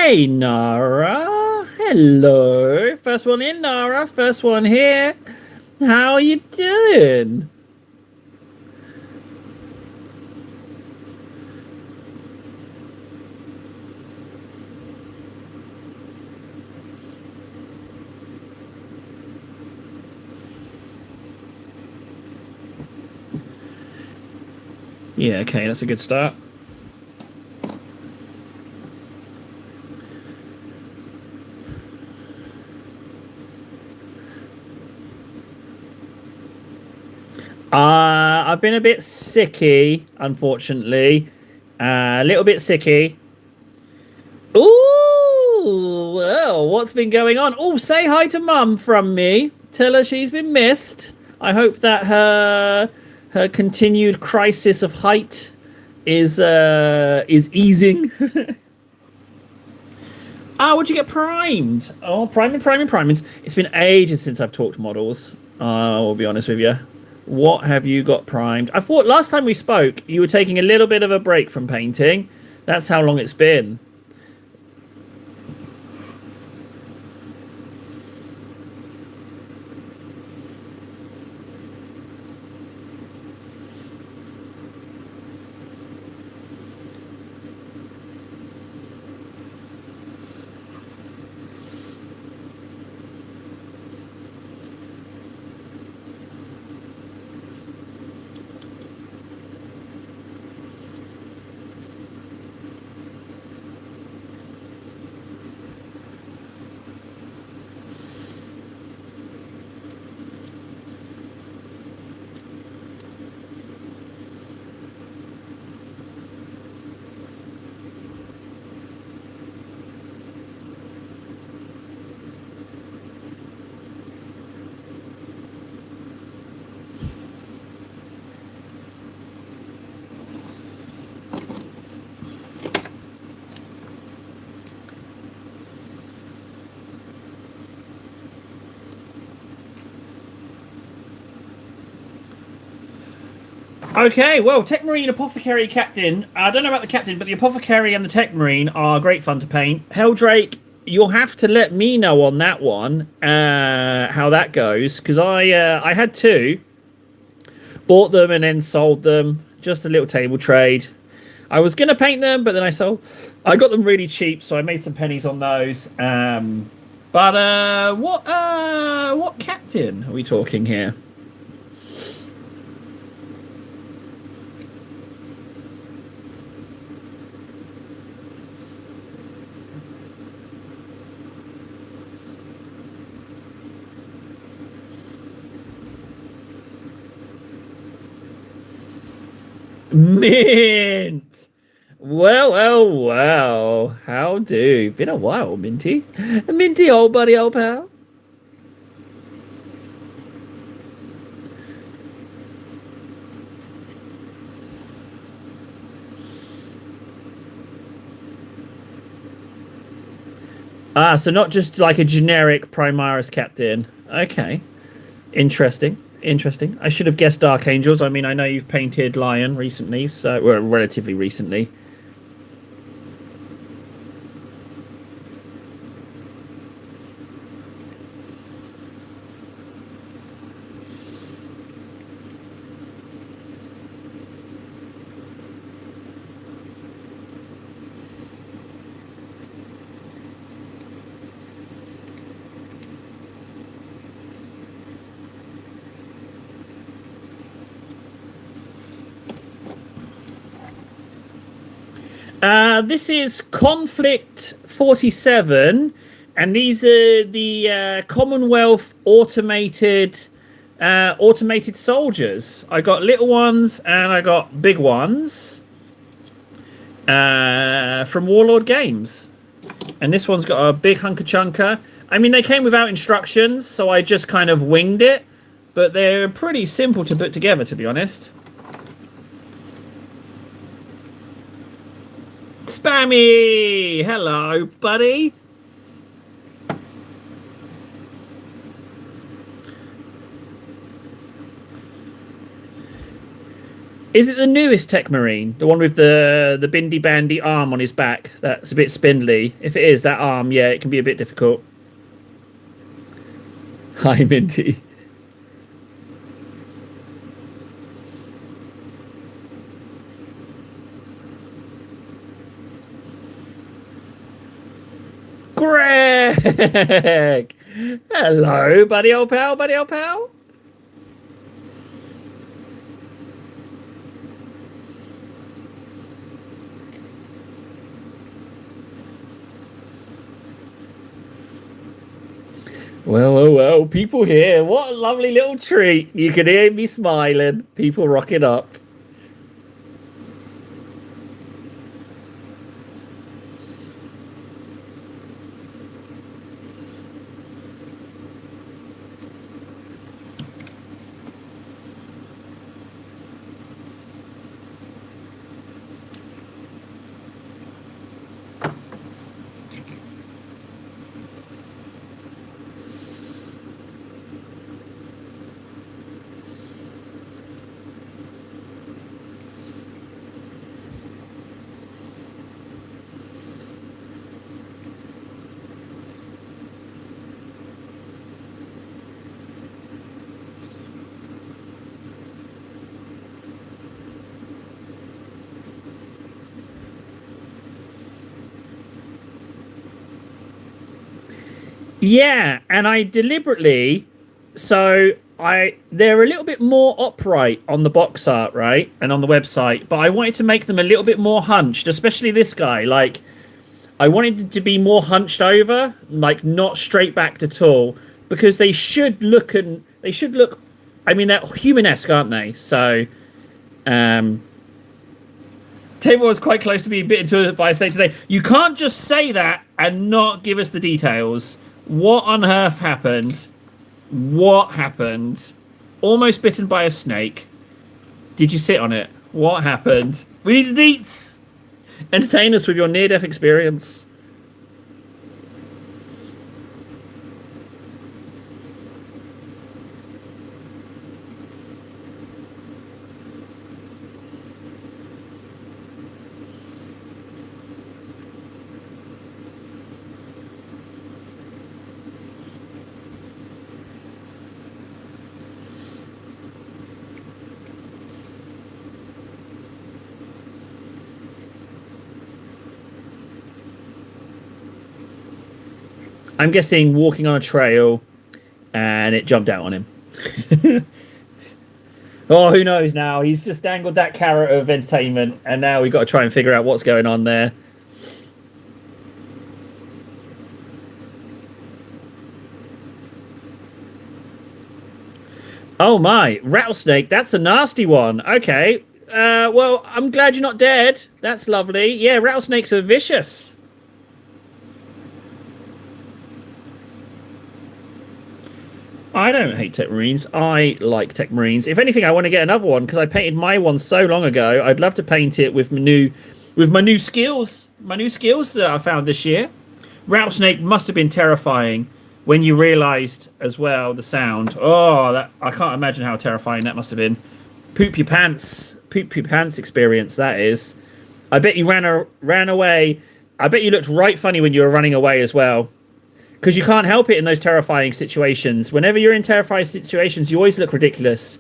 Hey, Nara. Hello. First one in, Nara. First one here. How are you doing? Yeah, okay, that's a good start. I've been a bit sicky, unfortunately. A little bit sicky. Ooh, well, what's been going on? Oh, say hi to Mum from me. Tell her she's been missed. I hope that her continued crisis of height is easing. Ah, would you get primed? Oh, priming. It's been ages since I've talked models. I will be honest with you. What have you got primed? I thought last time we spoke, you were taking a little bit of a break from painting. That's how long it's been. Okay, well, Tech Marine Apothecary Captain. I don't know about the Captain, but the Apothecary and the Tech Marine are great fun to paint. Helldrake, you'll have to let me know on that one, how that goes, because I had two, bought them and then sold them. Just a little table trade. I was gonna paint them, but then I sold. I got them really cheap, so I made some pennies on those. But what Captain are we talking here? Mint. Well. How do? Been a while, Minty. Minty, old buddy, old pal. Ah, so not just like a generic Primaris Captain. Okay. Interesting. I should have guessed Dark Angels. I mean, I know you've painted Lion recently, so well, relatively recently. This is Conflict 47, and these are the Commonwealth automated soldiers. I got little ones and I got big ones from Warlord Games. And this one's got a big hunker chunker. I mean, they came without instructions, so I just kind of winged it. But they're pretty simple to put together, to be honest. Spammy! Hello, buddy. Is it the newest Tech Marine, the one with the bindy bandy arm on his back? That's a bit spindly. If it is that arm, yeah, it can be a bit difficult. Hi, Minty. Greg! Hello, buddy old pal, buddy old pal. Well, well, well, people here. What a lovely little treat. You can hear me smiling. People rocking up. Yeah, and I deliberately, so I they're a little bit more upright on the box art, right, and on the website, but I wanted to make them a little bit more hunched, especially this guy. Like I wanted it to be more hunched over, like not straight backed at all, because they should look. I mean, they're human-esque, aren't they? So, um, Tabor was quite close to being bitten to by a snake today. You can't just say that and not give us the details. What on earth happened? What happened? Almost bitten by a snake. Did you sit on it? What happened? We need the deets. Entertain us with your near-death experience. I'm guessing walking on a trail and it jumped out on him. Oh, who knows now? He's just dangled that carrot of entertainment, and now we've got to try and figure out what's going on there. Oh my, rattlesnake, that's a nasty one. Okay. Well, I'm glad you're not dead. That's lovely. Yeah, rattlesnakes are vicious. I don't hate Tech Marines. I like Tech Marines. If anything, I want to get another one because I painted my one so long ago. I'd love to paint it with my new skills. My new skills that I found this year. Rattlesnake must have been terrifying when you realised as well the sound. Oh, that I can't imagine how terrifying that must have been. Poop your pants experience that is. I bet you ran away. I bet you looked right funny when you were running away as well. Because you can't help it in those terrifying situations. Whenever you're in terrifying situations, you always look ridiculous.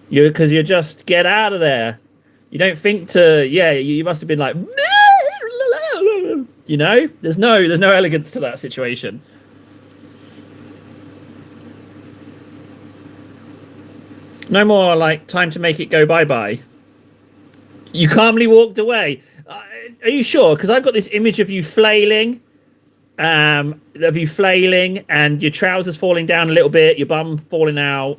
Because you're just get out of there. You don't think to yeah. You must have been like, you know. There's no elegance to that situation. No more like time to make it go bye bye. You calmly walked away. Are you sure? Because I've got this image of you flailing and your trousers falling down a little bit, your bum falling out,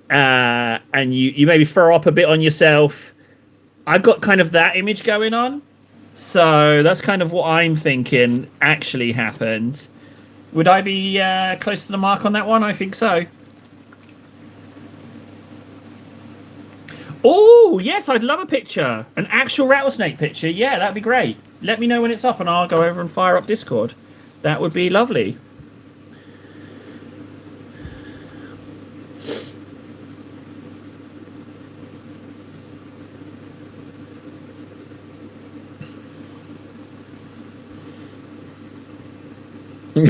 and you maybe throw up a bit on yourself. I've got kind of that image going on. So that's kind of what I'm thinking actually happened. Would I be close to the mark on that one? I think so. Oh, yes, I'd love a picture. An actual rattlesnake picture. Yeah, that'd be great. Let me know when it's up and I'll go over and fire up Discord. That would be lovely.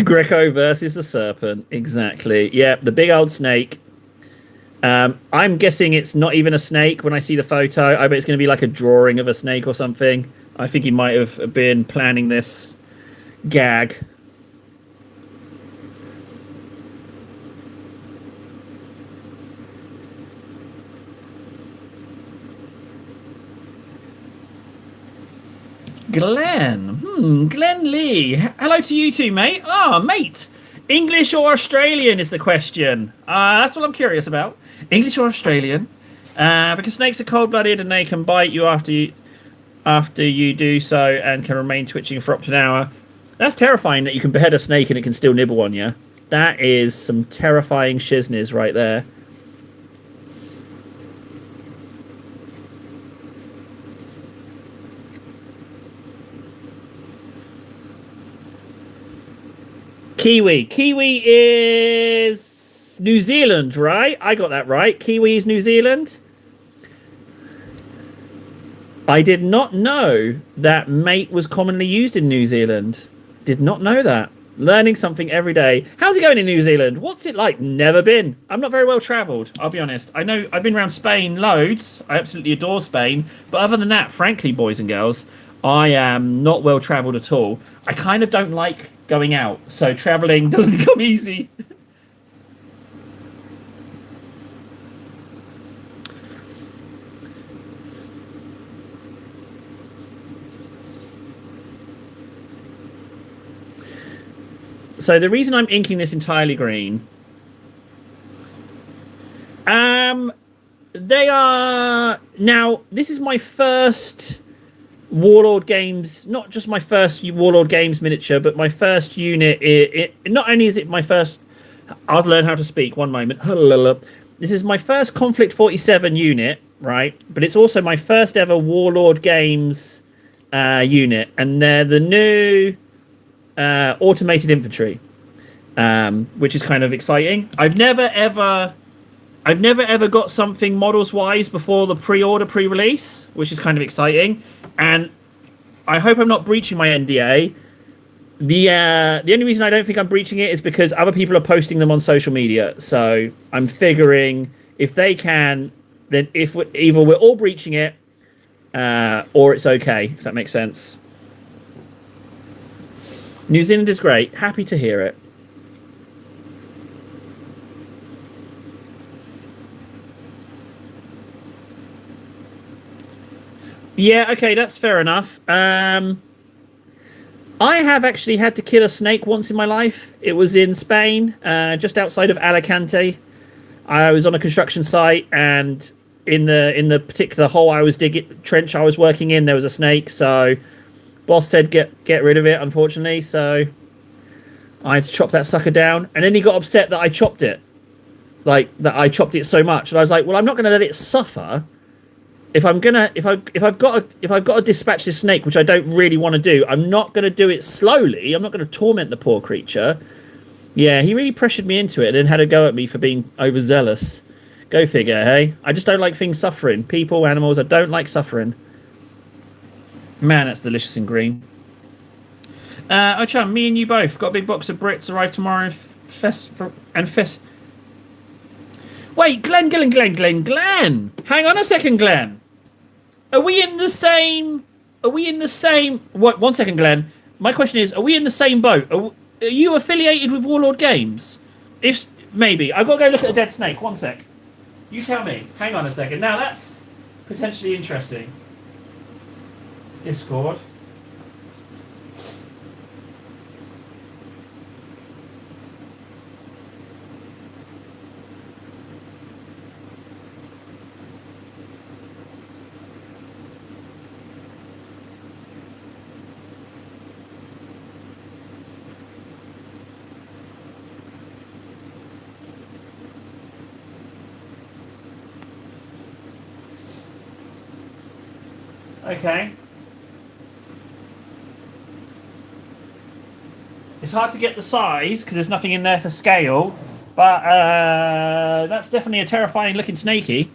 Greco versus the serpent. Exactly. Yeah, the big old snake. I'm guessing it's not even a snake when I see the photo. I bet it's going to be like a drawing of a snake or something. I think he might have been planning this gag. Glenn. Glenn Lee. Hello to you too, mate. Mate. English or Australian is the question. That's what I'm curious about. English or Australian? Because snakes are cold-blooded and they can bite you after you do so and can remain twitching for up to an hour. That's terrifying that you can behead a snake and it can still nibble on you. That is some terrifying shizness right there. Kiwi. Kiwi is New Zealand, right? I got that right. Kiwi is New Zealand. I did not know that mate was commonly used in New Zealand. Did not know that. Learning something every day. How's it going in New Zealand? What's it like? Never been. I'm not very well travelled, I'll be honest. I know I've been around Spain loads. I absolutely adore Spain. But other than that, frankly, boys and girls, I am not well travelled at all. I kind of don't like going out, so travelling doesn't come easy. So the reason I'm inking this entirely green, they are now. This is my first Warlord Games, not just my first Warlord Games miniature, but my first unit. Not only is it my first, I'll learn how to speak. One moment. This is my first Conflict 47 unit, right? But it's also my first ever Warlord Games unit, and they're the new automated infantry, which is kind of exciting. I've never ever got something models wise before the pre-release, which is kind of exciting. And I hope I'm not breaching my NDA. The only reason I don't think I'm breaching it is because other people are posting them on social media. So I'm figuring if they can, then either we're all breaching it, or it's okay, if that makes sense. New Zealand is great. Happy to hear it. Yeah, okay, that's fair enough. I have actually had to kill a snake once in my life. It was in Spain, just outside of Alicante. I was on a construction site, and in the particular hole I was trench I was working in, there was a snake. So, boss said get rid of it. Unfortunately, so I had to chop that sucker down, and then he got upset that I chopped it, like that I chopped it so much, and I was like, well, I'm not going to let it suffer. If I've got to dispatch this snake, which I don't really want to do, I'm not going to do it slowly. I'm not going to torment the poor creature. Yeah, he really pressured me into it and then had a go at me for being overzealous. Go figure, hey? I just don't like things suffering. People, animals, I don't like suffering. Man, that's delicious in green. Chum, me and you both got a big box of Brits arrive tomorrow and fest. Wait, Glenn. Hang on a second, Glenn. Are we in the same? What? 1 second, Glenn. My question is: are we in the same boat? Are you affiliated with Warlord Games? If maybe, I've got to go look at a dead snake. 1 sec. You tell me. Hang on a second. Now that's potentially interesting. Discord. Okay. It's hard to get the size because there's nothing in there for scale, but that's definitely a terrifying looking snaky.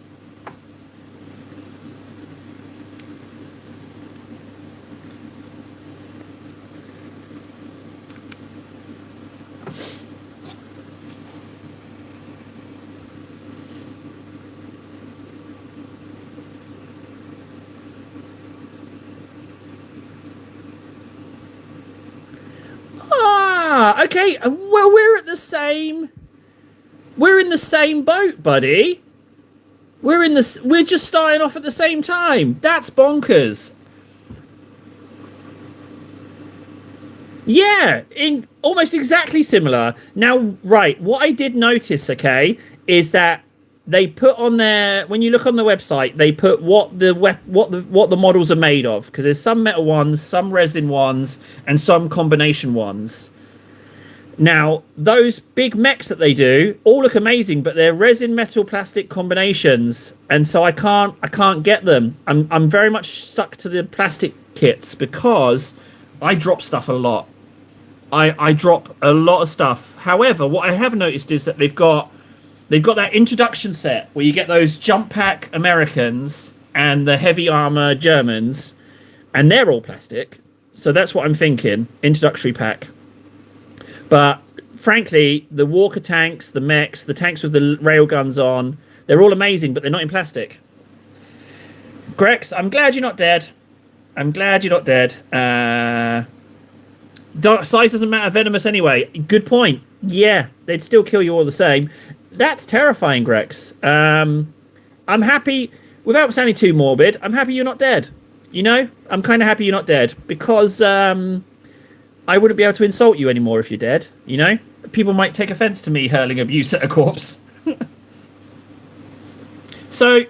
Okay. Well, we're in the same boat, buddy. We're just starting off at the same time. That's bonkers. Yeah, in almost exactly similar. Now, right, what I did notice, okay, is that they put on their, when you look on the website, they put what the models are made of, because there's some metal ones, some resin ones, and some combination ones. Now, those big mechs that they do all look amazing, but they're resin, metal, plastic combinations, and so I can't get them. I'm very much stuck to the plastic kits because I drop stuff a lot. I drop a lot of stuff. However, what I have noticed is that they've got that introduction set where you get those jump pack Americans and the heavy armor Germans, and they're all plastic. So that's what I'm thinking. Introductory pack. But frankly, the Walker tanks, the mechs, the tanks with the railguns on, they're all amazing, but they're not in plastic. Grex, I'm glad you're not dead. Dark size doesn't matter, venomous anyway. Good point. Yeah, they'd still kill you all the same. That's terrifying, Grex. I'm happy, without sounding too morbid, I'm happy you're not dead. You know? I'm kind of happy you're not dead, because I wouldn't be able to insult you anymore if you're dead, you know? People might take offense to me hurling abuse at a corpse. So,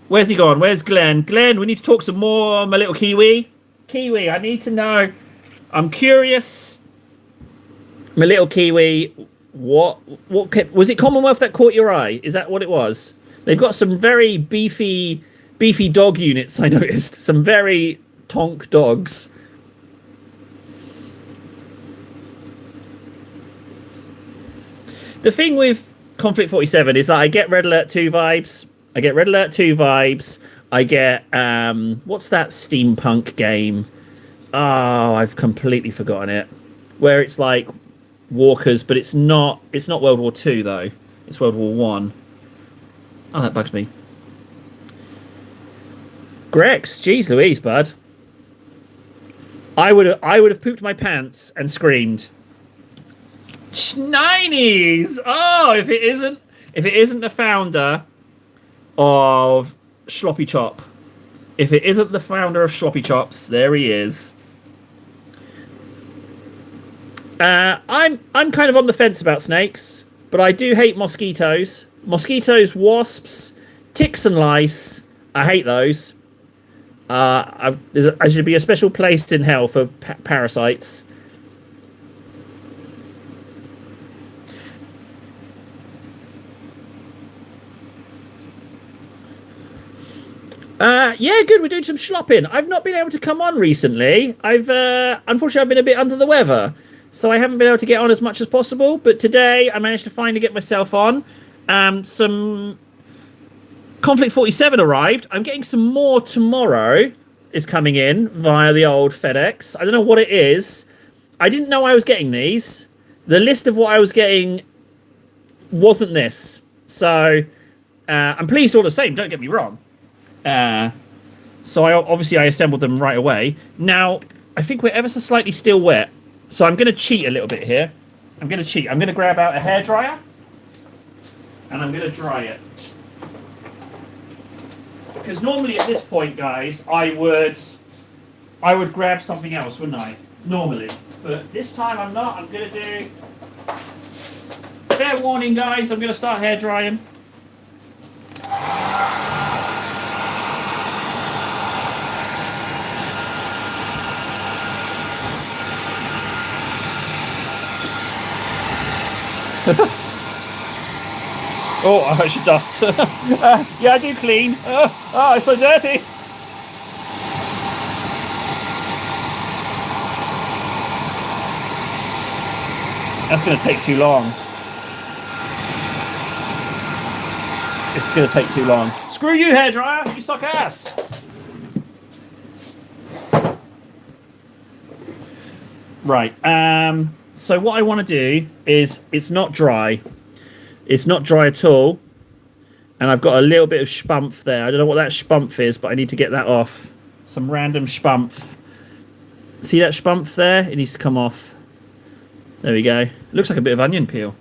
where's he gone? Where's Glenn? Glenn, we need to talk some more, my little Kiwi. Kiwi, I need to know. I'm curious. My little Kiwi, what was it Commonwealth that caught your eye? Is that what it was? They've got some very beefy dog units, I noticed. Some very tonk dogs. The thing with Conflict 47 is that I get Red Alert 2 vibes. I get what's that steampunk game? Oh, I've completely forgotten it. Where it's like walkers, but it's not World War II though. It's World War One. Oh, that bugs me. Grex, jeez Louise, bud. I would have pooped my pants and screamed. Schneinies! Oh, if it isn't the founder of Sloppy Chop. If it isn't the founder of Sloppy Chops, there he is. I'm kind of on the fence about snakes, but I do hate mosquitoes. Mosquitoes, wasps, ticks and lice. I hate those. There should be a special place in hell for parasites. Yeah, good. We're doing some schlopping. I've not been able to come on recently. Unfortunately, I've been a bit under the weather, so I haven't been able to get on as much as possible. But today, I managed to finally get myself on. Some Conflict 47 arrived. I'm getting some more tomorrow. Is coming in via the old FedEx. I don't know what it is. I didn't know I was getting these. The list of what I was getting wasn't this. So I'm pleased all the same. Don't get me wrong. So I assembled them right away. Now, I think we're ever so slightly still wet. So I'm going to cheat a little bit here. I'm going to grab out a hairdryer. And I'm going to dry it. Because normally at this point, guys, I would grab something else, wouldn't I? Normally. But this time I'm not. I'm going to do... Fair warning, guys. I'm going to start hairdrying. Oh, I should dust. Yeah, I do clean. Oh, it's so dirty. That's going to take too long. It's going to take too long. Screw you, hairdryer. You suck ass. Right. So what I want to do is, it's not dry. It's not dry at all. And I've got a little bit of schpumpf there. I don't know what that schpumpf is, but I need to get that off. Some random schpumpf. See that schpumpf there? It needs to come off. There we go. Looks like a bit of onion peel.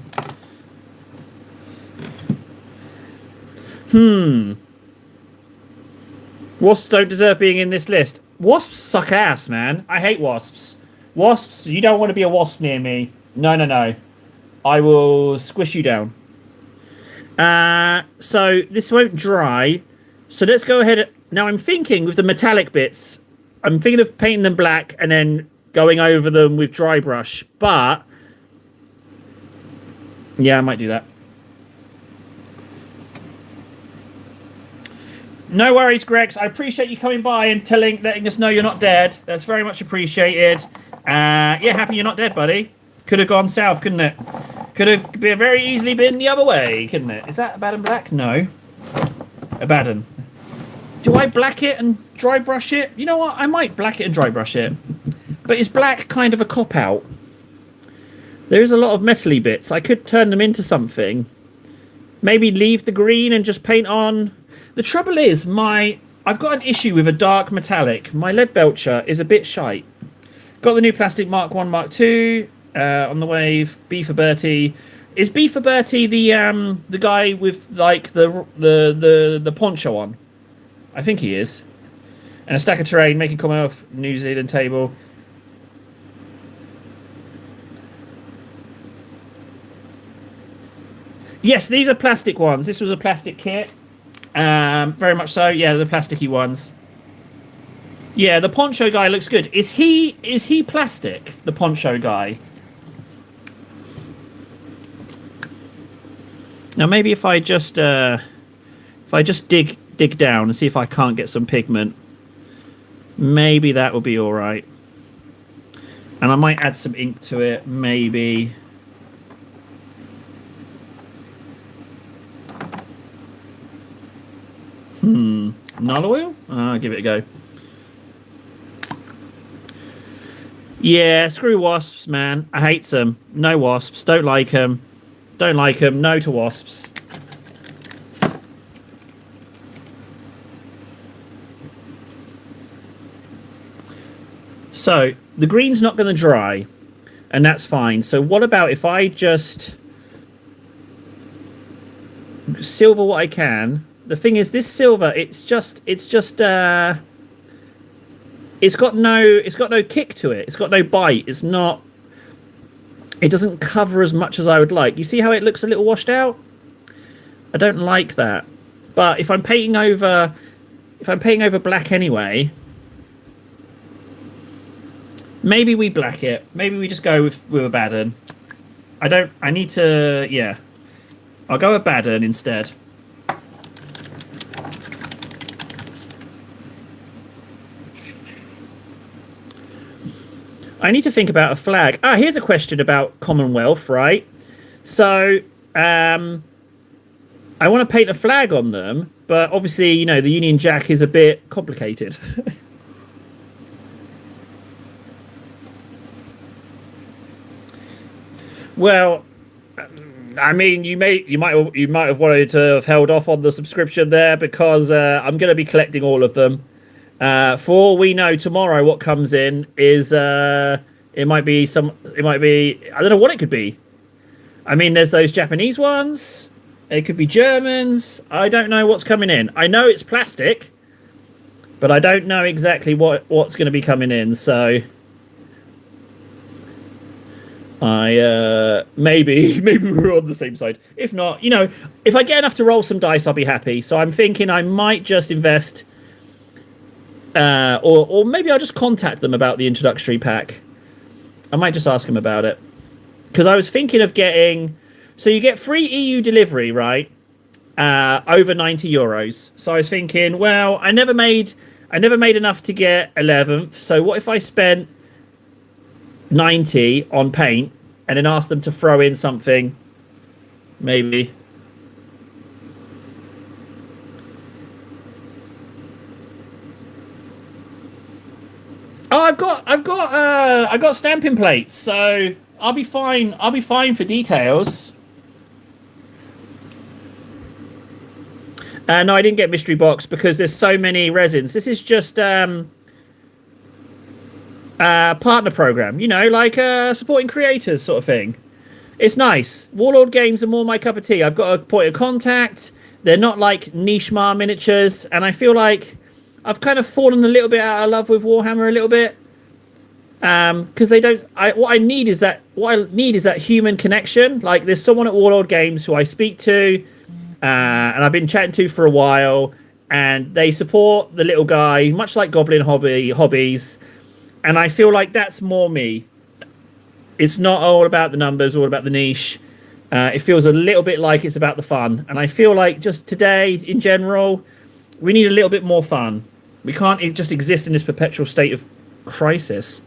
Wasps don't deserve being in this list. Wasps suck ass, man. I hate wasps. Wasps, you don't want to be a wasp near me. No, no, no. I will squish you down. So this won't dry. So let's go ahead. Now I'm thinking with the metallic bits, I'm thinking of painting them black and then going over them with dry brush. But yeah, I might do that. No worries, Grex. I appreciate you coming by and letting us know you're not dead. That's very much appreciated. Yeah, happy you're not dead, buddy. Could have gone south, couldn't it? Could have very easily been the other way, couldn't it? Is that Abaddon black? No. Abaddon. Do I black it and dry brush it? You know what? I might black it and dry brush it. But is black kind of a cop-out? There is a lot of metally bits. I could turn them into something. Maybe leave the green and just paint on... The trouble is, I've got an issue with a dark metallic. My lead belcher is a bit shite. Got the new plastic Mark 1, Mark 2 on the wave. B for Bertie. Is B for Bertie the guy with like the poncho on? I think he is. And a stack of terrain, making Commonwealth New Zealand table. Yes, these are plastic ones. This was a plastic kit. Very much so. Yeah, the plasticky ones. Yeah, the poncho guy looks good. Is he plastic? The poncho guy. Now maybe if I just dig down and see if I can't get some pigment, maybe that will be all right. And I might add some ink to it, maybe. Null oil? I'll give it a go. Yeah, screw wasps, man. I hate them. No wasps. Don't like them. Don't like them. No to wasps. So, the green's not going to dry. And that's fine. So what about if I just silver what I can? The thing is, this silver, it's got no kick to it. It's got no bite. It's not. It doesn't cover as much as I would like. You see how it looks a little washed out? I don't like that. But if I'm painting over black anyway, maybe we black it. Maybe we just go with Abaddon. I need to. Yeah, I'll go Abaddon instead. I need to think about a flag. Here's a question about Commonwealth, right? So, I want to paint a flag on them, but obviously, you know, the Union Jack is a bit complicated. Well, I mean, you might have wanted to have held off on the subscription there because I'm going to be collecting all of them. For all we know, tomorrow what comes in is it might be I don't know what it could be. I mean, there's those Japanese ones. It could be Germans. I don't know what's coming in. I know it's plastic, but I don't know exactly what's going to be coming in. So maybe we're on the same side. If not, you know, if I get enough to roll some dice, I'll be happy. So I'm thinking I might just invest. Or maybe I'll just contact them about the introductory pack. I might just ask them about it. Because I was thinking of getting... So you get free EU delivery, right? Over €90. So I was thinking, well, I never made enough to get 11th. So what if I spent 90 on paint and then asked them to throw in something? Maybe... Oh, I've got stamping plates, so I'll be fine. I'll be fine for details. No, I didn't get mystery box because there's so many resins. This is just partner program, like supporting creators sort of thing. It's nice. Warlord games are more my cup of tea. I've got a point of contact. They're not like niche miniatures, and I feel like I've kind of fallen a little bit out of love with Warhammer a little bit. Because they don't. What I need is that human connection. Like, there's someone at Warlord Games who I speak to, and I've been chatting to for a while, and they support the little guy, much like Goblin Hobbies, and I feel like that's more me. It's not all about the numbers, all about the niche. It feels a little bit like it's about the fun, and I feel like just today, in general, we need a little bit more fun. We can't just exist in this perpetual state of crisis.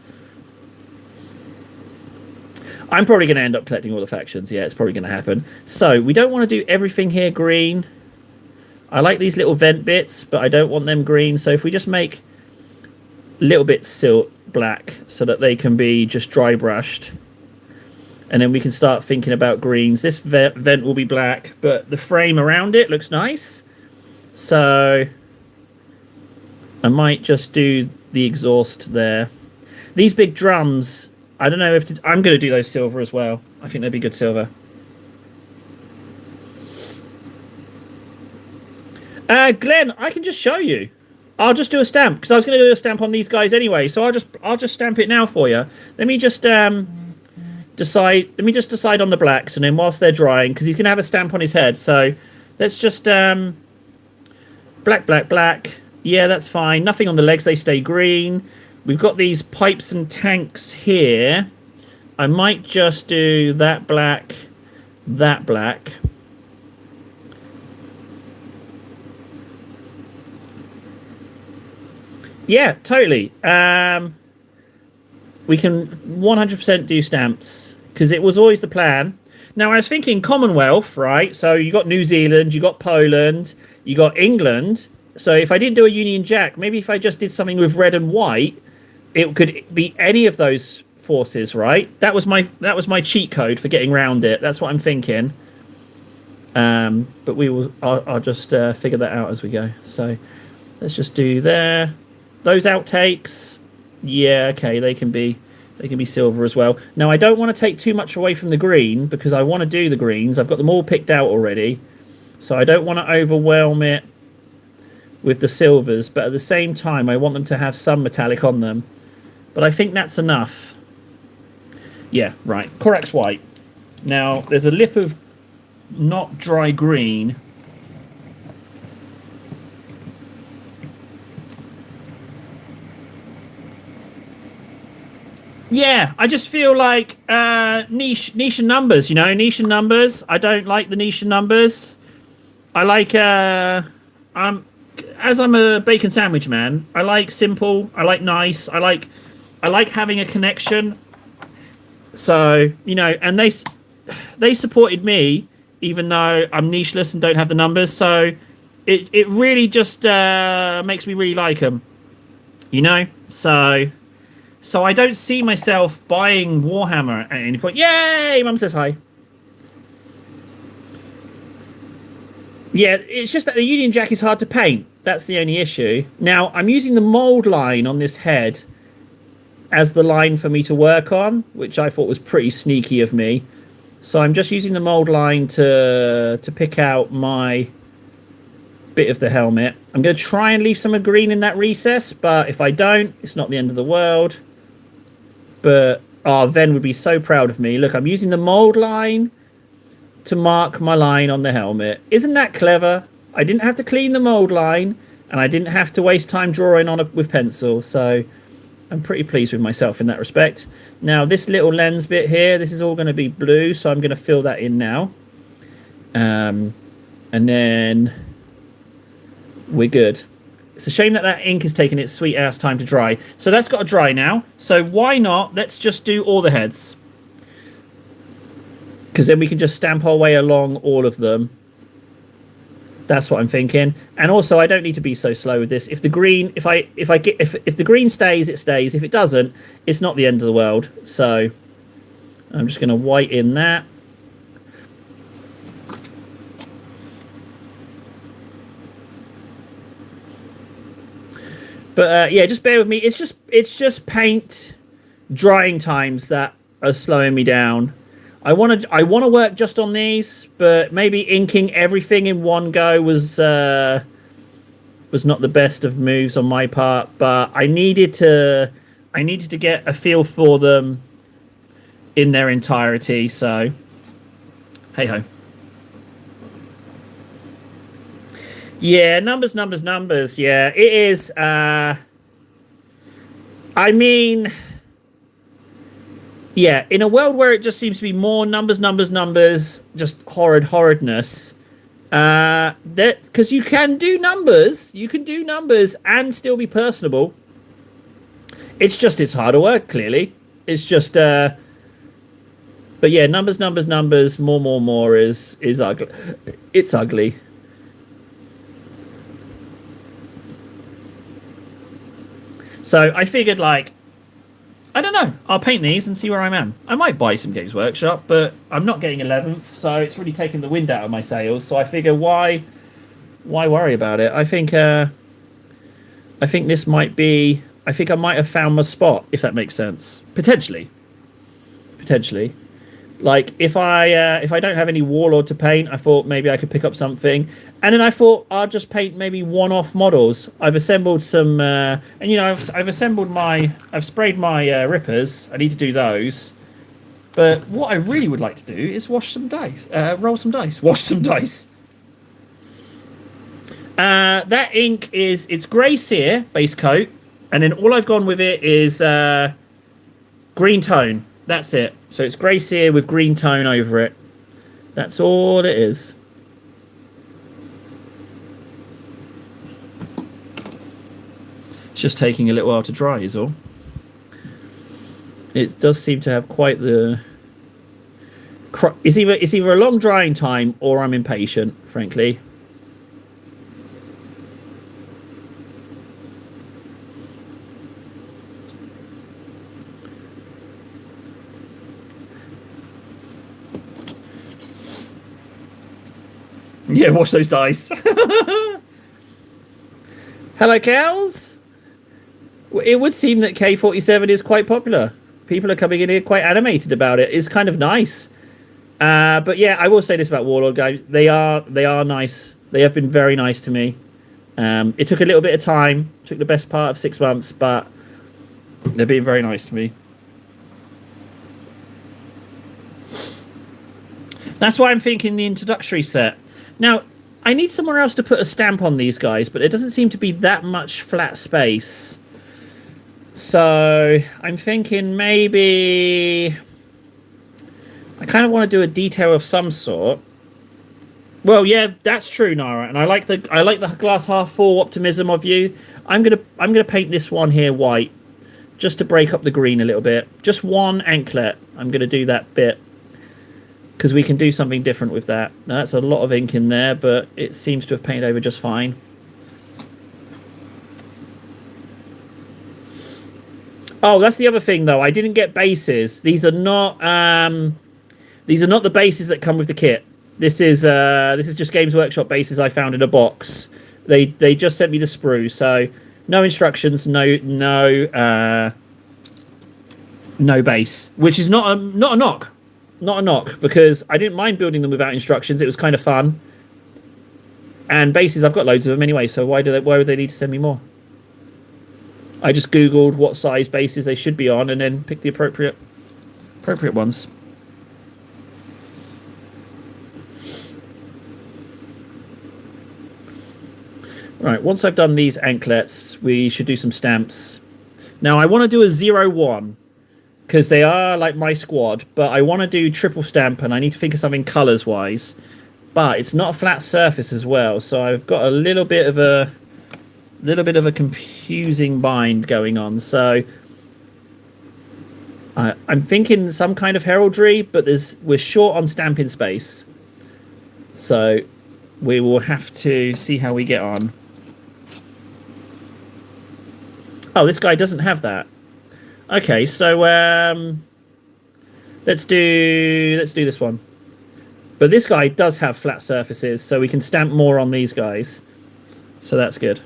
I'm probably going to end up collecting all the factions. Yeah, it's probably going to happen. So, we don't want to do everything here green. I like these little vent bits, but I don't want them green. So, if we just make little bits silt black so that they can be just dry brushed. And then we can start thinking about greens. This vent will be black, but the frame around it looks nice. So, I might just do the exhaust there. These big drums... I don't know if I'm going to do those silver as well. I think they'd be good silver. Glenn, I can just show you. I'll just do a stamp because I was going to do a stamp on these guys anyway. So I'll just stamp it now for you. Let me just decide. Let me just decide on the blacks, and then whilst they're drying, because he's going to have a stamp on his head. So let's just black, black, black. Yeah, that's fine. Nothing on the legs. They stay green. We've got these pipes and tanks here. I might just do that black, that black. Yeah, totally. We can 100% do stamps because it was always the plan. Now, I was thinking Commonwealth, right? So you got New Zealand, you got Poland, you got England. So if I didn't do a Union Jack, maybe if I just did something with red and white, it could be any of those forces, right? That was my cheat code for getting around it. That's what I'm thinking. But I'll just figure that out as we go. So let's just do there. Those outtakes, yeah, okay, they can be silver as well. Now I don't want to take too much away from the green because I want to do the greens. I've got them all picked out already, so I don't want to overwhelm it with the silvers. But at the same time, I want them to have some metallic on them. But I think that's enough. Yeah, right. Corax white. Now, there's a lip of not dry green. Yeah, I just feel like niche and numbers, niche and numbers. I don't like the niche and numbers. I like I'm a bacon sandwich man. I like simple. I like nice. I like having a connection. So, and they supported me even though I'm nicheless and don't have the numbers. So it really just makes me really like them. So I don't see myself buying Warhammer at any point. Yay! Mum says hi. Yeah, it's just that the Union Jack is hard to paint. That's the only issue. Now, I'm using the mould line on this head as the line for me to work on, which I thought was pretty sneaky of me. So I'm just using the mould line to pick out my bit of the helmet. I'm going to try and leave some of green in that recess, but if I don't, it's not the end of the world. But Ven would be so proud of me. Look, I'm using the mould line to mark my line on the helmet. Isn't that clever? I didn't have to clean the mould line, and I didn't have to waste time drawing on it with pencil. So I'm pretty pleased with myself in that respect. Now, this little lens bit here, this is all going to be blue, so I'm going to fill that in now. And then we're good. It's a shame that ink is taking its sweet ass time to dry. So that's got to dry now. So why not? Let's just do all the heads. Because then we can just stamp our way along all of them. That's what I'm thinking. And also, I don't need to be so slow with this. If the green, if the green stays, it stays. If it doesn't, it's not the end of the world. So I'm just going to white in that. But yeah, just bear with me. It's just paint drying times that are slowing me down. I want to work just on these, but maybe inking everything in one go was not the best of moves on my part. But I needed to get a feel for them in their entirety. So hey ho. Yeah, numbers, numbers, numbers. Yeah, it is. I mean, yeah, in a world where it just seems to be more numbers, numbers, numbers, just horridness. That because you can do numbers and still be personable. It's harder work. Clearly, it's just. But yeah, numbers, numbers, numbers, more is ugly. It's ugly. So I figured, like, I don't know. I'll paint these and see where I'm at. I might buy some Games Workshop, but I'm not getting 11th, so it's really taking the wind out of my sails. So I figure, why worry about it? I think this might be. I think I might have found my spot, if that makes sense. Potentially. Like if I don't have any Warlord to paint, I thought maybe I could pick up something, and then I thought I'll just paint maybe one-off models. I've assembled some, and I've sprayed my rippers. I need to do those, but what I really would like to do is wash some dice, roll some dice, wash some dice. That ink it's Grey Sear base coat, and then all I've gone with it is green tone. That's it. So it's Grey Sear with green tone over it. That's all it is. It's just taking a little while to dry is all. It does seem to have quite the... It's either a long drying time or I'm impatient, frankly. Yeah, wash those dice. Hello, cows. It would seem that K47 is quite popular. People are coming in here quite animated about it. It's kind of nice. But yeah, I will say this about Warlord guys. They are nice. They have been very nice to me. It took a little bit of time. Took the best part of 6 months, but they've been very nice to me. That's why I'm thinking the introductory set. Now, I need somewhere else to put a stamp on these guys, but it doesn't seem to be that much flat space. So, I'm thinking maybe... I kind of want to do a detail of some sort. Well, yeah, that's true, Nara, and I like the glass half full optimism of you. I'm gonna paint this one here white, just to break up the green a little bit. Just one anklet. I'm gonna do that bit. Because we can do something different with that. Now, that's a lot of ink in there, but it seems to have painted over just fine. Oh, that's the other thing, though. I didn't get bases. These are not the bases that come with the kit. This is just Games Workshop bases I found in a box. They just sent me the sprue, so no instructions, no base, which is not a knock. Not a knock, because I didn't mind building them without instructions. It was kind of fun. And bases, I've got loads of them anyway, so why would they need to send me more? I just Googled what size bases they should be on and then picked the appropriate ones. Right, once I've done these anklets, we should do some stamps. Now, I want to do a 0-1. Because they are like my squad, but I want to do triple stamp and I need to think of something colours wise. But it's not a flat surface as well, so I've got a little bit of a confusing bind going on. So I'm thinking some kind of heraldry, but we're short on stamping space, so we will have to see how we get on. Oh, this guy doesn't have that. Okay, so let's do this one. But this guy does have flat surfaces, so we can stamp more on these guys. So that's good.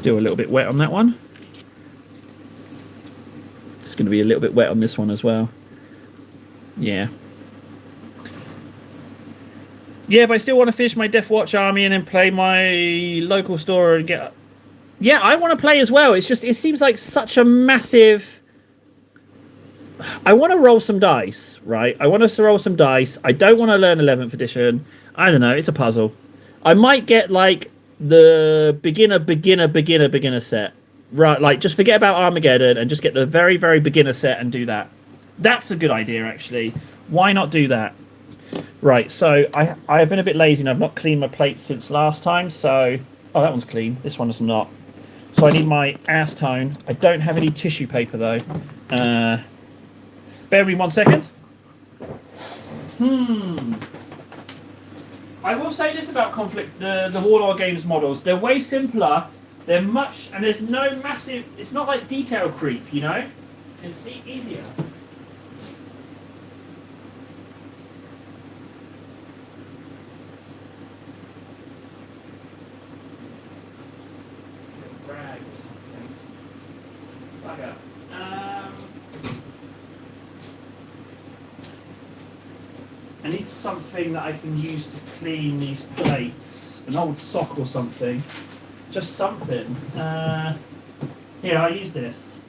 Still a little bit wet on that one. It's going to be a little bit wet on this one as well. Yeah. Yeah, but I still want to finish my Death Watch army and then play my local store and get... Yeah, I want to play as well. It's just, it seems like such a massive... I want to roll some dice, right? I want us to roll some dice. I don't want to learn 11th edition. I don't know. It's a puzzle. I might get, like, the beginner set. Right, like, just forget about Armageddon and just get the very, very beginner set and do that. That's a good idea, actually. Why not do that? Right, so I've been a bit lazy and I've not cleaned my plates since last time, so... Oh, that one's clean. This one is not. So I need my acetone. I don't have any tissue paper, though. Bear with me 1 second. I will say this about Conflict, the Warlord Games models. They're way simpler. They're much... And there's no massive... It's not like detail creep, you know? It's easier. I need something that I can use to clean these plates. An old sock or something. Just something. Here, I'll use this.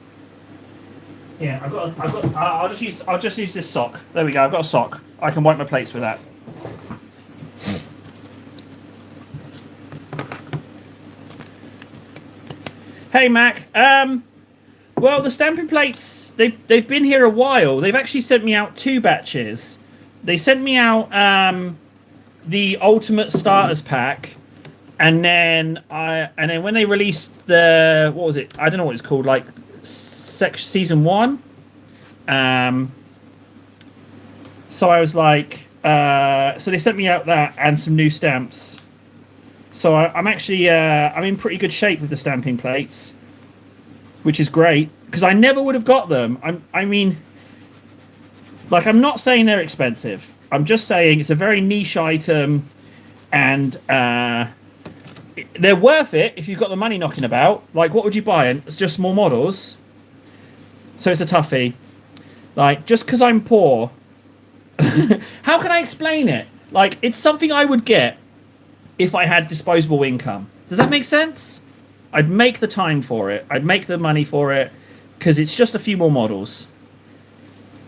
Yeah, I'll just use this sock. There we go. I've got a sock. I can wipe my plates with that. Hey, Mac. Well, the stamping plates, they've been here a while. They've actually sent me out 2 batches. They sent me out the Ultimate Starters Pack, and then when they released the, what was it? I don't know what it's called, like Season 1. So I was like, so they sent me out that and some new stamps. So I'm actually I'm in pretty good shape with the stamping plates, which is great because I never would have got them. I mean. Like, I'm not saying they're expensive. I'm just saying it's a very niche item, and they're worth it if you've got the money knocking about. Like, what would you buy? It's just small models. So it's a toughie. Like, just because I'm poor. How can I explain it? Like, it's something I would get if I had disposable income. Does that make sense? I'd make the time for it. I'd make the money for it because it's just a few more models.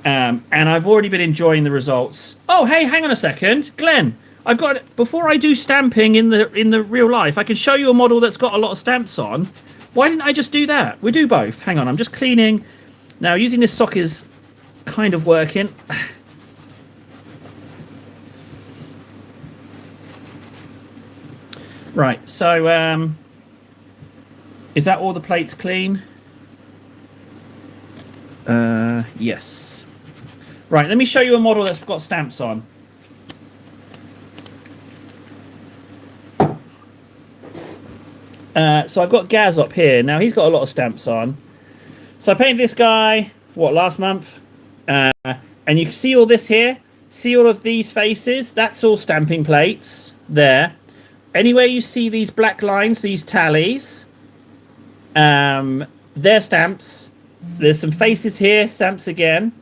And I've already been enjoying the results. Oh, hey, hang on a second. Glenn, I've got... Before I do stamping in the real life, I can show you a model that's got a lot of stamps on. Why didn't I just do that? We do both. Hang on, I'm just cleaning. Now, using this sock is kind of working. Right, so... is that all the plates clean? Yes. Right, let me show you a model that's got stamps on. So I've got Gaz up here. Now, he's got a lot of stamps on. So I painted this guy, what, last month? And you can see all this here? See all of these faces? That's all stamping plates there. Anywhere you see these black lines, these tallies, they're stamps. There's some faces here, stamps again.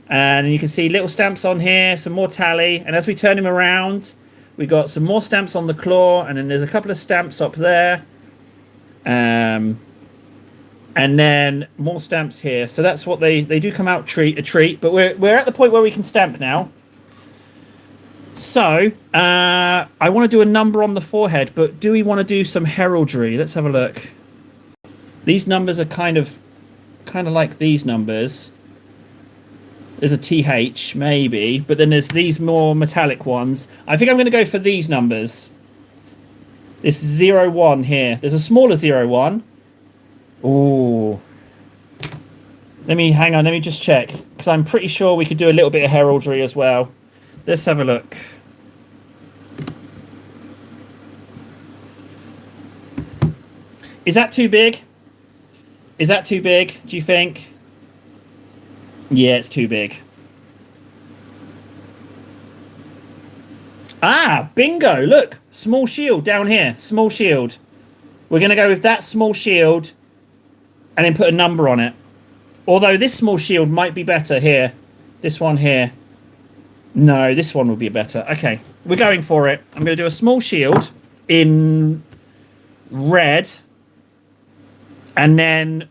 And you can see little stamps on here, some more tally. And as we turn him around, we got some more stamps on the claw. And then there's a couple of stamps up there. And then more stamps here. So that's what they do come out a treat. But we're at the point where we can stamp now. So, I want to do a number on the forehead. But do we want to do some heraldry? Let's have a look. These numbers are kind of like these numbers. There's a TH, maybe, but then there's these more metallic ones. I think I'm going to go for these numbers. This 01 here. There's a smaller 01. Ooh. Hang on, let me just check. Because I'm pretty sure we could do a little bit of heraldry as well. Let's have a look. Is that too big? Is that too big, do you think? Yeah, it's too big. Ah, bingo, look. Small shield down here. Small shield. We're going to go with that small shield and then put a number on it. Although this small shield might be better here. This one here. No, this one will be better. Okay, we're going for it. I'm going to do a small shield in red and then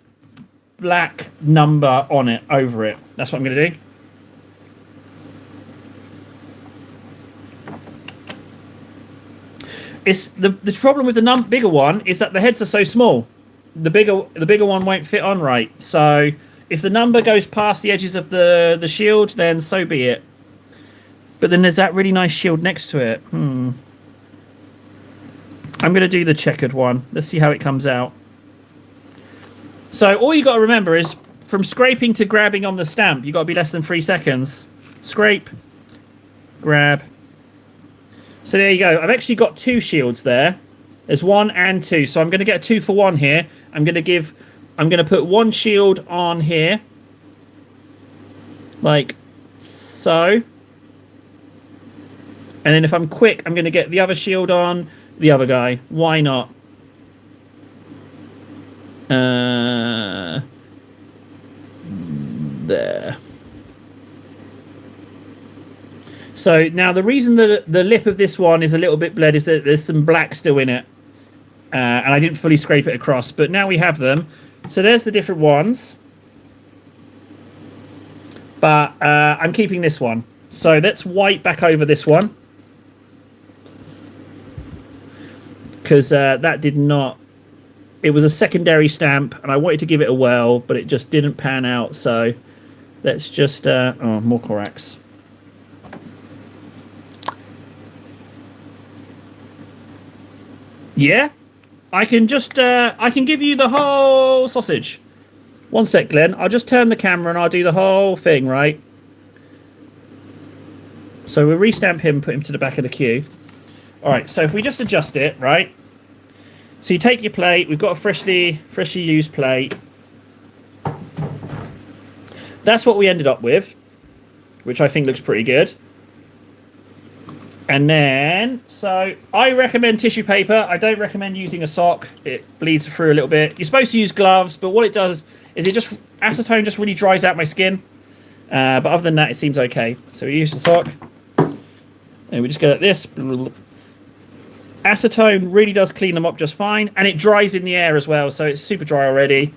black number on it, over it. That's what I'm going to do. It's the problem with the bigger one is that the heads are so small. The bigger one won't fit on right. So if the number goes past the edges of the shield, then so be it. But then there's that really nice shield next to it. I'm going to do the checkered one. Let's see how it comes out. So all you got to remember is from scraping to grabbing on the stamp, you got to be less than 3 seconds. Scrape, grab. So there you go. I've actually got 2 shields there. There's 1 and 2. So I'm going to get a 2 for 1 here. I'm going to put 1 shield on here. Like so. And then if I'm quick, I'm going to get the other shield on the other guy. Why not? There. So now the reason that the lip of this one is a little bit bled is that there's some black still in it. And I didn't fully scrape it across. But now we have them. So there's the different ones. But I'm keeping this one. So let's white back over this one. Because that did not... It was a secondary stamp. And I wanted to give it a whirl. But it just didn't pan out. So let's just... oh, more Corax. Yeah, I can just, I can give you the whole sausage. One sec, Glenn. I'll just turn the camera and I'll do the whole thing, right? So we'll restamp him, put him to the back of the queue. All right, so if we just adjust it, right? So you take your plate. We've got a freshly used plate. That's what we ended up with, which I think looks pretty good. And then, so I recommend tissue paper. I don't recommend using a sock. It bleeds through a little bit. You're supposed to use gloves, but what it does is acetone just really dries out my skin. But other than that, it seems okay. So we use the sock. And we just go like this. Acetone really does clean them up just fine. And it dries in the air as well, so it's super dry already.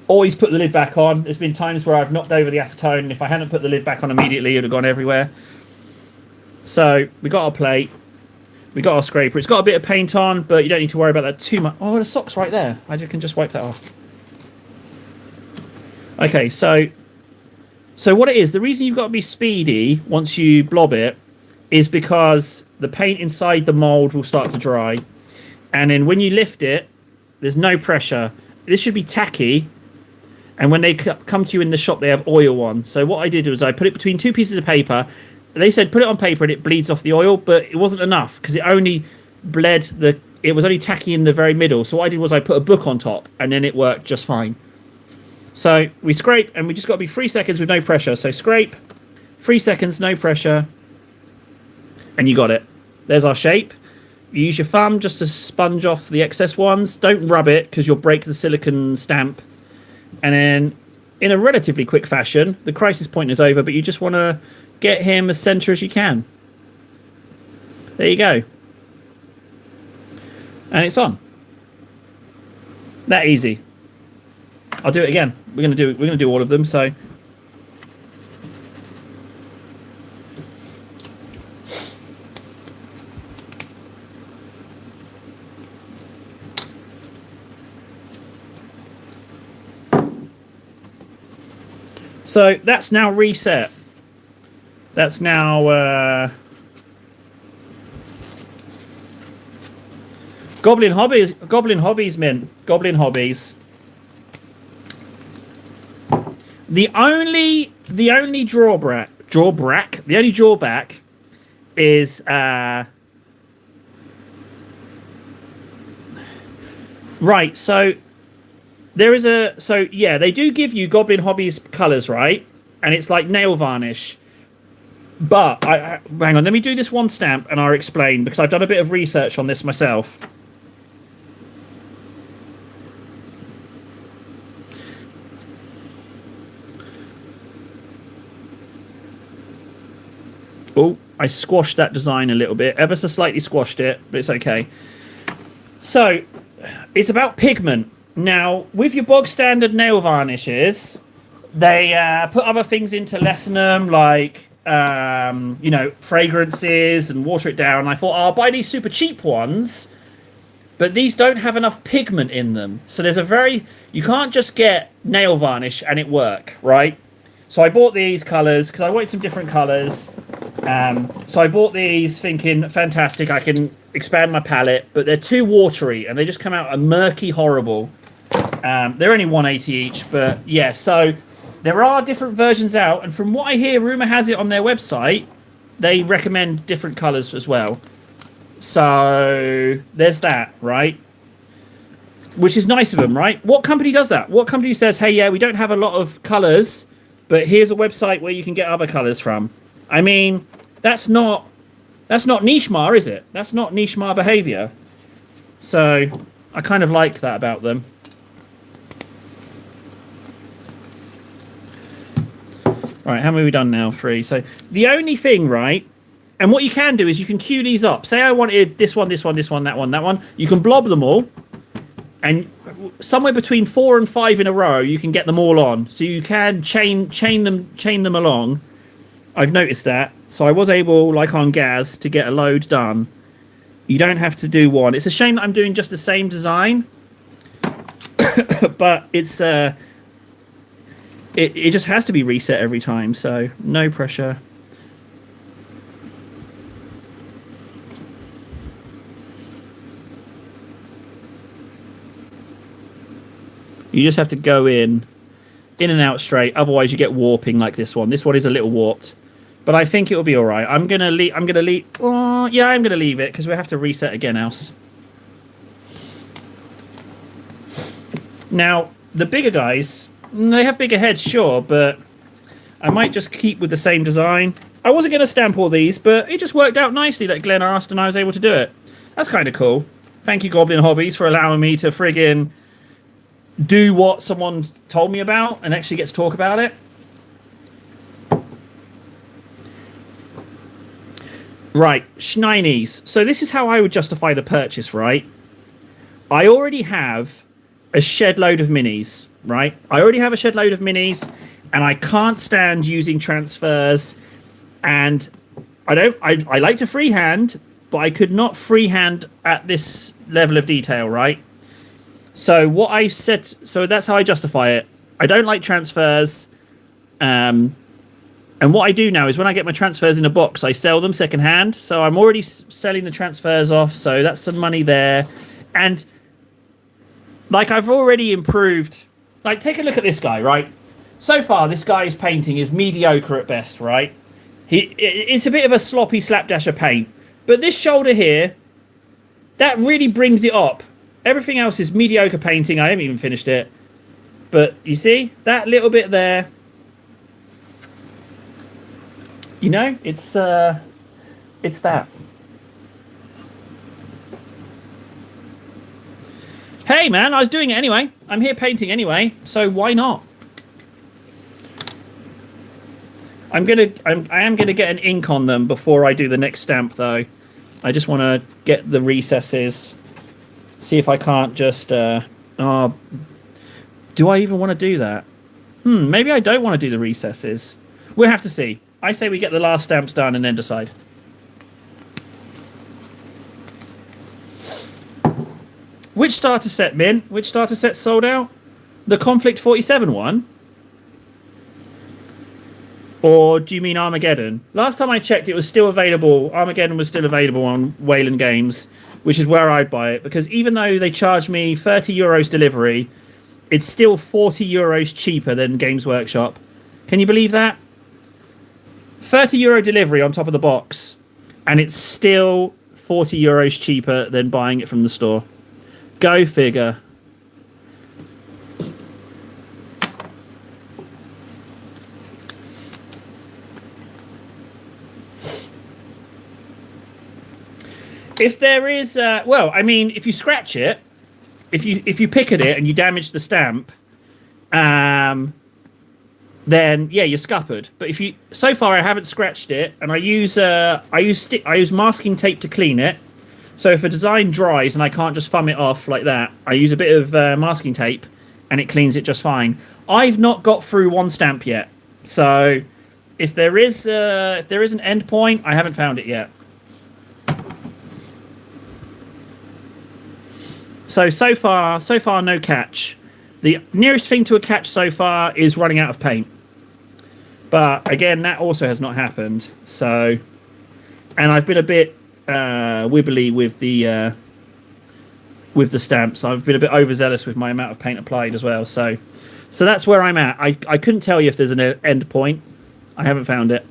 Always put the lid back on. There's been times where I've knocked over the acetone, and if I hadn't put the lid back on immediately, it would have gone everywhere. So we got our plate, we got our scraper. It's got a bit of paint on, but you don't need to worry about that too much. Oh, the sock's right there. I can just wipe that off. Okay, so what it is, the reason you've got to be speedy once you blob it is because the paint inside the mold will start to dry, and then when you lift it, there's no pressure. This should be tacky. And when they come to you in the shop, they have oil on. So what I did was I put it between 2 pieces of paper. They said put it on paper and it bleeds off the oil, but it wasn't enough because it only bled it was only tacky in the very middle. So what I did was I put a book on top and then it worked just fine. So we scrape and we just got to be 3 seconds with no pressure. So scrape, 3 seconds, no pressure. And you got it. There's our shape. You use your thumb just to sponge off the excess ones. Don't rub it because you'll break the silicone stamp. And then in a relatively quick fashion, the crisis point is over, but you just want to get him as center as you can. There you go. And it's on. That easy. I'll do it again. We're gonna do all of them, so that's now reset. That's now Goblin Hobbies, man. Goblin Hobbies. The only drawback is right, so there is yeah, they do give you Goblin Hobbies colours, right? And it's like nail varnish. But hang on, let me do this one stamp and I'll explain, because I've done a bit of research on this myself. Oh, I squashed that design a little bit. Ever so slightly squashed it, but it's okay. So, it's about pigment. Now, with your bog standard nail varnishes, they put other things in to lessen them, like, you know, fragrances and water it down. I thought, I'll buy these super cheap ones, but these don't have enough pigment in them. So there's you can't just get nail varnish and it work, right? So I bought these colours because I wanted some different colours. So I bought these thinking, fantastic, I can expand my palette, but they're too watery and they just come out a murky, horrible. They're only 180 each, but yeah, so there are different versions out, and from what I hear, rumour has it on their website, they recommend different colours as well. So there's that, right? Which is nice of them, right? What company does that? What company says, hey, yeah, we don't have a lot of colours, but here's a website where you can get other colours from? I mean, that's not Nichemar, is it? That's not Nichemar behaviour. So I kind of like that about them. Right, how many have we done now? 3. So the only thing, right, and what you can do is you can queue these up. Say I wanted this one, this one, this one, that one, that one. You can blob them all, and somewhere between 4 and 5 in a row, you can get them all on. So you can chain them along. I've noticed that. So I was able, like on Gaz, to get a load done. You don't have to do one. It's a shame that I'm doing just the same design, but it's it just has to be reset every time, so no pressure. You just have to go in and out straight, otherwise you get warping like this one. This one is a little warped, but I think it'll be all right. I'm gonna leave. Oh, yeah, I'm gonna leave it because we have to reset again else. Now the bigger guys, they have bigger heads, sure, but I might just keep with the same design. I wasn't going to stamp all these, but it just worked out nicely that Glenn asked and I was able to do it. That's kind of cool. Thank you, Goblin Hobbies, for allowing me to friggin' do what someone told me about and actually get to talk about it. Right, Schneinies. So this is how I would justify the purchase, right? I already have a shed load of minis. Right, I already have a shed load of minis, and I can't stand using transfers. And I like to freehand, but I could not freehand at this level of detail, right? So what I said, so that's how I justify it. I don't like transfers, and what I do now is when I get my transfers in a box, I sell them secondhand. So I'm already selling the transfers off, so that's some money there, and like I've already improved. Like, take a look at this guy, right? So far, this guy's painting is mediocre at best, right? It's a bit of a sloppy slapdash of paint. But this shoulder here, that really brings it up. Everything else is mediocre painting. I haven't even finished it. But you see? That little bit there. You know? It's that. Hey man, I was doing it anyway. I'm here painting anyway, so why not? I am gonna get an ink on them before I do the next stamp though. I just want to get the recesses. See if I can't just do I even want to do that? Maybe I don't want to do the recesses. We'll have to see. I say we get the last stamps done and then decide. Which starter set, Min? Which starter set sold out? The Conflict 47 one? Or do you mean Armageddon? Last time I checked, it was still available. Armageddon was still available on Wayland Games, which is where I'd buy it. Because even though they charge me €30 delivery, it's still €40 cheaper than Games Workshop. Can you believe that? €30 delivery on top of the box. And it's still €40 cheaper than buying it from the store. Go figure. If there is, well, I mean, if you scratch it, if you pick at it and you damage the stamp, then yeah, you're scuppered. But if you, so far I haven't scratched it, and I use masking tape to clean it. So if a design dries and I can't just thumb it off like that, I use a bit of masking tape, and it cleans it just fine. I've not got through one stamp yet, so if there is an end point, I haven't found it yet. So far, no catch. The nearest thing to a catch so far is running out of paint. But again, that also has not happened. So, and I've been a bit wibbly with the stamps. I've been a bit overzealous with my amount of paint applied as well. So that's where I'm at. I couldn't tell you if there's an end point. I haven't found it.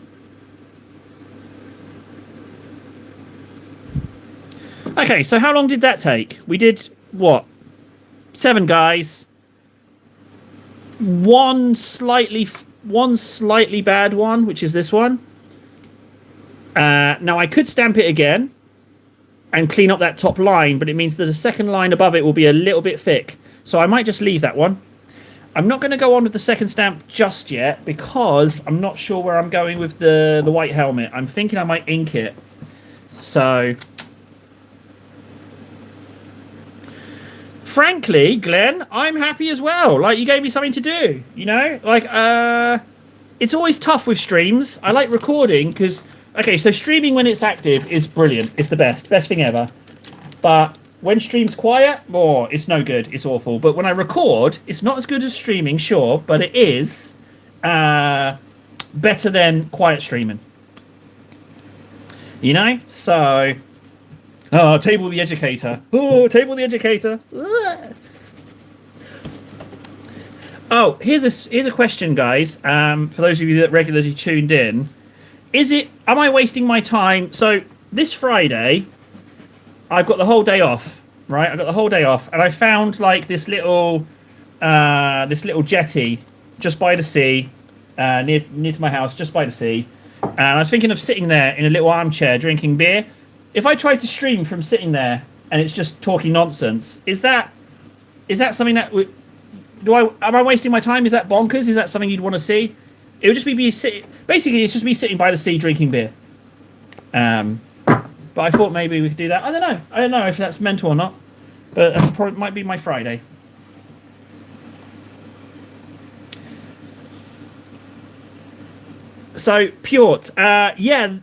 Okay, so how long did that take? We did what? 7 guys. One slightly bad one, which is this one. Now I could stamp it again and clean up that top line, but it means that the second line above it will be a little bit thick. So I might just leave that one. I'm not going to go on with the second stamp just yet because I'm not sure where I'm going with the white helmet. I'm thinking I might ink it. So, frankly, Glenn, I'm happy as well. Like, you gave me something to do, you know? Like, it's always tough with streams. I like recording because, okay, so streaming when it's active is brilliant. It's the best thing ever. But when stream's quiet, it's no good. It's awful. But when I record, it's not as good as streaming, sure, but it is better than quiet streaming. You know? So, Table the Educator. Oh, Table the Educator. Ugh. Oh, here's a question, guys. For those of you that regularly tuned in, am I wasting my time? So this Friday, I've got the whole day off, right? I've got the whole day off, and I found like this little jetty just by the sea, near to my house, just by the sea. And I was thinking of sitting there in a little armchair drinking beer. If I tried to stream from sitting there and it's just talking nonsense, is that something that am I wasting my time? Is that bonkers? Is that something you'd want to see? It would just be sitting. Basically, it's just me sitting by the sea drinking beer. But I thought maybe we could do that. I don't know if that's mental or not. But that probably might be my Friday. So Pjort, yeah,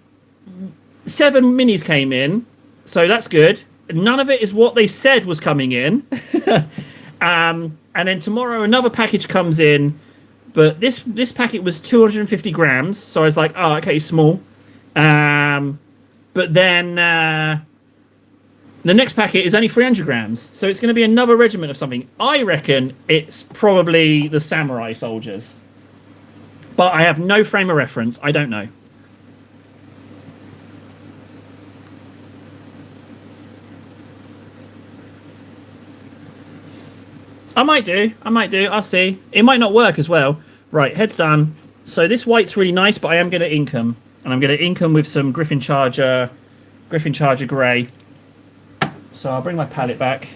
7 minis came in, so that's good. None of it is what they said was coming in. And then tomorrow another package comes in, but this packet was 250 grams, so I was like, oh, okay, small. But then the next packet is only 300 grams, so it's going to be another regiment of something. I reckon it's probably the samurai soldiers, but I have no frame of reference. I don't know. I might do. I'll see. It might not work as well. Right, head's done. So this white's really nice, but I am going to ink them. And I'm going to ink them with some Griffin Charger Grey. So I'll bring my palette back.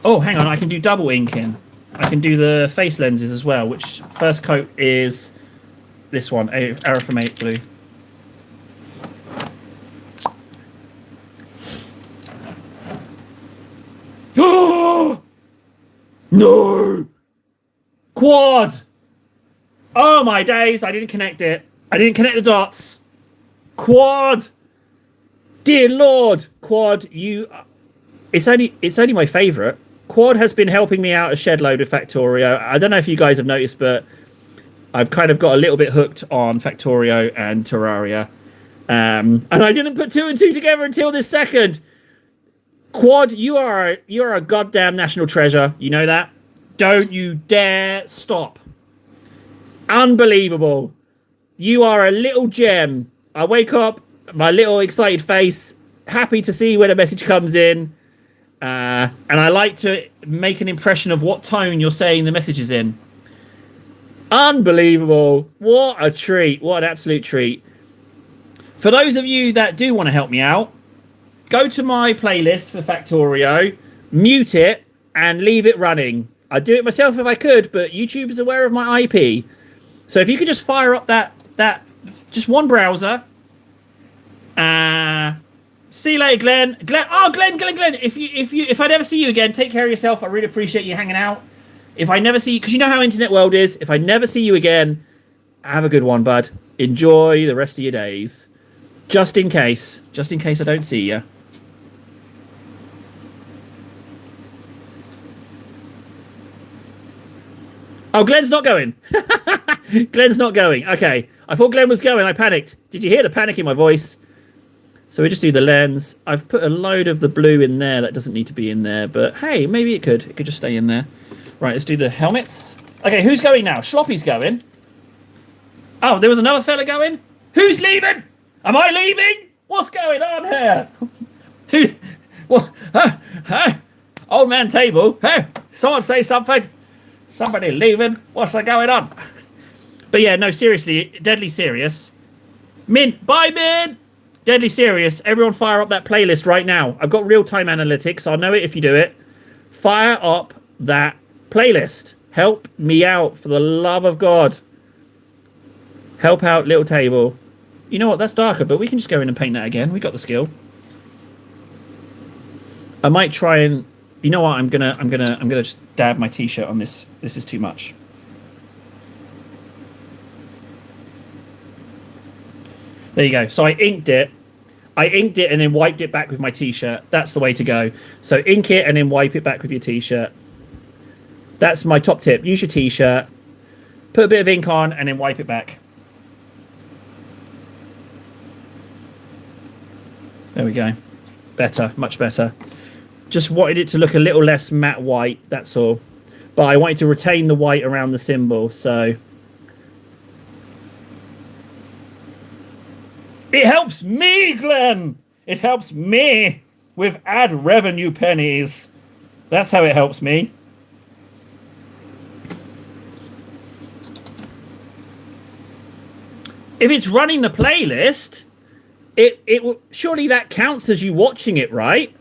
Oh, hang on. I can do double inking. I can do the face lenses as well, which first coat is this one, Aerophomate Blue. Oh! No! Quad! Oh my days, I didn't connect it. I didn't connect the dots. Quad! Dear Lord! Quad, you... It's only my favourite. Quad has been helping me out a shed load with Factorio. I don't know if you guys have noticed, but I've kind of got a little bit hooked on Factorio and Terraria. And I didn't put 2 and 2 together until this second. Quad, you're a goddamn national treasure. You know that? Don't you dare stop. Unbelievable. You are a little gem. I wake up, my little excited face, happy to see when a message comes in. And I like to make an impression of what tone you're saying the message is in. Unbelievable. What a treat. What an absolute treat. For those of you that do want to help me out, go to my playlist for Factorio, mute it, and leave it running. I'd do it myself if I could, but YouTube is aware of my IP. So if you could just fire up that just one browser. See you later, Glenn. Glenn. If I never see you again, take care of yourself. I really appreciate you hanging out. If I never see you, because you know how internet world is. If I never see you again, have a good one, bud. Enjoy the rest of your days. Just in case I don't see you. Oh, Glenn's not going. Glenn's not going. Okay. I thought Glenn was going. I panicked. Did you hear the panic in my voice? So we just do the lens. I've put a load of the blue in there. That doesn't need to be in there. But hey, maybe it could. It could just stay in there. Right, let's do the helmets. Okay, who's going now? Schloppy's going. Oh, there was another fella going? Who's leaving? Am I leaving? What's going on here? Who? What? Old man table. Hey, someone say something. Somebody leaving. What's going on? But yeah, no, seriously, deadly serious. Mint, bye, Mint. Deadly serious. Everyone fire up that playlist right now. I've got real-time analytics. I'll know it if you do it. Fire up that playlist. Help me out, for the love of God. Help out, little table. You know what? That's darker, but we can just go in and paint that again. We got the skill. I might try and. You know what? I'm gonna just dab my t-shirt on this. This is too much. There you go. So I inked it and then wiped it back with my t-shirt. That's the way to go. So ink it and then wipe it back with your t-shirt. That's my top tip. Use your t-shirt, put a bit of ink on, and then wipe it back. There we go. Better, much better. Just wanted it to look a little less matte white, that's all. But I wanted to retain the white around the symbol, so... It helps me, Glenn! It helps me with ad revenue pennies. That's how it helps me. If it's running the playlist, it will, surely that counts as you watching it, right?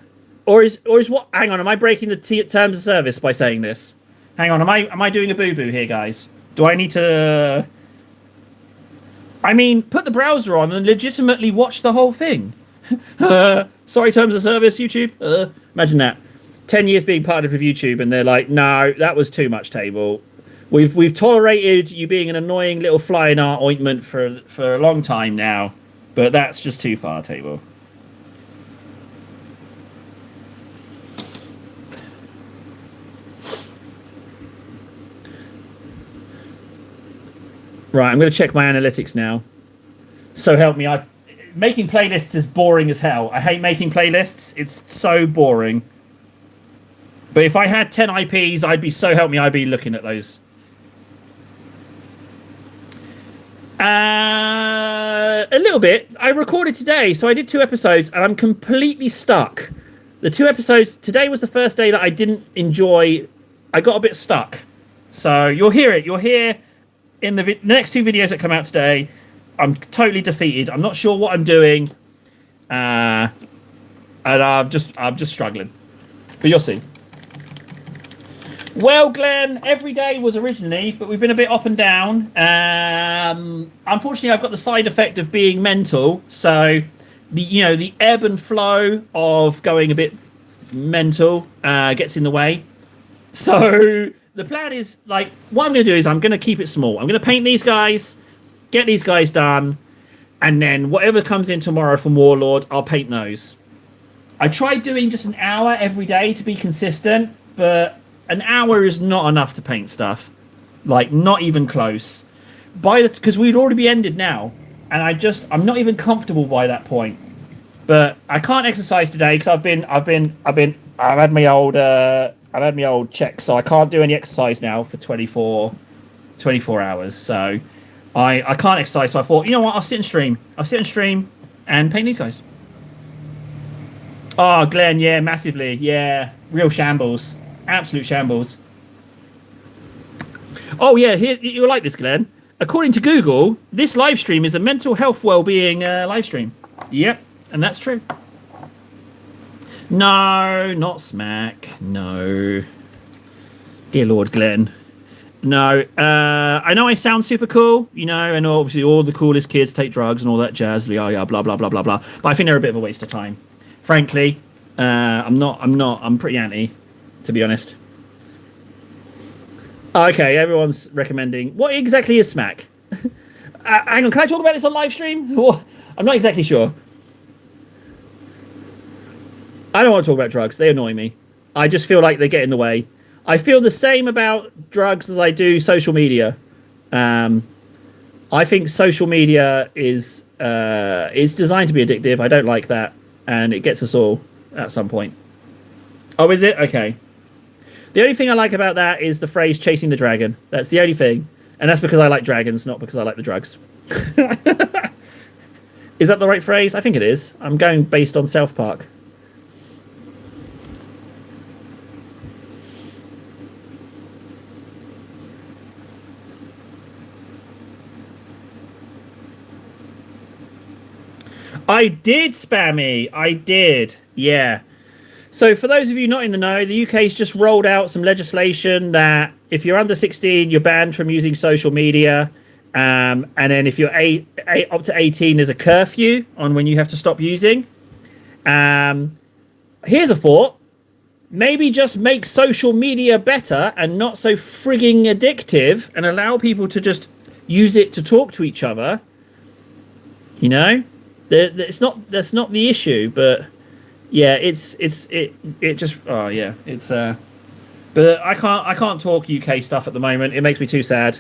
Or is what? Hang on, am I breaking the terms of service by saying this? Hang on, am I doing a boo-boo here, guys? Do I need to? I mean, put the browser on and legitimately watch the whole thing. Sorry, terms of service, YouTube. Imagine that. 10 years being partnered with YouTube, and they're like, no, that was too much, table. We've tolerated you being an annoying little fly in our ointment for a long time now, but that's just too far, table. Right, I'm going to check my analytics now. So help me, making playlists is boring as hell. I hate making playlists. It's so boring. But if I had 10 IPs, I'd be looking at those. A little bit. I recorded today, so I did 2 episodes, and I'm completely stuck. The 2 episodes, today was the first day that I didn't enjoy. I got a bit stuck. So you'll hear it. You'll hear in the next 2 videos that come out today. I'm totally defeated. I'm not sure what I'm doing. And I'm just struggling. But you'll see. Well, Glenn, every day was originally, but we've been a bit up and down. Unfortunately, I've got the side effect of being mental. So, the ebb and flow of going a bit mental gets in the way. So the plan is, like, what I'm going to do is I'm going to keep it small. I'm going to paint these guys, get these guys done, and then whatever comes in tomorrow from Warlord, I'll paint those. I tried doing just an hour every day to be consistent, but an hour is not enough to paint stuff. Like, not even close. Because we'd already be ended now, and I'm not even comfortable by that point. But I can't exercise today because I've had my old check, so I can't do any exercise now for 24 hours. So I can't exercise. So I thought, you know what? I'll sit and stream and paint these guys. Oh, Glenn, yeah, massively, yeah, real shambles. Absolute shambles. Oh yeah, here you'll like this, Glenn. According to Google, this live stream is a mental health well-being live stream. Yep, and that's true. No, not smack. No. Dear Lord Glenn. No. I know I sound super cool, you know, and obviously all the coolest kids take drugs and all that jazz, yeah, blah, blah, blah, blah, blah. But I think they're a bit of a waste of time. Frankly, I'm pretty anti, to be honest. Okay, everyone's recommending. What exactly is smack? Hang on, can I talk about this on live stream? I'm not exactly sure. I don't want to talk about drugs. They annoy me. I just feel like they get in the way. I feel the same about drugs as I do social media. I think social media is designed to be addictive. I don't like that, and it gets us all at some point. Oh, is it? Okay. The only thing I like about that is the phrase "chasing the dragon." That's the only thing, and that's because I like dragons, not because I like the drugs. Is that the right phrase? I think it is. I'm going based on South Park. I did, Spammy. I did. Yeah. So for those of you not in the know, the UK's just rolled out some legislation that if you're under 16, you're banned from using social media. And then if you're up to 18, there's a curfew on when you have to stop using. Here's a thought. Maybe just make social media better and not so frigging addictive and allow people to just use it to talk to each other. You know? That's not the issue, but yeah, it just oh yeah, it's but I can't talk UK stuff at the moment. It makes me too sad.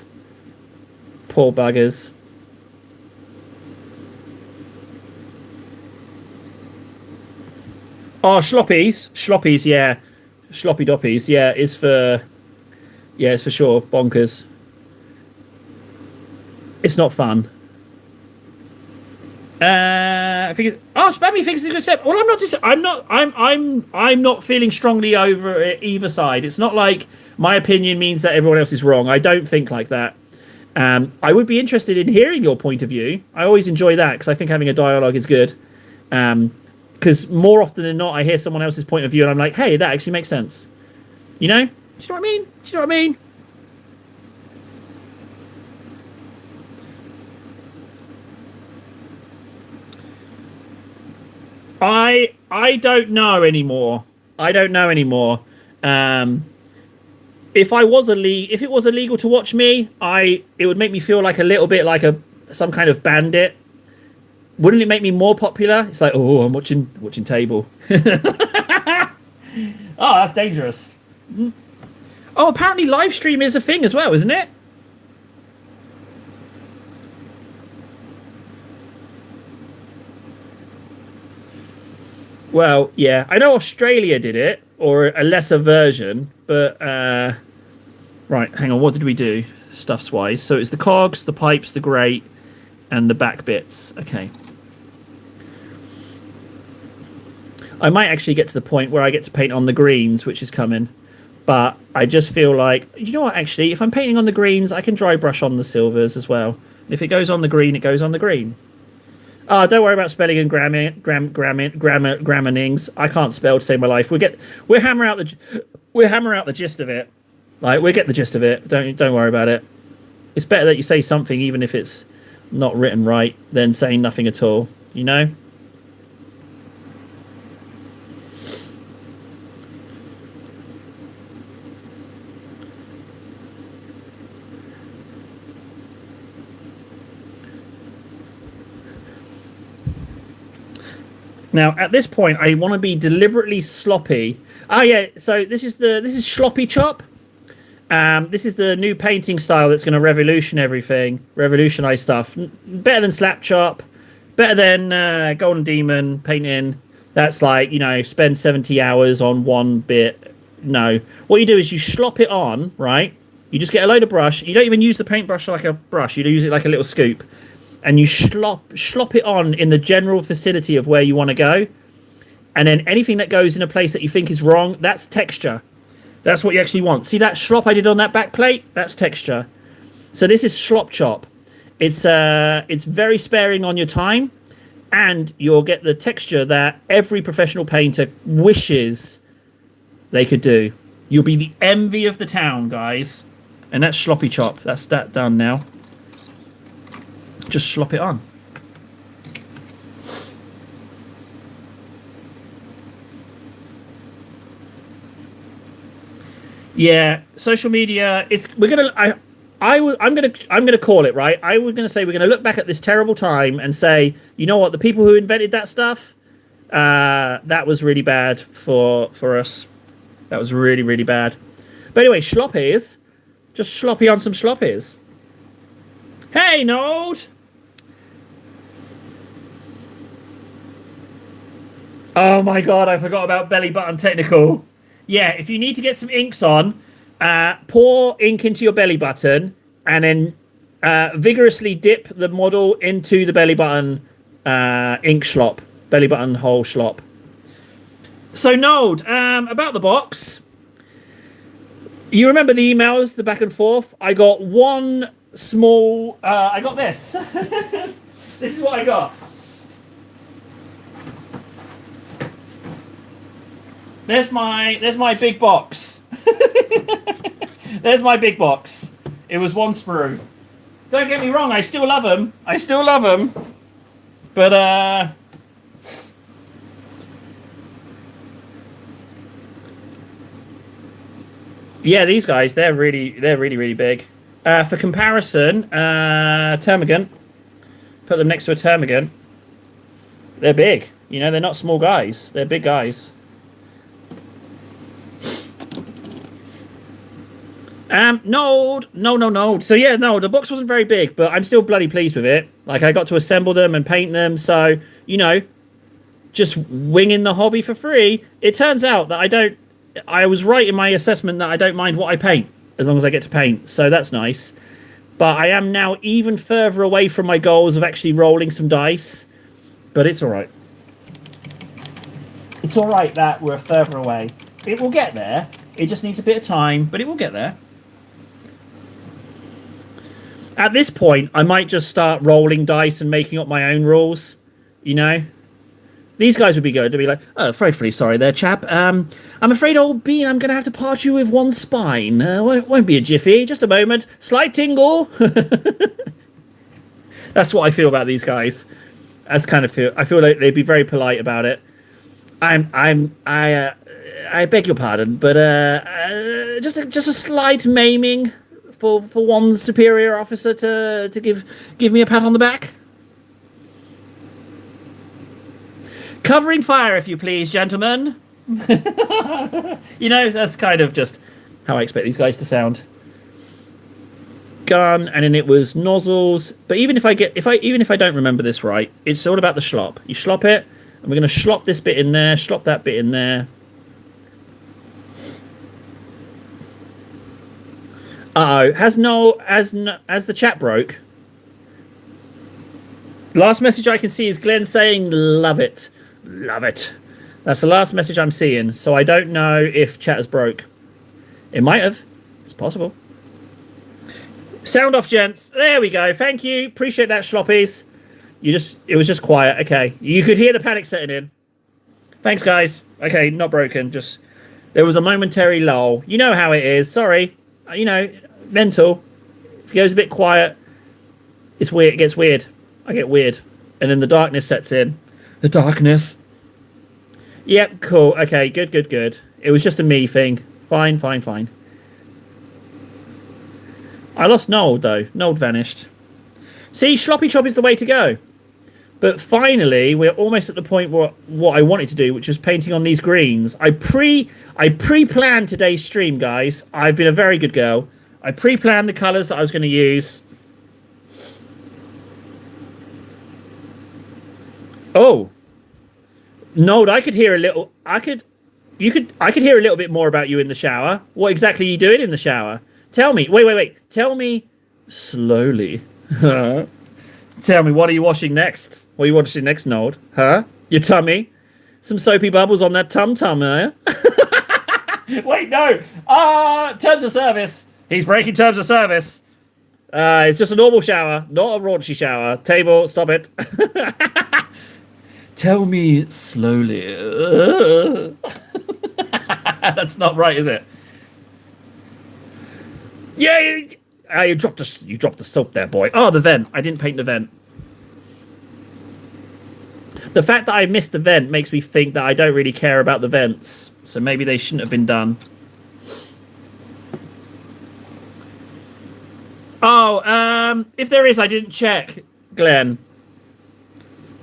Poor buggers. Oh, sloppies, yeah, sloppy doppies, yeah, it's for sure bonkers. It's not fun. I think. Spammy thinks it's a good step. Well, I'm not. I'm not feeling strongly over either side. It's not like my opinion means that everyone else is wrong. I don't think like that. I would be interested in hearing your point of view. I always enjoy that because I think having a dialogue is good. Because more often than not, I hear someone else's point of view and I'm like, hey, that actually makes sense. You know? Do you know what I mean? Do you know what I mean? I don't know anymore. I don't know anymore. If it was illegal to watch me, it would make me feel like a little bit like some kind of bandit. Wouldn't it make me more popular? It's like, oh, I'm watching Table. Oh, that's dangerous. Oh, apparently live stream is a thing as well, isn't it? Well, yeah, I know Australia did it, or a lesser version, but right, hang on, what did we do stuffs wise? So it's the cogs, the pipes, the grate, and the back bits. Okay. I might actually get to the point where I get to paint on the greens, which is coming. But I just feel like, you know what, actually, if I'm painting on the greens, I can dry brush on the silvers as well. If it goes on the green, it goes on the green. Oh, don't worry about spelling and grammarings. I can't spell to save my life. We'll hammer out the gist of it. Like we'll get the gist of it. Don't worry about it. It's better that you say something even if it's not written right than saying nothing at all. You know? Now, at this point, I want to be deliberately sloppy. Oh yeah, so this is sloppy chop. This is the new painting style that's going to revolutionize stuff. Better than slap chop, better than Golden Demon painting. That's like, you know, spend 70 hours on one bit. No, what you do is you slop it on, right? You just get a load of brush. You don't even use the paintbrush like a brush. You use it like a little scoop. And you slop it on in the general vicinity of where you want to go. And then anything that goes in a place that you think is wrong, that's texture. That's what you actually want. See that slop I did on that back plate? That's texture. So this is slop chop. It's very sparing on your time. and you'll get the texture that every professional painter wishes they could do. You'll be the envy of the town, guys. And that's sloppy chop. That's that done now. Just slop it on. Yeah, social media. I'm gonna call it, right. I was gonna say we're gonna look back at this terrible time and say, you know what, the people who invented that stuff, that was really bad for us. That was really, really bad. But anyway, sloppies. Just sloppy on some sloppies. Hey, Node. Oh my god, I forgot about belly button technical. Yeah, if you need to get some inks on, pour ink into your belly button and then vigorously dip the model into the belly button ink slop, belly button hole slop. So Node, about the box. You remember the emails, the back and forth? I got one small. I got this. This is what I got. There's my big box. There's my big box. It was one sprue. Don't get me wrong, I still love them. But yeah, these guys, they're really big. For comparison, Termagant. Put them next to a Termagant. They're big. You know, they're not small guys. They're big guys. No. So yeah, no, the box wasn't very big, but I'm still bloody pleased with it. Like, I got to assemble them and paint them, so, you know, just winging the hobby for free. It turns out that I was right in my assessment that I don't mind what I paint, as long as I get to paint, so that's nice. But I am now even further away from my goals of actually rolling some dice, but it's alright. It's alright that we're further away. It will get there. It just needs a bit of time, but it will get there. At this point, I might just start rolling dice and making up my own rules, you know? These guys would be good to be like, oh, frightfully sorry there, chap. I'm afraid, old bean, I'm going to have to part you with one spine. Won't be a jiffy, just a moment. Slight tingle. That's what I feel about these guys. I feel like they'd be very polite about it. I beg your pardon, but just a slight maiming for one superior officer to give me a pat on the back. Covering fire, if you please, gentlemen. You know, that's kind of just how I expect these guys to sound. Gun, and then it was nozzles. But even if I don't remember this right, it's all about the slop. You slop it, and we're going to slop this bit in there, slop that bit in there. Uh-oh, has the chat broke? Last message I can see is Glenn saying, love it. Love it. That's the last message I'm seeing, so I don't know if chat has broke. It might have. It's possible. Sound off, gents. There we go. Thank you. Appreciate that, sloppies. It was just quiet. Okay. You could hear the panic setting in. Thanks, guys. Okay, not broken. Just, there was a momentary lull. You know how it is. Sorry. You know, mental. If it goes a bit quiet, it's weird. It gets weird. I get weird. And then the darkness sets in. The darkness. Yep, cool. Okay, good. It was just a me thing. Fine. I lost Nold, though. Nold vanished. See, sloppy chop is the way to go. But finally, we're almost at the point where what I wanted to do, which was painting on these greens. I pre-planned today's stream, guys. I've been a very good girl. I pre-planned the colours that I was going to use. Oh. Nold, I could hear a little... I could hear a little bit more about you in the shower. What exactly are you doing in the shower? Tell me. Wait. Tell me slowly. Tell me, what are you washing next? What are you washing next, Nold? Huh? Your tummy? Some soapy bubbles on that tum-tum, eh? Wait, no. Terms of service. He's breaking terms of service. It's just a normal shower, not a raunchy shower. Table, stop it. Tell me slowly. That's not right, is it? Yeah, you dropped the soap there, boy. Oh, the vent. I didn't paint the vent. The fact that I missed the vent makes me think that I don't really care about the vents. So maybe they shouldn't have been done. Oh, if there is, I didn't check, Glenn.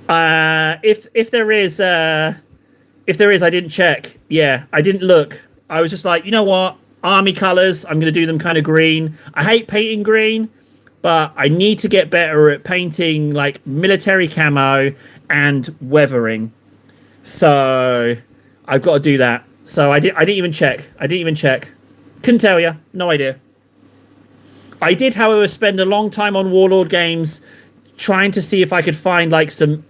If there is, I didn't check. Yeah, I didn't look. I was just like, you know what? Army colors. I'm gonna do them kind of green. I hate painting green, but I need to get better at painting like military camo and weathering. So I've got to do that. So I didn't even check. I didn't even check. Couldn't tell you. No idea. I did, however, spend a long time on Warlord games trying to see if I could find like some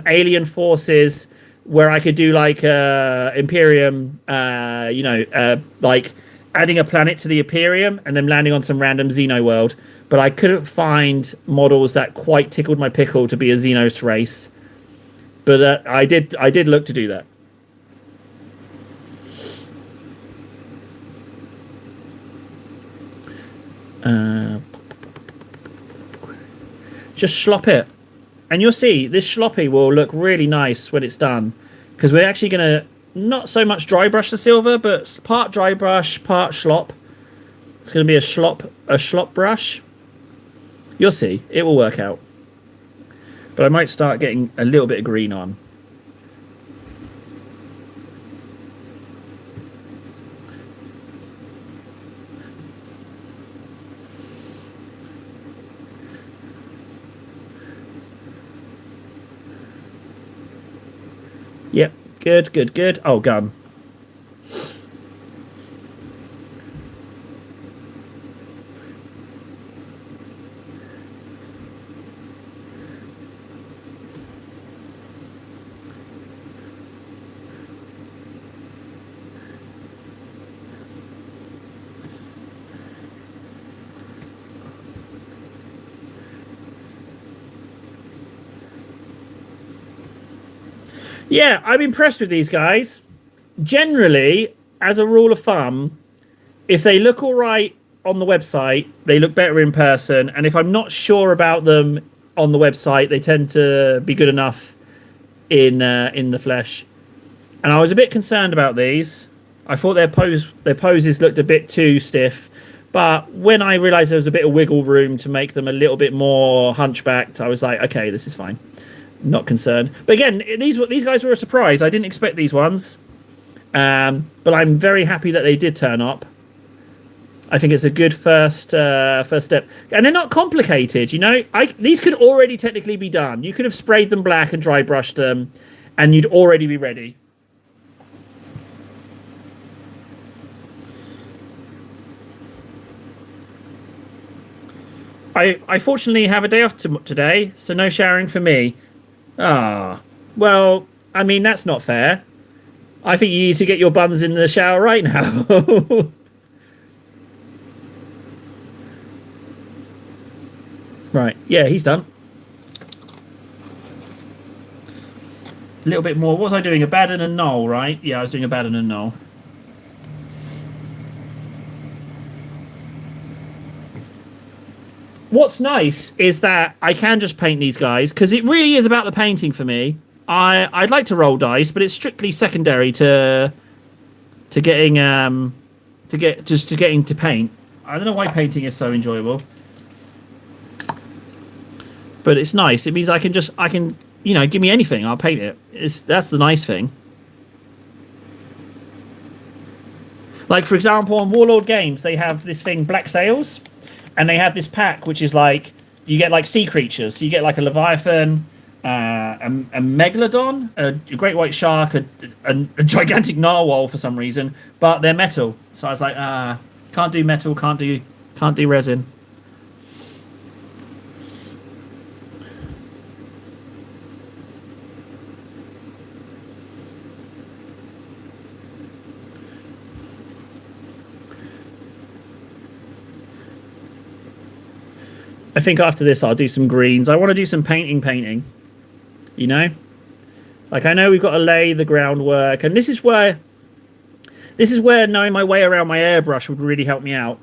alien forces where I could do like Imperium, like adding a planet to the Imperium and then landing on some random Xeno world. But I couldn't find models that quite tickled my pickle to be a Xenos race. But I did look to do that. Just slop it. And you'll see, this sloppy will look really nice when it's done. Because we're actually going to not so much dry brush the silver, but part dry brush, part slop. It's going to be a slop brush. You'll see, it will work out. But I might start getting a little bit of green on. Yep, good, good, good. Oh, gun. Yeah, I'm impressed with these guys. Generally, as a rule of thumb, if they look all right on the website, they look better in person. And if I'm not sure about them on the website, they tend to be good enough in the flesh. And I was a bit concerned about these. I thought their poses looked a bit too stiff. But when I realised there was a bit of wiggle room to make them a little bit more hunchbacked, I was like, okay, this is fine. Not concerned. But again, these guys were a surprise. I didn't expect these ones. But I'm very happy that they did turn up. I think it's a good first step. And they're not complicated, you know? These could already technically be done. You could have sprayed them black and dry brushed them, and you'd already be ready. I fortunately have a day off today, so no showering for me. Ah, well, I mean, that's not fair. I think you need to get your buns in the shower right now. Right, yeah, he's done. A little bit more. What was I doing? Abaddon and Null, right? Yeah, I was doing Abaddon and Null. What's nice is that I can just paint these guys because it really is about the painting for me. I'd like to roll dice, but it's strictly secondary to getting to getting to paint. I don't know why painting is so enjoyable, but it's nice. It means I can give me anything, I'll paint it. That's the nice thing. Like for example, on Warlord Games, they have this thing, Black Sails, and they have this pack which is like you get like sea creatures. So you get like a Leviathan, a megalodon, a great white shark, a gigantic narwhal for some reason, but they're metal. So I was like, can't do metal, can't do resin. I think after this I'll do some greens. I want to do some painting, you know? Like, I know we've got to lay the groundwork, and this is where knowing my way around my airbrush would really help me out,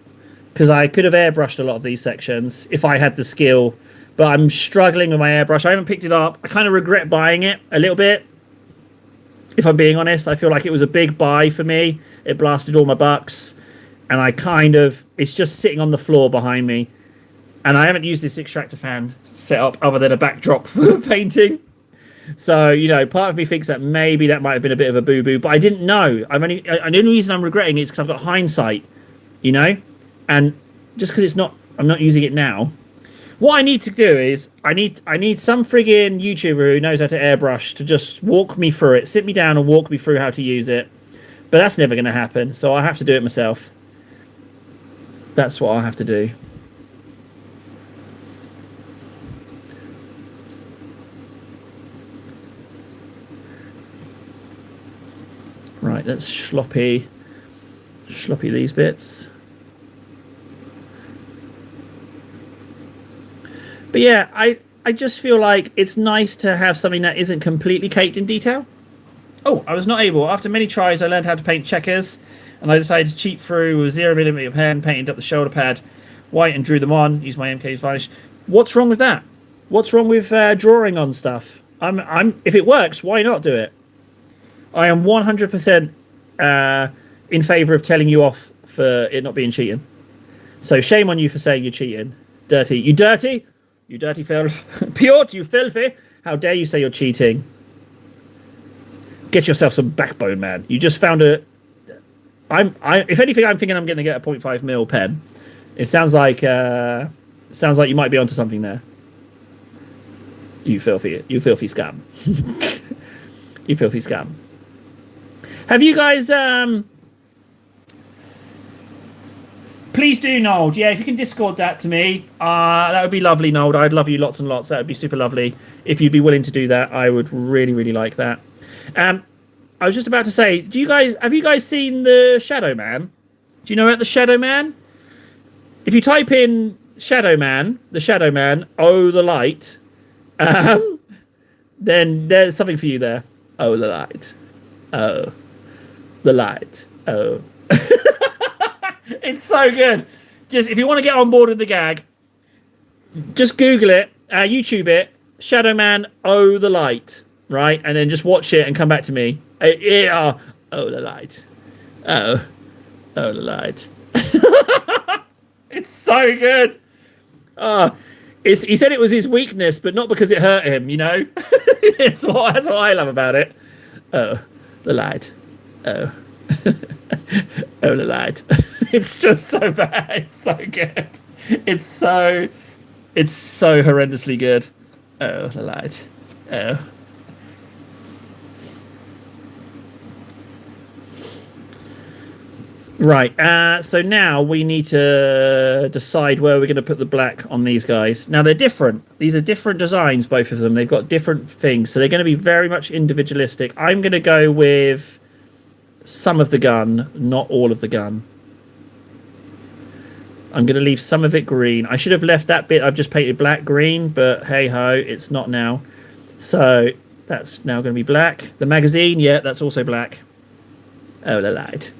because I could have airbrushed a lot of these sections if I had the skill, but I'm struggling with my airbrush. I haven't picked it up. I kind of regret buying it a little bit. If I'm being honest, I feel like it was a big buy for me. It blasted all my bucks, and it's just sitting on the floor behind me, and I haven't used this extractor fan setup other than a backdrop for painting. So, part of me thinks that maybe that might have been a bit of a boo-boo, but I didn't know. The only reason I'm regretting it is because I've got hindsight, and just because I'm not using it now. What I need to do is, I need some friggin' YouTuber who knows how to airbrush to just walk me through it, sit me down and walk me through how to use it. But that's never going to happen, so I have to do it myself. That's what I have to do. Right, let's sloppy these bits. But yeah, I just feel like it's nice to have something that isn't completely caked in detail. Oh, I was not able. After many tries, I learned how to paint checkers, and I decided to cheat through with 0mm pen, painted up the shoulder pad white and drew them on, used my MK varnish. What's wrong with that? What's wrong with drawing on stuff? If it works, why not do it? I am 100% in favour of telling you off for it not being cheating. So shame on you for saying you're cheating. Dirty. You dirty? You dirty filth. Piotr, you filthy. How dare you say you're cheating? Get yourself some backbone, man. You just found if anything, I'm thinking I'm going to get a 0.5mm pen. It sounds like you might be onto something there. You filthy scam. You filthy scam. Have you guys please do, Nold. Yeah, if you can Discord that to me, that would be lovely, Nold. I'd love you lots and lots. That would be super lovely. If you'd be willing to do that, I would really, really like that. I was just about to say, have you guys seen the Shadow Man? Do you know about the Shadow Man? If you type in Shadow Man, the Shadow Man, oh the light, then there's something for you there. Oh the light. Oh. The light. Oh. It's so good. Just if you want to get on board with the gag, just Google it, YouTube it, Shadow Man, oh the light, right? And then just watch it and come back to me. Oh the light. Oh the light. It's so good. He said it was his weakness, but not because it hurt him, that's what I love about it. Oh, the light. Oh. Oh, the light. It's just so bad. It's so good. It's so horrendously good. Oh, the light. Oh. Right, so now we need to decide where we're going to put the black on these guys. Now, they're different. These are different designs, both of them. They've got different things, so they're going to be very much individualistic. I'm going to go with some of the gun, not all of the gun. I'm going to leave some of it green. I should have left that bit I've just painted black green, but hey-ho, it's not now. So that's now going to be black. The magazine, yeah, that's also black. Oh, the light.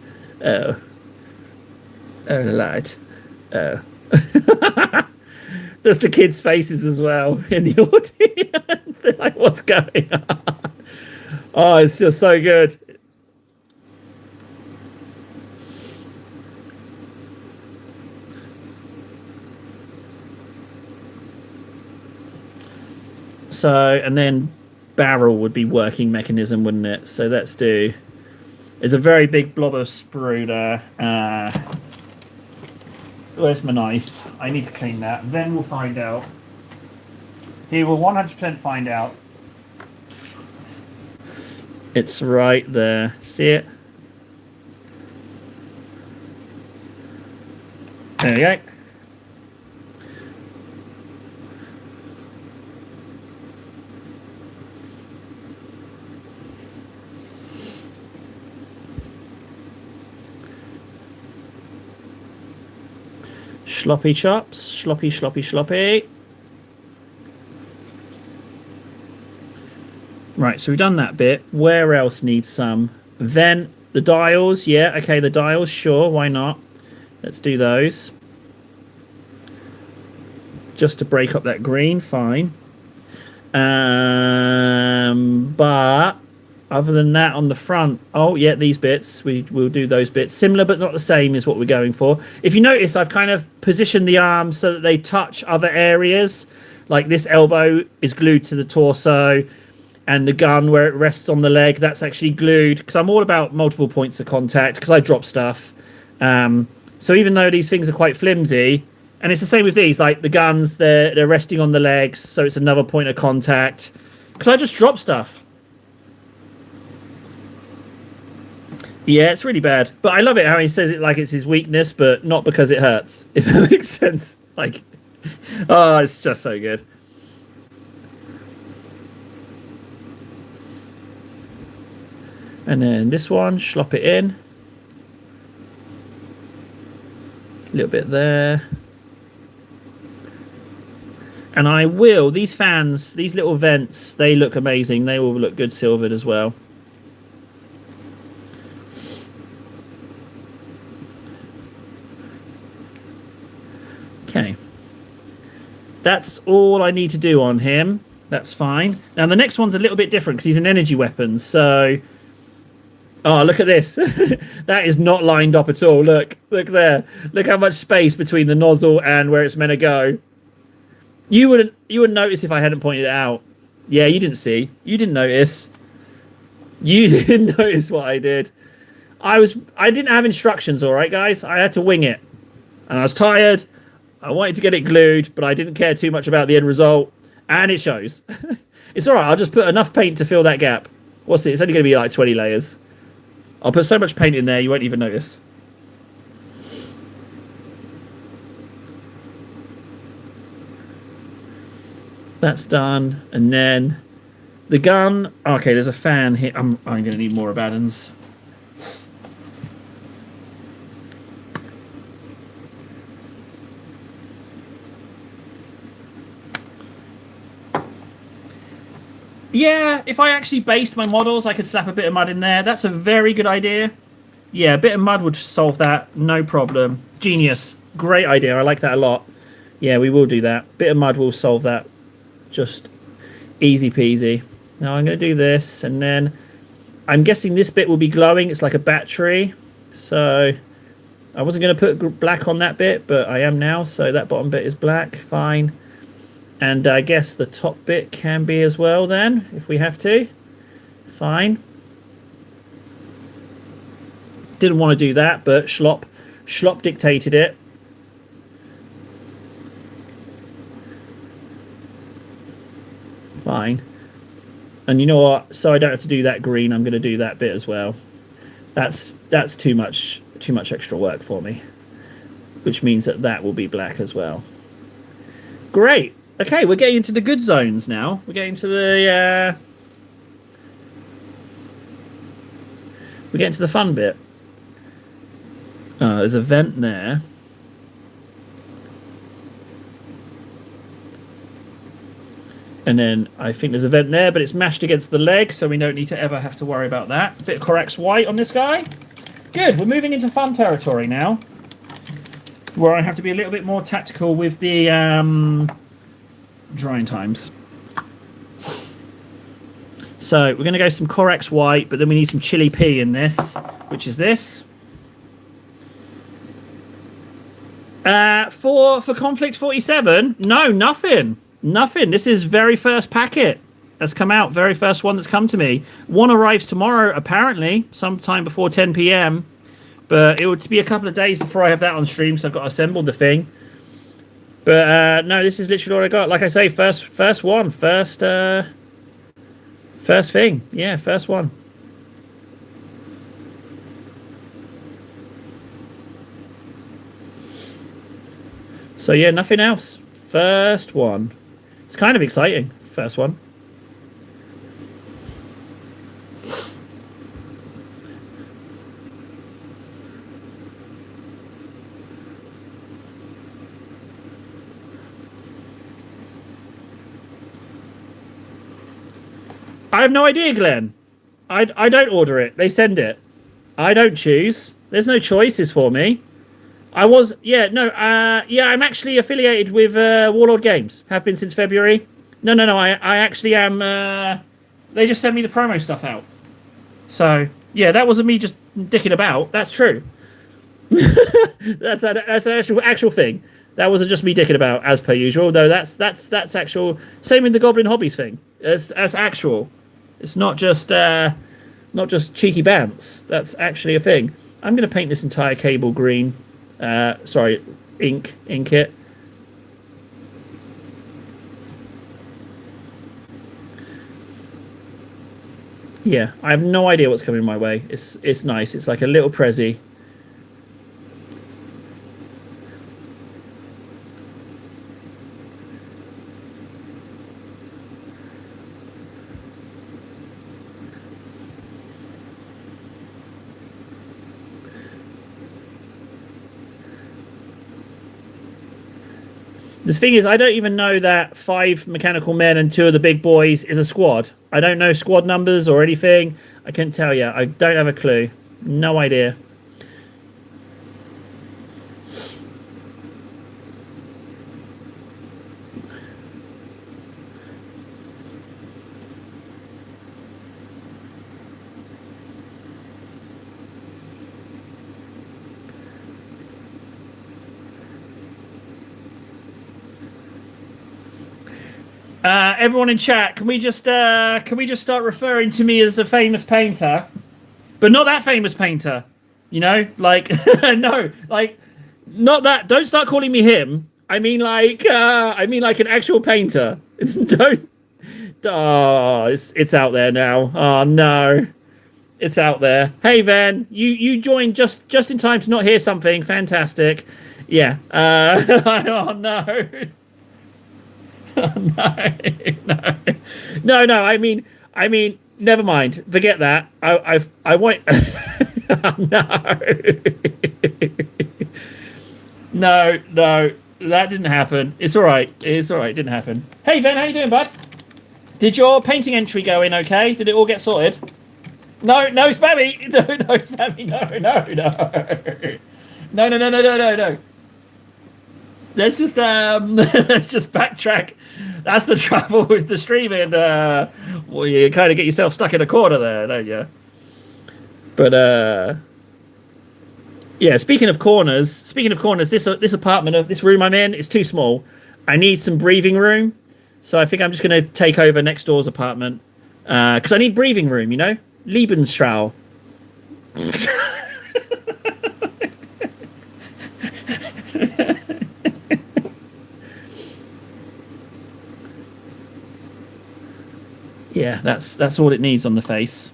Oh. Oh, the light. Oh. There's the kids' faces as well in the audience. They're like, what's going on? Oh, it's just so good. So, and then barrel would be working mechanism, wouldn't it? So let's do... There's a very big blob of sprue there. Where's my knife? I need to clean that. Then we'll find out. He will 100% find out. It's right there. See it? There we go. Sloppy chops, sloppy. Right, so we've done that bit. Where else needs some? Vent. The dials. Yeah, okay, the dials. Sure, why not? Let's do those. Just to break up that green. Fine. But other than that, on the front, oh yeah, these bits we'll do those bits. Similar but not the same is what we're going for. If you notice, I've kind of positioned the arms so that they touch other areas. Like this elbow is glued to the torso, and the gun where it rests on the leg, that's actually glued. Because I'm all about multiple points of contact. Because I drop stuff. So even though these things are quite flimsy, and it's the same with these, like the guns, they're resting on the legs, so it's another point of contact. Because I just drop stuff. Yeah, it's really bad. But I love it how he says it like it's his weakness, but not because it hurts. If that makes sense. Like, oh, it's just so good. And then this one, slop it in. A little bit there. And I will, these fans, these little vents, they look amazing. They will look good silvered as well. Okay. That's all I need to do on him. That's fine. Now the next one's a little bit different because he's an energy weapon. So, oh, look at this. That is not lined up at all. Look there. Look how much space between the nozzle and where it's meant to go. You wouldn't notice if I hadn't pointed it out. Yeah, you didn't see. You didn't notice. You didn't notice what I did. I didn't have instructions, all right, guys. I had to wing it. And I was tired. I wanted to get it glued, but I didn't care too much about the end result. And it shows. It's all right. I'll just put enough paint to fill that gap. What's it? It's only going to be like 20 layers. I'll put so much paint in there, you won't even notice. That's done. And then the gun. Okay, there's a fan here. I'm going to need more Abaddons. Yeah, if I actually based my models, I could slap a bit of mud in there. That's a very good idea. Yeah, a bit of mud would solve that. No problem. Genius. Great idea. I like that a lot. Yeah, we will do that. Bit of mud will solve that. Just easy peasy. Now I'm going to do this, and then I'm guessing this bit will be glowing. It's like a battery. So I wasn't going to put black on that bit, but I am now. So that bottom bit is black. Fine. And I guess the top bit can be as well then, if we have to. Fine. Didn't want to do that, but Schlop dictated it. Fine. And you know what? So I don't have to do that green. I'm going to do that bit as well. That's too much extra work for me. Which means that will be black as well. Great. Okay, we're getting into the good zones now. We're getting to the we're getting to the fun bit. There's a vent there. And then I think there's a vent there, but it's mashed against the leg, so we don't need to ever have to worry about that. A bit of Corex white on this guy. Good, we're moving into fun territory now. Where I have to be a little bit more tactical with the drying times. So we're going to go some Corex white, but then we need some chili P in this, which is this. For Conflict 47, no, nothing. Nothing. This is very first packet that's come out. Very first one that's come to me. One arrives tomorrow, apparently, sometime before 10 p.m. But it would be a couple of days before I have that on stream, so I've got to assemble the thing. But no, this is literally all I got. Like I say, first one. First thing. Yeah, first one. So yeah, nothing else. First one. It's kind of exciting. First one. I have no idea, Glenn. I don't order it. They send it. I don't choose. There's no choices for me. I was, yeah, no, yeah, I'm actually affiliated with Warlord Games. Have been since February. No, I actually am, they just send me the promo stuff out. So, yeah, that wasn't me just dicking about. That's true. That's an actual thing. That wasn't just me dicking about, as per usual. No, that's actual. Same in the Goblin Hobbies thing. That's actual. It's not just cheeky bants. That's actually a thing. I'm going to paint this entire cable green. Sorry, ink it. Yeah, I have no idea what's coming my way. It's nice. It's like a little Prezi. The thing is, I don't even know that 5 mechanical men and 2 of the big boys is a squad. I don't know squad numbers or anything. I can't tell you. I don't have a clue. No idea. Everyone in chat, can we just start referring to me as a famous painter, but not that famous painter, you know, like no, like not that. Don't start calling me him. I mean like an actual painter. Don't. Oh, it's out there now. Oh no, it's out there. Hey Van, you joined just in time to not hear something fantastic. Yeah. Oh no. No. I mean, never mind. Forget that. I want. No, that didn't happen. It's all right. It's all right. It didn't happen. Hey, Ben, how you doing, bud? Did your painting entry go in okay? Did it all get sorted? No, spammy. No, spammy. No. Let's just backtrack. That's the trouble with the streaming. Well, you kind of get yourself stuck in a corner there, don't you? But yeah. Speaking of corners, this apartment of this room I'm in is too small. I need some breathing room, so I think I'm just going to take over next door's apartment because I need breathing room. You know, Lebensraum. Yeah, that's all it needs on the face.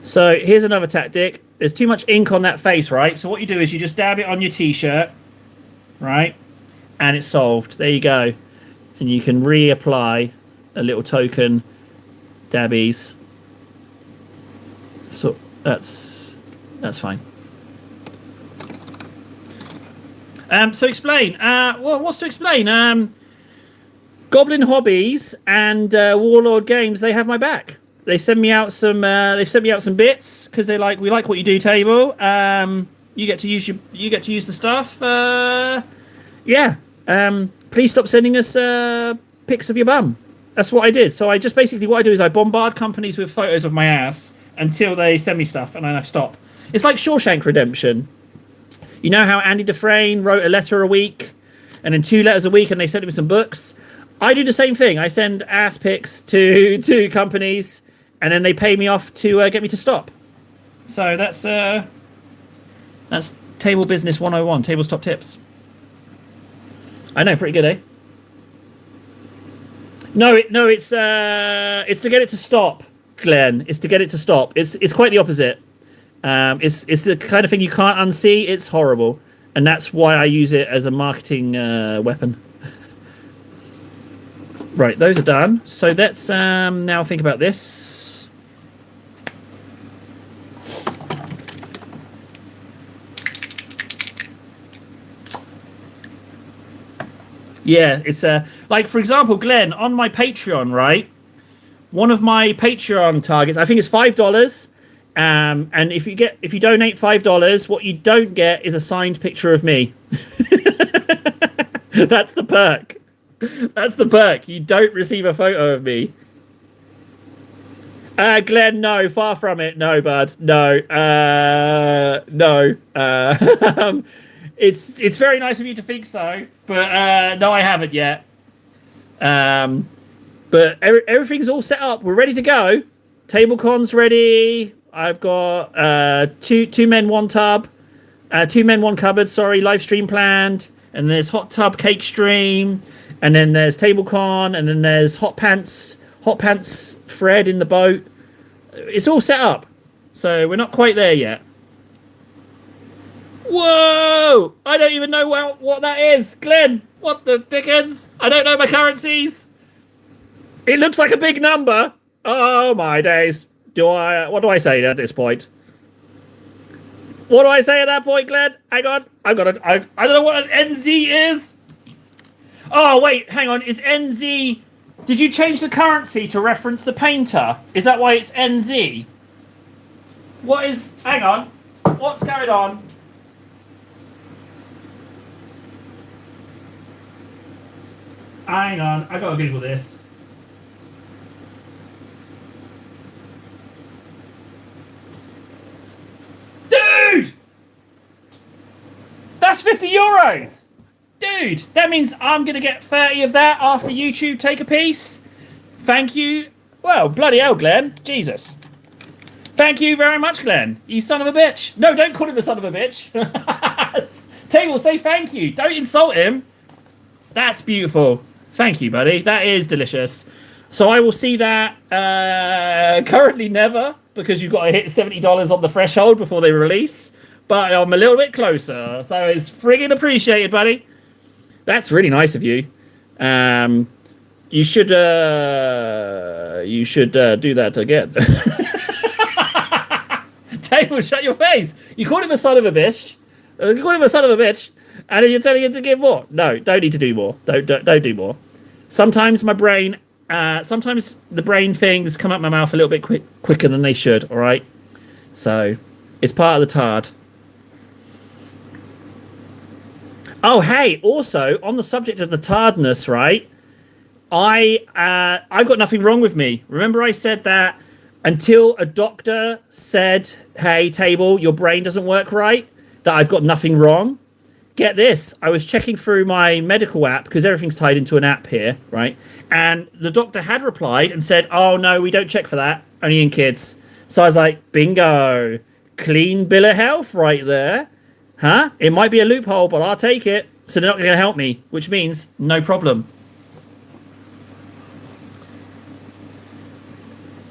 So here's another tactic. There's too much ink on that face, right? So what you do is you just dab it on your t-shirt, right? And it's solved. There you go. And you can reapply a little token dabbies. So that's fine. So explain. Well, what's to explain? Goblin Hobbies and Warlord Games, they have my back. They send me out some. They've sent me out some bits because they're like, we like what you do, Table. You get to use the stuff. Yeah. Please stop sending us pics of your bum. That's what I did. So I just basically what I do is I bombard companies with photos of my ass until they send me stuff, and then I stop. It's like Shawshank Redemption. You know how Andy Dufresne wrote a letter a week, and then 2 letters a week, and they sent him some books. I do the same thing. I send ass pics to companies, and then they pay me off to get me to stop. So that's Table Business 101. Table's top tips. I know, pretty good, eh? No, it's to get it to stop, Glenn. It's to get it to stop. It's quite the opposite. It's the kind of thing you can't unsee. It's horrible, and that's why I use it as a marketing weapon. Right, those are done. So let's now think about this. Yeah, it's like, for example, Glenn, on my Patreon, right? One of my Patreon targets, I think it's $5. And if you donate $5, what you don't get is a signed picture of me. That's the perk. That's the perk. You don't receive a photo of me. Glenn, no, far from it. No, bud. No. No. It's very nice of you to think so, but no, I haven't yet. But everything's all set up. We're ready to go. TableCon's ready. I've got two men, one tub. 2 men, 1 cupboard, sorry, live stream planned. And there's hot tub cake stream. And then there's TableCon. And then there's hot pants Fred in the boat. It's all set up. So we're not quite there yet. Whoa! I don't even know what that is. Glenn, what the dickens? I don't know my currencies. It looks like a big number. Oh my days. What do I say at this point? What do I say at that point, Glenn? Hang on. I don't know what an NZ is. Oh, wait, hang on. Is NZ... Did you change the currency to reference the painter? Is that why it's NZ? What is... Hang on. What's going on? Hang on. I gotta Google this. Dude! That's 50 euros! Dude, that means I'm going to get 30 of that after YouTube take a piece. Thank you. Well, bloody hell, Glenn. Jesus. Thank you very much, Glenn. You son of a bitch. No, don't call him a son of a bitch. Table, say thank you. Don't insult him. That's beautiful. Thank you, buddy. That is delicious. So I will see that currently never, because you've got to hit $70 on the threshold before they release. But I'm a little bit closer. So it's friggin' appreciated, buddy. That's really nice of you. You should do that again. Table, shut your face. You called him a son of a bitch. You called him a son of a bitch, and you're telling him to give more. No, don't need to do more. Don't do more. Sometimes my brain, sometimes the brain things come out my mouth a little bit quicker than they should. All right, so it's part of the tard. Oh, hey, also, on the subject of the tardness, right, I've got nothing wrong with me. Remember I said that until a doctor said, hey, Table, your brain doesn't work right, that I've got nothing wrong? Get this. I was checking through my medical app, because everything's tied into an app here, right? And the doctor had replied and said, oh, no, we don't check for that, only in kids. So I was like, bingo, clean bill of health right there. Huh? It might be a loophole, but I'll take it. So they're not going to help me, which means no problem.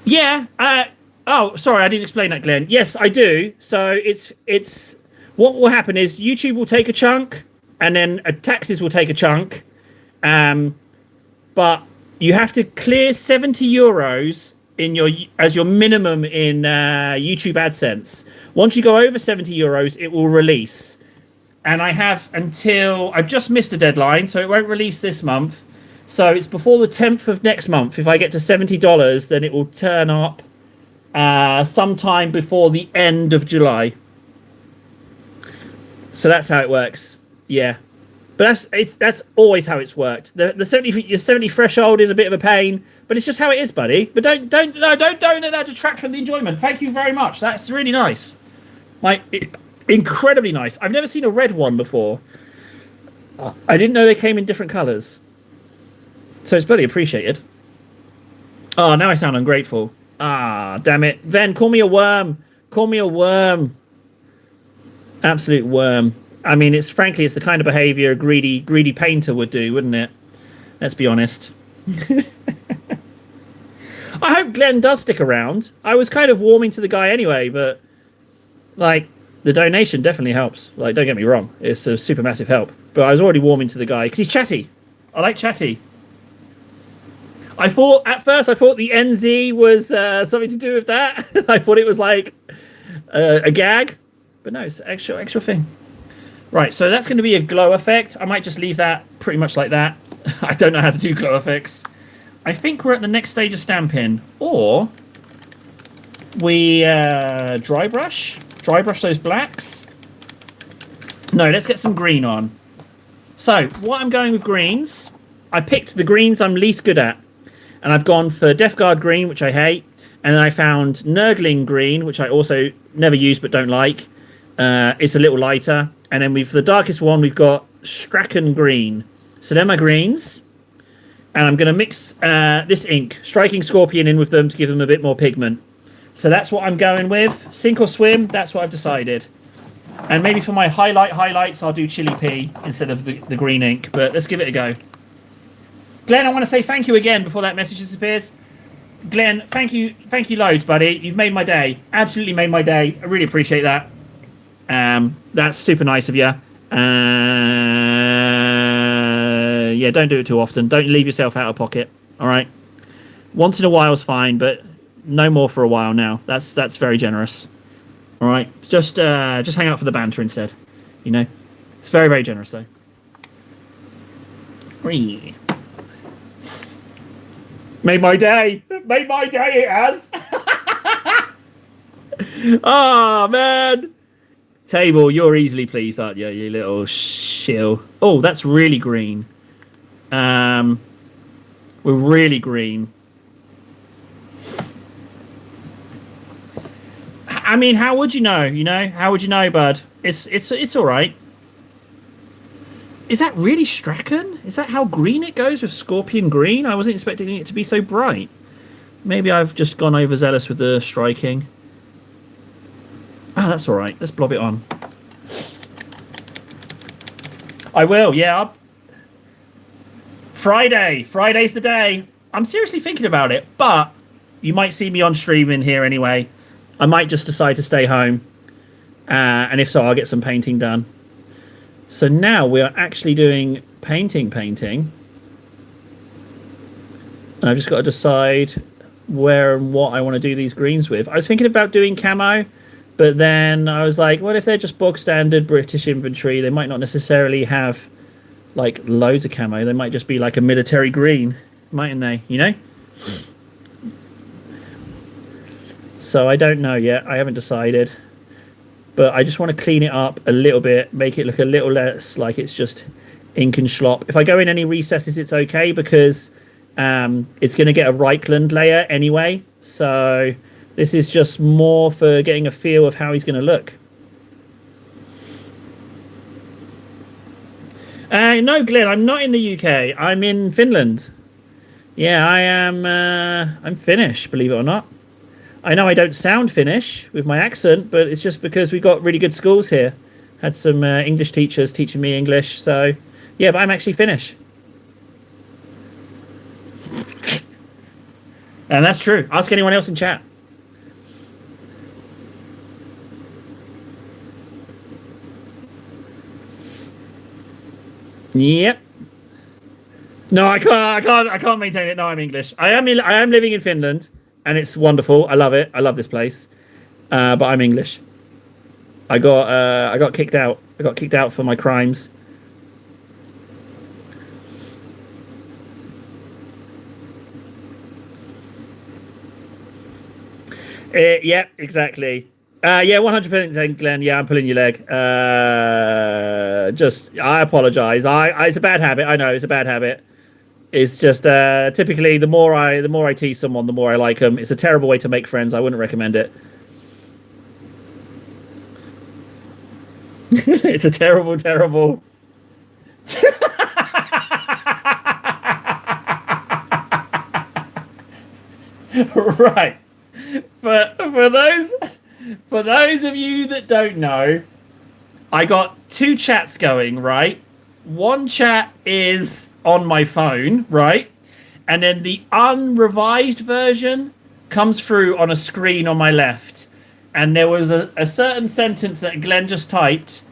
Yeah. Oh, sorry, I didn't explain that, Glenn. Yes, I do. So it's what will happen is YouTube will take a chunk, and then taxes will take a chunk. But you have to clear 70 euros as your minimum in YouTube AdSense. Once you go over 70 euros, it will release. And I have until... I've just missed a deadline, so it won't release this month. So it's before the 10th of next month. If I get to $70, then it will turn up sometime before the end of July. So that's how it works. Yeah. But that's always how it's worked. The 70 threshold is a bit of a pain, but it's just how it is, buddy. But don't let that detract from the enjoyment. Thank you very much. That's really nice. Incredibly nice. I've never seen a red one before. I didn't know they came in different colours. So it's bloody appreciated. Oh, now I sound ungrateful. Ah, damn it. Ven, call me a worm. Call me a worm. Absolute worm. I mean, it's the kind of behaviour a greedy painter would do, wouldn't it? Let's be honest. I hope Glenn does stick around. I was kind of warming to the guy anyway, but the donation definitely helps. Don't get me wrong, it's a super massive help. But I was already warming to the guy because he's chatty. I like chatty. I thought the NZ was something to do with that. I thought it was like a gag, but no, it's actual thing. Right, so that's going to be a glow effect. I might just leave that pretty much like that. I don't know how to do glow effects. I think we're at the next stage of stamping, or we dry brush those blacks. No, let's get some green on. So what I'm going with greens, I picked the greens I'm least good at, and I've gone for Death Guard green, which I hate, and then I found Nurgling green, which I also never use but don't like. It's a little lighter, and then for the darkest one we've got Strachan green. So they're my greens, and I'm going to mix this ink, Striking Scorpion, in with them to give them a bit more pigment. So that's what I'm going with. Sink or swim, that's what I've decided. And maybe for my highlights, I'll do Chili Pea instead of the green ink, but let's give it a go. Glenn, I want to say thank you again before that message disappears. Glenn, thank you loads, buddy. You've made my day. Absolutely made my day. I really appreciate that. That's super nice of you. Yeah, don't do it too often. Don't leave yourself out of pocket. All right. Once in a while is fine, but no more for a while now. That's very generous. All right. Just hang out for the banter instead. You know, it's very, very generous though. Whee. Made my day. Made my day. It has. Oh man. Table, you're easily pleased, aren't you? You little shill. Oh, that's really green. We're really green. I mean, how would you know? You know, how would you know, bud? It's all right. Is that really Strachan? Is that how green it goes with Scorpion green? I wasn't expecting it to be so bright. Maybe I've just gone overzealous with the striking. Oh, that's all right. Let's blob it on. I will, yeah. Friday's the day. I'm seriously thinking about it, but you might see me on stream in here anyway. I might just decide to stay home. And if so, I'll get some painting done. So now we are actually doing painting. And I've just got to decide where and what I want to do these greens with. I was thinking about doing camo, but then I was like, what if they're just bog standard British infantry? They might not necessarily have like loads of camo. They might just be like a military green, mightn't they? You know? So I don't know yet. I haven't decided. But I just want to clean it up a little bit, make it look a little less like it's just ink and schlop. If I go in any recesses, it's okay because it's going to get a Reichland layer anyway. So this is just more for getting a feel of how he's going to look. No, Glenn, I'm not in the UK. I'm in Finland. Yeah, I am. I'm Finnish, believe it or not. I know I don't sound Finnish with my accent, but it's just because we got really good schools here. Had some English teachers teaching me English, so yeah, but I'm actually Finnish. And that's true. Ask anyone else in chat. Yep. No, I can't maintain it. No, I'm English. I am living in Finland. And it's wonderful. I love it. I love this place. But I'm English. I got kicked out. I got kicked out for my crimes. Yeah, exactly. Yeah, 100% Glenn. Yeah, I'm pulling your leg. I apologize. It's a bad habit. I know it's a bad habit. It's just typically the more I tease someone, the more I like them. It's a terrible way to make friends. I wouldn't recommend it. It's a terrible. Right. For those of you that don't know, I got two chats going, right? One chat is on my phone, right? And then the unrevised version comes through on a screen on my left. And there was a certain sentence that Glenn just typed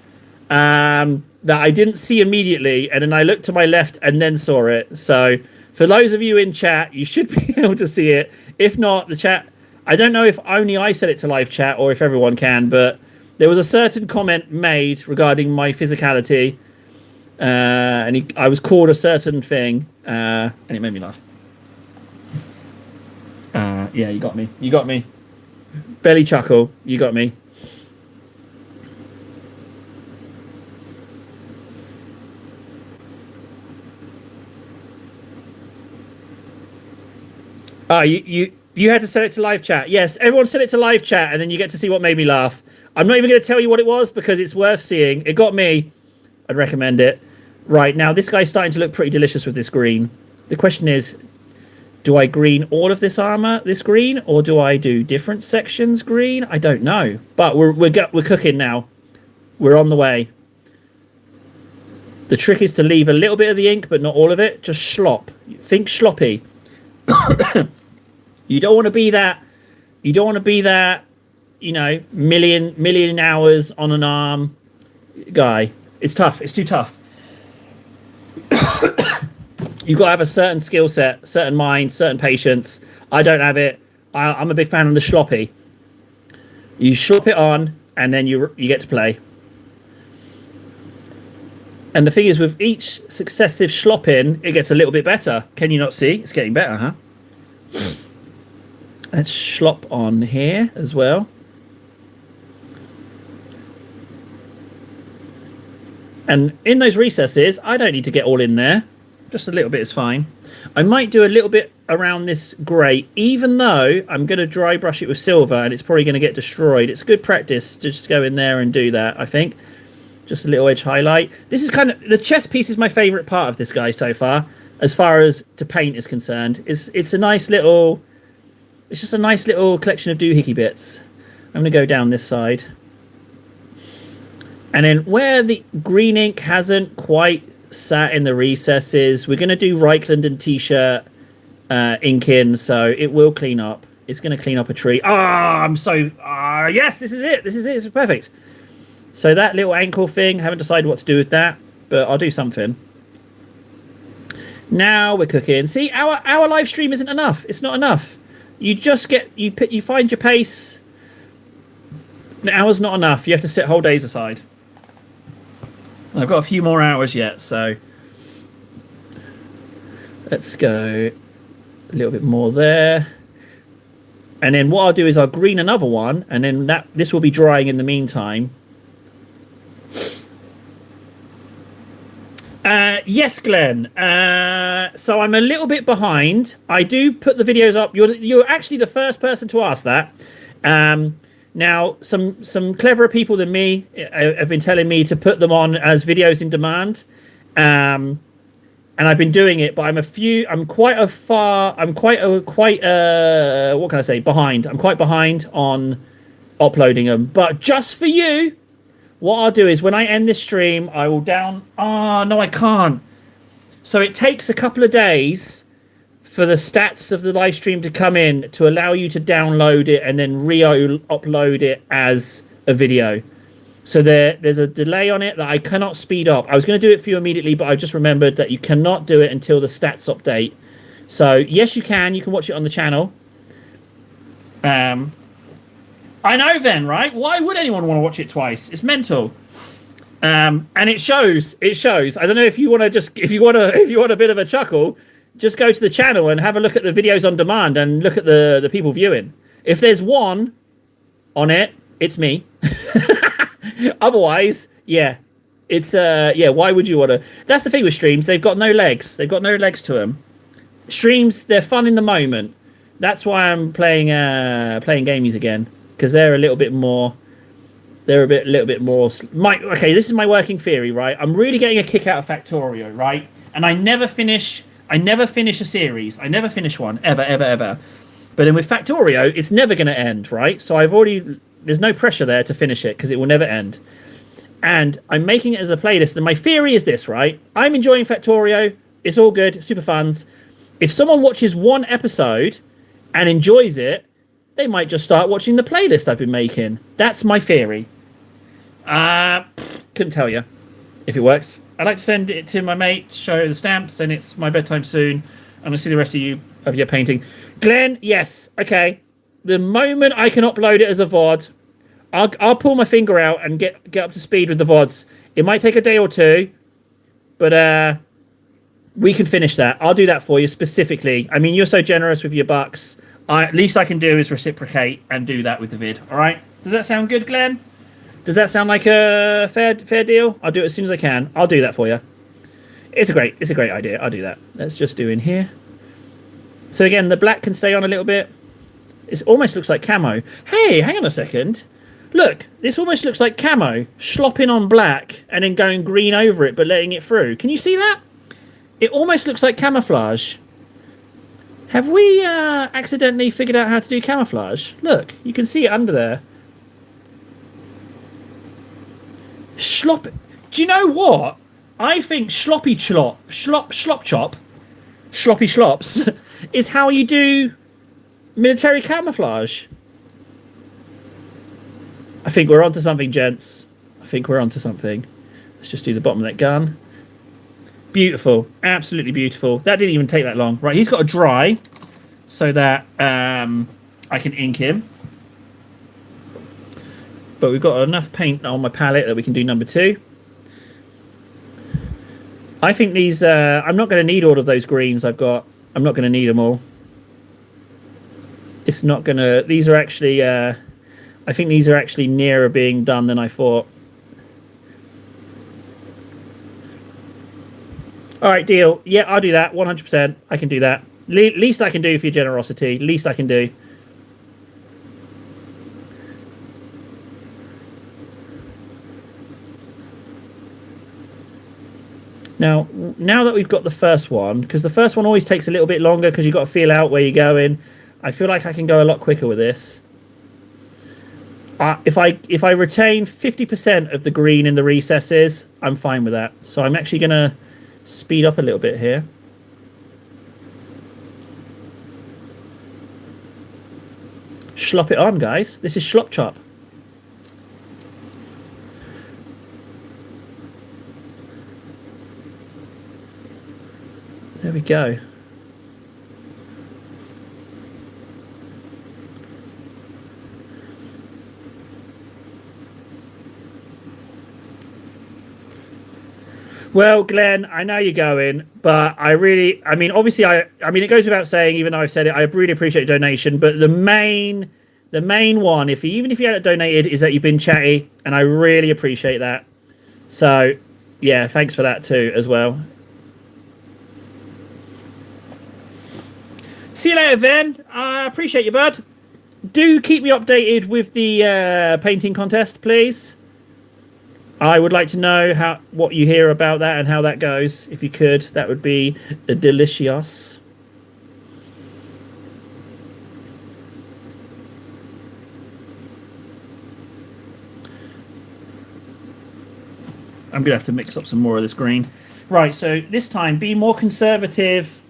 that I didn't see immediately. And then I looked to my left and then saw it. So For those of you in chat, you should be able to see it. If not, the chat, I don't know if only I set it to live chat or if everyone can, but there was a certain comment made regarding my physicality, and I was called a certain thing, and it made me laugh. Yeah, you got me. You got me. Belly chuckle. You got me. You had to set it to live chat. Yes, everyone set it to live chat, and then you get to see what made me laugh. I'm not even going to tell you what it was because it's worth seeing. It got me. I'd recommend it. Right, now this guy's starting to look pretty delicious with this green. The question is, do I green all of this armor, this green, or do I do different sections green? I don't know. But we're cooking now. We're on the way. The trick is to leave a little bit of the ink, but not all of it. Just slop. Think sloppy. You don't want to be that. You don't want to be that. You know, million hours on an arm guy. It's tough. It's too tough. You've got to have a certain skill set, certain mind, certain patience. I don't have it. I'm a big fan of the sloppy. You slop it on, and then you get to play. And the thing is, with each successive slopping, it gets a little bit better. Can you not see? It's getting better, huh? Let's slop on here as well. And in those recesses, I don't need to get all in there. Just a little bit is fine. I might do a little bit around this grey, even though I'm going to dry brush it with silver and it's probably going to get destroyed. It's good practice to just go in there and do that, I think. Just a little edge highlight. This is kind of... The chest piece is my favourite part of this guy so far as to paint is concerned. It's a nice little... It's just a nice little collection of doohickey bits. I'm going to go down this side. And then where the green ink hasn't quite sat in the recesses, we're going to do Reichland and T-shirt ink in, so it will clean up. It's going to clean up a tree. I'm so... yes, this is it. This is it. It's perfect. So that little ankle thing, haven't decided what to do with that, but I'll do something. Now we're cooking. See, our live stream isn't enough. It's not enough. You just get... You find your pace. An hour's not enough. You have to set whole days aside. I've got a few more hours yet, so let's go a little bit more there. And then what I'll do is I'll green another one, and then this will be drying in the meantime. Yes, Glenn. So I'm a little bit behind. I do put the videos up. You're actually the first person to ask that. Now, some cleverer people than me have been telling me to put them on as videos in demand, and I've been doing it. But I'm quite what can I say? Behind. I'm quite behind on uploading them. But just for you, what I'll do is when I end this stream, I will down. Oh no, I can't. So it takes a couple of days for the stats of the live stream to come in to allow you to download it and then re-upload it as a video. So there's a delay on it that I cannot speed up. I was going to do it for you immediately, but I just remembered that you cannot do it until the stats update. So yes, you can. You can watch it on the channel. I know then, right? Why would anyone want to watch it twice? It's mental. And it shows. It shows. I don't know if you want to if you want a bit of a chuckle, just go to the channel and have a look at the videos on demand and look at the people viewing. If there's one on it, it's me. Otherwise, yeah. It's why would you want to? That's the thing with streams. They've got no legs. They've got no legs to them. Streams, they're fun in the moment. That's why I'm playing gamies again, because they're a little bit more. They're a little bit more. Okay, this is my working theory, right? I'm really getting a kick out of Factorio, right? And I never finish a series. I never finish one ever. But then with Factorio, it's never going to end, right? So there's no pressure there to finish it because it will never end. And I'm making it as a playlist. And my theory is this, right? I'm enjoying Factorio. It's all good. Super fans. If someone watches one episode and enjoys it, they might just start watching the playlist I've been making. That's my theory. Couldn't tell you if it works. I'd like to send it to my mate, show the stamps, and it's my bedtime soon. I'm gonna see the rest of your painting. Glenn, yes, okay. The moment I can upload it as a VOD, I'll pull my finger out and get up to speed with the VODs. It might take a day or two, but we can finish that. I'll do that for you specifically. I mean, you're so generous with your bucks. Least I can do is reciprocate and do that with the vid. All right? Does that sound good, Glenn? Does that sound like a fair deal? I'll do it as soon as I can. I'll do that for you. It's a great idea. I'll do that. Let's just do in here. So again, the black can stay on a little bit. It almost looks like camo. Hey, hang on a second. Look, this almost looks like camo, slopping on black and then going green over it, but letting it through. Can you see that? It almost looks like camouflage. Have we accidentally figured out how to do camouflage? Look, you can see it under there. Do you know what? I think sloppy chop, sloppy slops is how you do military camouflage. I think we're onto something, gents. I think we're onto something. Let's just do the bottom of that gun. Beautiful. Absolutely beautiful. That didn't even take that long. Right, he's got to dry so that I can ink him. But we've got enough paint on my palette that we can do number 2. I think these... I'm not going to need all of those greens I've got. I'm not going to need them all. It's not going to... These are actually... I think these are actually nearer being done than I thought. All right, deal. Yeah, I'll do that. 100%. I can do that. Least I can do for your generosity. Least I can do. Now that we've got the first one, because the first one always takes a little bit longer because you've got to feel out where you're going, I feel like I can go a lot quicker with this. If I retain 50% of the green in the recesses, I'm fine with that. So I'm actually going to speed up a little bit here. Schlop it on, guys. This is Schlop Chop. There we go. Well, Glenn, I know you're going, but I mean, obviously, I mean, it goes without saying, even though I've said it, I really appreciate your donation, but the main one, even if you hadn't donated, is that you've been chatty, and I really appreciate that. So, yeah, thanks for that too, as well. See you later, Ven. I appreciate you, bud. Do keep me updated with the painting contest, please. I would like to know what you hear about that and how that goes. If you could, that would be delicious. I'm going to have to mix up some more of this green. Right, so this time, be more conservative.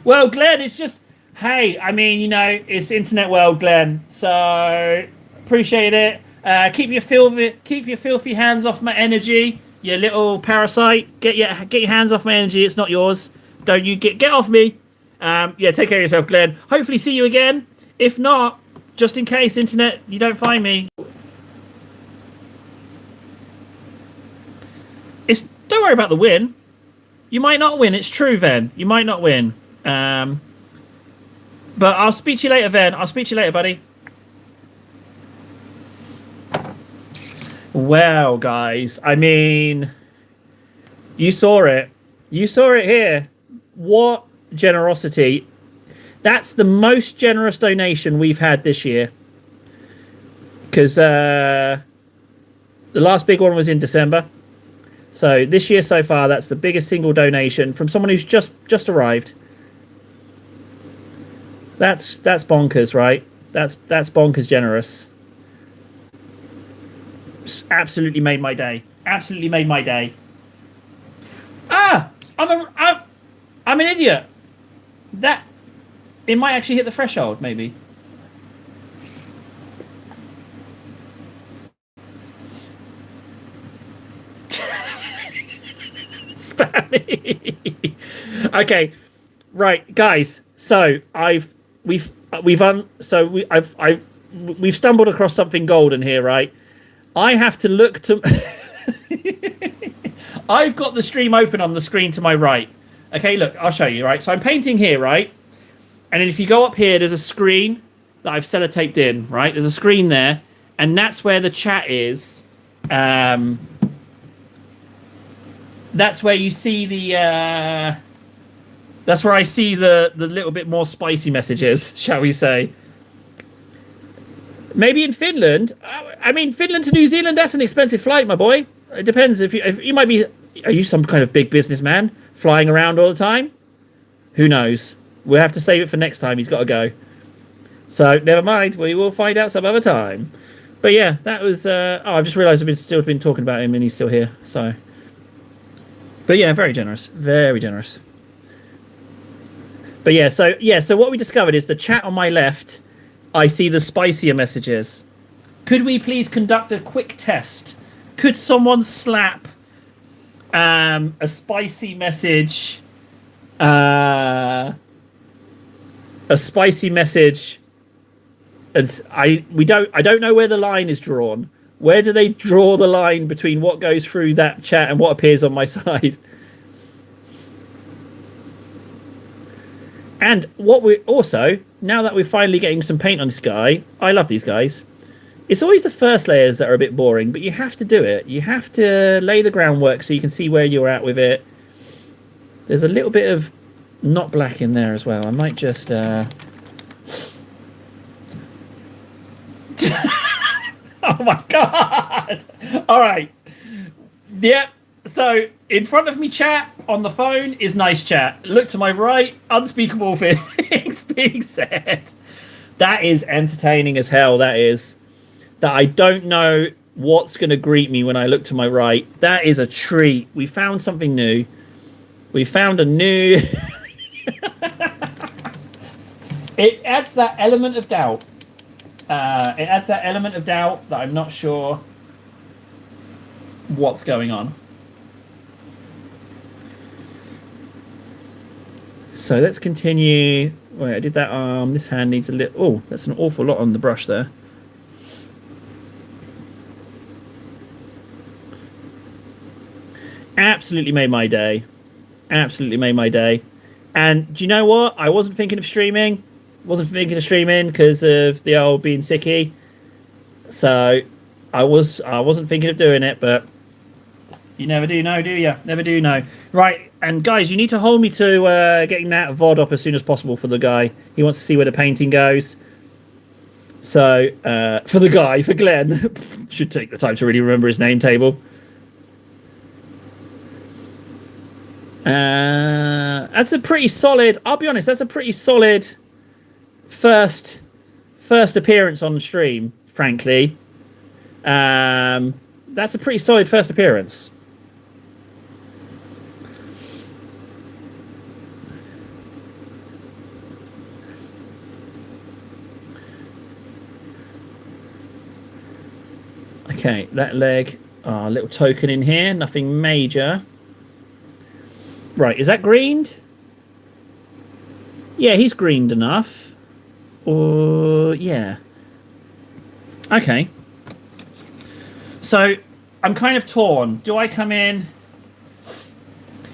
Well, Glenn, it's just... Hey, I mean, you know, it's internet world, Glenn. So appreciate it. Keep your filthy hands off my energy, you little parasite. Get your hands off my energy. It's not yours. Don't you get off me. Yeah, take care of yourself, Glenn. Hopefully see you again. If not, just in case, internet, you don't find me. Don't worry about the win. You might not win. It's true, Ven. You might not win. But I'll speak to you later, Ven. I'll speak to you later, buddy. Well, guys, I mean, you saw it. You saw it here. What generosity. That's the most generous donation we've had this year. Because the last big one was in December. So this year so far, that's the biggest single donation from someone who's just arrived. That's bonkers, right? That's bonkers generous. Absolutely made my day. Absolutely made my day. I'm an idiot. That it might actually hit the threshold, maybe. family. Okay, right, guys. So we've stumbled across something golden here, right? I have to look to. I've got the stream open on the screen to my right. Okay, look, I'll show you, right? So I'm painting here, right? And then if you go up here, there's a screen that I've sellotaped in, right? There's a screen there, and that's where the chat is. That's where you see the. That's where I see the little bit more spicy messages, shall we say? Maybe in Finland. I mean, Finland to New Zealand, that's an expensive flight, my boy. It depends if you might be. Are you some kind of big businessman flying around all the time? Who knows? We'll have to save it for next time. He's got to go. So never mind. We will find out some other time. But yeah, that was. I've just realised I've still been talking about him, and he's still here. So. But yeah, very generous. Very generous. But yeah, so what we discovered is the chat on my left. I see the spicier messages. Could we please conduct a quick test? Could someone slap a spicy message? A spicy message. And I don't know where the line is drawn. Where do they draw the line between what goes through that chat and what appears on my side? And what we also, now that we're finally getting some paint on this guy, I love these guys. It's always the first layers that are a bit boring, but you have to do it. You have to lay the groundwork so you can see where you're at with it. There's a little bit of not black in there as well. I might just... Oh my god! Alright. Yep. So, in front of me, chat, on the phone, is nice chat. Look to my right, unspeakable things being said. That is entertaining as hell, that is. That I don't know what's going to greet me when I look to my right. That is a treat. We found something new. We found a new... It adds that element of doubt. It adds that element of doubt that I'm not sure what's going on. So let's continue. Wait, I did that arm. This hand needs a little... Oh, that's an awful lot on the brush there. Absolutely made my day. Absolutely made my day. And do you know what? I wasn't thinking of streaming. Wasn't thinking of streaming because of the old being sicky. So I wasn't thinking of doing it, but you never do know, do you? Never do know. Right. And guys, you need to hold me to getting that VOD up as soon as possible for the guy. He wants to see where the painting goes. So, for the guy, for Glenn, should take the time to really remember his name table. That's a pretty solid, I'll be honest, that's a pretty solid first appearance on the stream, frankly. That's a pretty solid first appearance. Okay, that leg. Oh, a little token in here. Nothing major. Right, is that greened? Yeah, he's greened enough. Or, yeah. Okay. So, I'm kind of torn. Do I come in?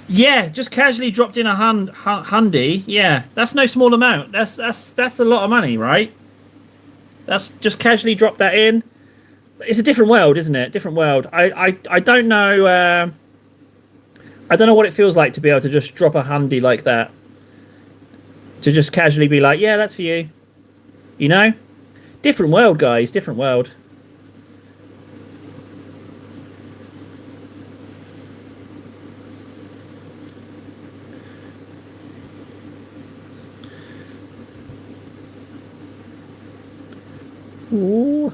Yeah, just casually dropped in a hundy. Yeah, that's no small amount. That's a lot of money, right? That's just casually dropped that in. It's a different world, isn't it? Different world. I don't know. I don't know what it feels like to be able to just drop a handy like that. To just casually be like, yeah, that's for you. You know? Different world, guys. Different world. Ooh.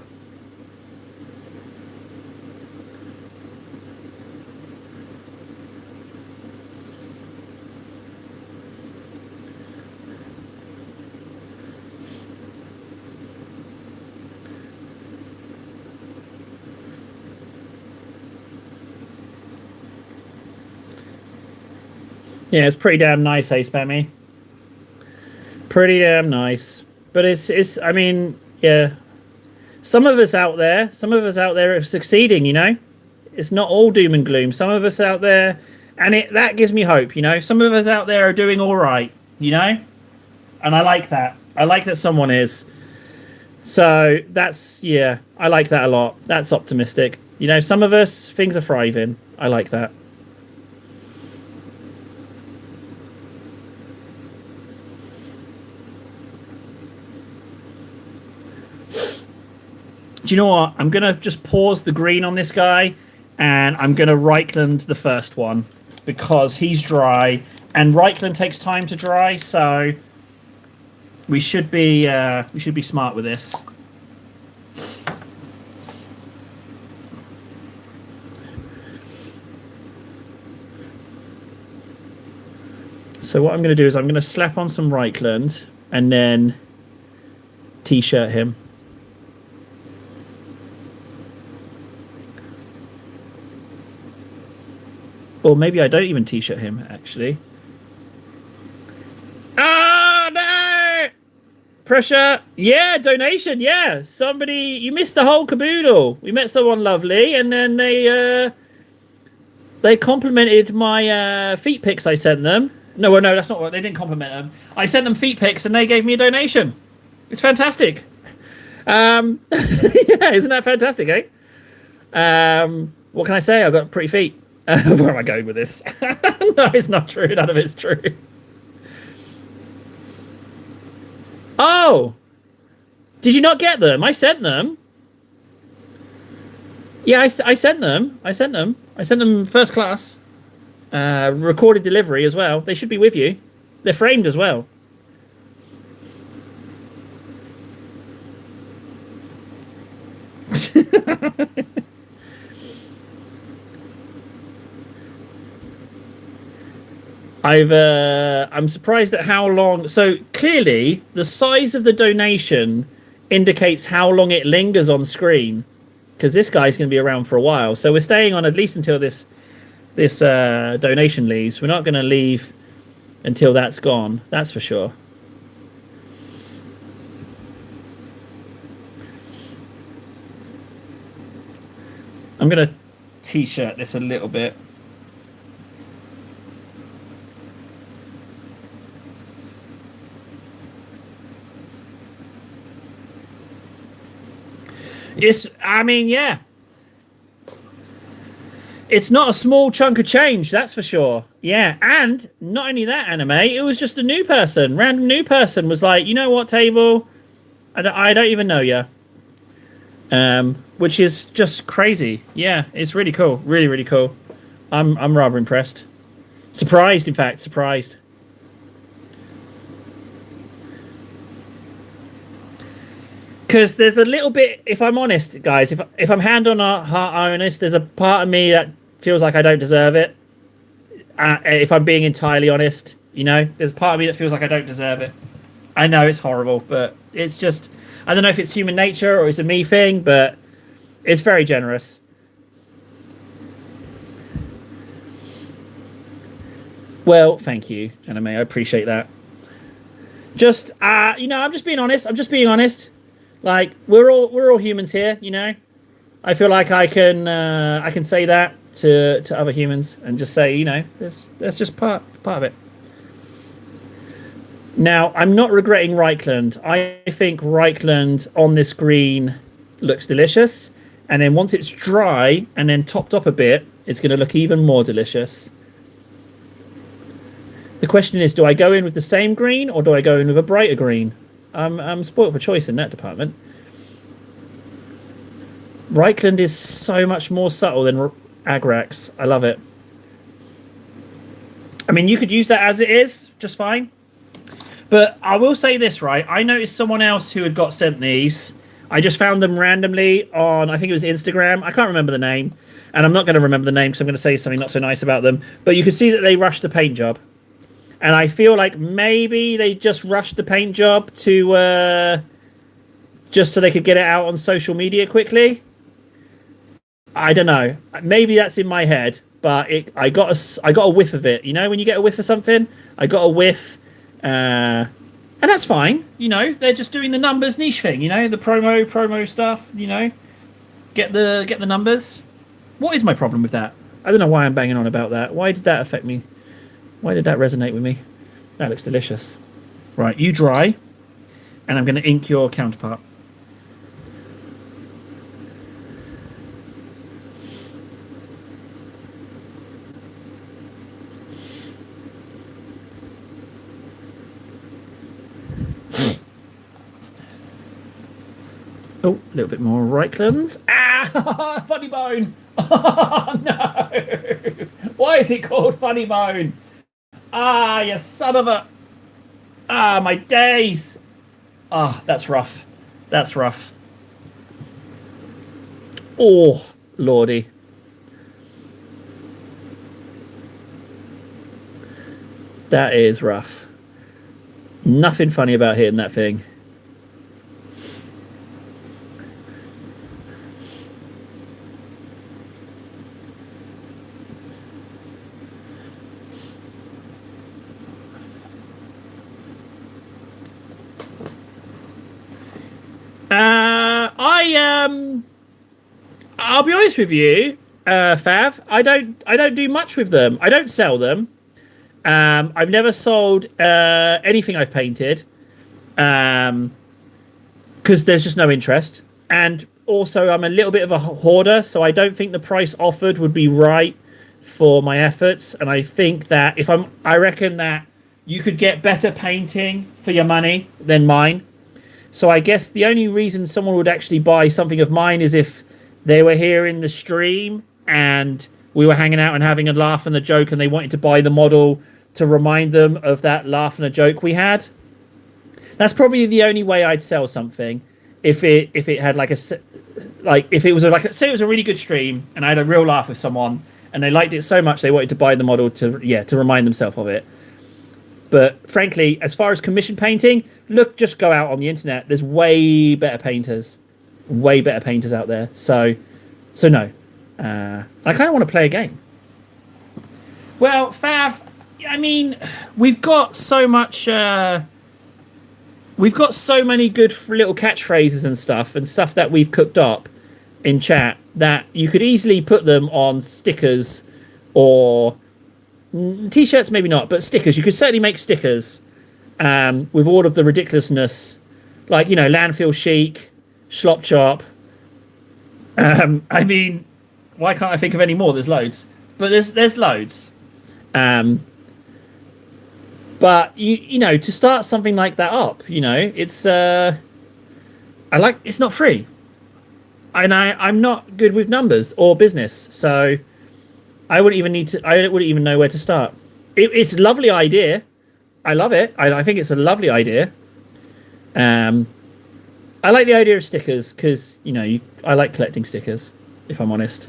Yeah, it's pretty damn nice, hey, Spammy. Pretty damn nice. But it's. I mean, yeah. Some of us out there are succeeding. You know, it's not all doom and gloom. Some of us out there, and that gives me hope. You know, some of us out there are doing all right. You know, and I like that. I like that someone is. So that's, yeah, I like that a lot. That's optimistic. You know, some of us, things are thriving. I like that. Do you know what? I'm going to just pause the green on this guy, and I'm going to Reichland the first one because he's dry, and Reichland takes time to dry, so we should be smart with this. So what I'm going to do is I'm going to slap on some Reichland and then t-shirt him. Or maybe I don't even t-shirt him, actually. Oh, no! Pressure. Yeah, donation. Yeah. Somebody, you missed the whole caboodle. We met someone lovely, and then they complimented my feet pics I sent them. No, well, no, that's not what, they didn't compliment them. I sent them feet pics, and they gave me a donation. It's fantastic. Yeah, isn't that fantastic, eh? What can I say? I've got pretty feet. Where am I going with this? No, it's not true. None of it's true. Oh! Did you not get them? I sent them. Yeah, I sent them. I sent them. I sent them first class. Recorded delivery as well. They should be with you. They're framed as well. I'm surprised at how long. So clearly, the size of the donation indicates how long it lingers on screen, because this guy's going to be around for a while. So we're staying on at least until this donation leaves. We're not going to leave until that's gone. That's for sure. I'm going to t-shirt this a little bit. It's, I mean, yeah. It's not a small chunk of change, that's for sure. Yeah, and not only that, Anime, it was just a new person. Random new person was like, you know what, Table? I don't even know you. Which is just crazy. Yeah, it's really cool. Really, really cool. I'm rather impressed. Surprised, in fact. Surprised. Because there's a little bit, if I'm honest, guys, if I'm hand on heart honest, there's a part of me that feels like I don't deserve it. If I'm being entirely honest, you know, there's a part of me that feels like I don't deserve it. I know it's horrible, but it's just, I don't know if it's human nature or it's a me thing, but it's very generous. Well, thank you, Anime. I appreciate that. Just, you know, I'm just being honest. I'm just being honest. Like we're all humans here, you know. I feel like I can say that to other humans and just say, you know, that's just part of it. Now, I'm not regretting Reichland. I think Reichland on this green looks delicious, and then once it's dry and then topped up a bit, it's going to look even more delicious. The question is, do I go in with the same green or do I go in with a brighter green? I'm spoiled for choice in that department. Reichland is so much more subtle than Agrax. I love it. I mean, you could use that as it is, just fine. But I will say this, right? I noticed someone else who had got sent these. I just found them randomly on, I think it was Instagram. I can't remember the name. And I'm not going to remember the name because I'm going to say something not so nice about them. But you could see that they rushed the paint job. And I feel like maybe they just rushed the paint job to just so they could get it out on social media quickly. I don't know. Maybe that's in my head. but I got a whiff of it. You know, when you get a whiff of something, I got a whiff, and that's fine. You know, they're just doing the numbers niche thing. You know, the promo stuff. You know, get the numbers. What is my problem with that? I don't know why I'm banging on about that. Why did that affect me? Why did that resonate with me? That looks delicious. Right, you dry, and I'm going to ink your counterpart. Oh, a little bit more Reichlands. Ah, funny bone. Oh, no. Why is it called funny bone? Ah, you son of a... Ah, my days. Ah, that's rough. That's rough. Oh, lordy. That is rough. Nothing funny about hitting that thing. I'll be honest with you, Fav. I don't do much with them. I don't sell them. I've never sold anything I've painted, because there's just no interest. And also, I'm a little bit of a hoarder, so I don't think the price offered would be right for my efforts. And I think that I reckon that you could get better painting for your money than mine. So I guess the only reason someone would actually buy something of mine is if they were here in the stream and we were hanging out and having a laugh and a joke, and they wanted to buy the model to remind them of that laugh and a joke we had. That's probably the only way I'd sell something. If it had if it was say it was a really good stream and I had a real laugh with someone and they liked it so much they wanted to buy the model to remind themselves of it. But frankly, as far as commission painting, just go out on the internet. There's way better painters out there. So no. I kind of want to play a game. Well, Fav, I mean, we've got so much. We've got so many good little catchphrases and stuff that we've cooked up in chat that you could easily put them on stickers or t-shirts, maybe not, but stickers. You could certainly make stickers with all of the ridiculousness, like, you know, landfill chic, schlop chop. I mean, why can't I think of any more? There's loads, but there's loads. But you know, to start something like that up, you know, it's it's not free, and I'm not good with numbers or business, so I wouldn't even know where to start. It's a lovely idea. I love it. I think it's a lovely idea. I like the idea of stickers because, you know, I like collecting stickers, if I'm honest.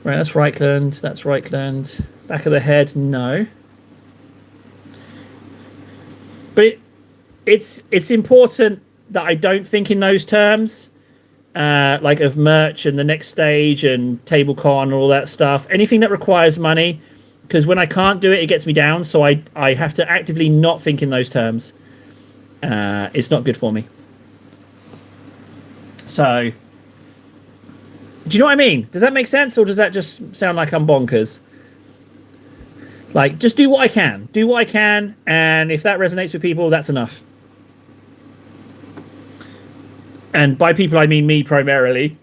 Right, that's Reichland. That's Reichland. Back of the head, no. But it's important that I don't think in those terms, like of merch and the next stage and TableCon and all that stuff. Anything that requires money, because when I can't do it, it gets me down. So I have to actively not think in those terms. It's not good for me. So, do you know what I mean? Does that make sense, or does that just sound like I'm bonkers? Like, just do what I can. Do what I can, and if that resonates with people, that's enough. And by people, I mean me primarily.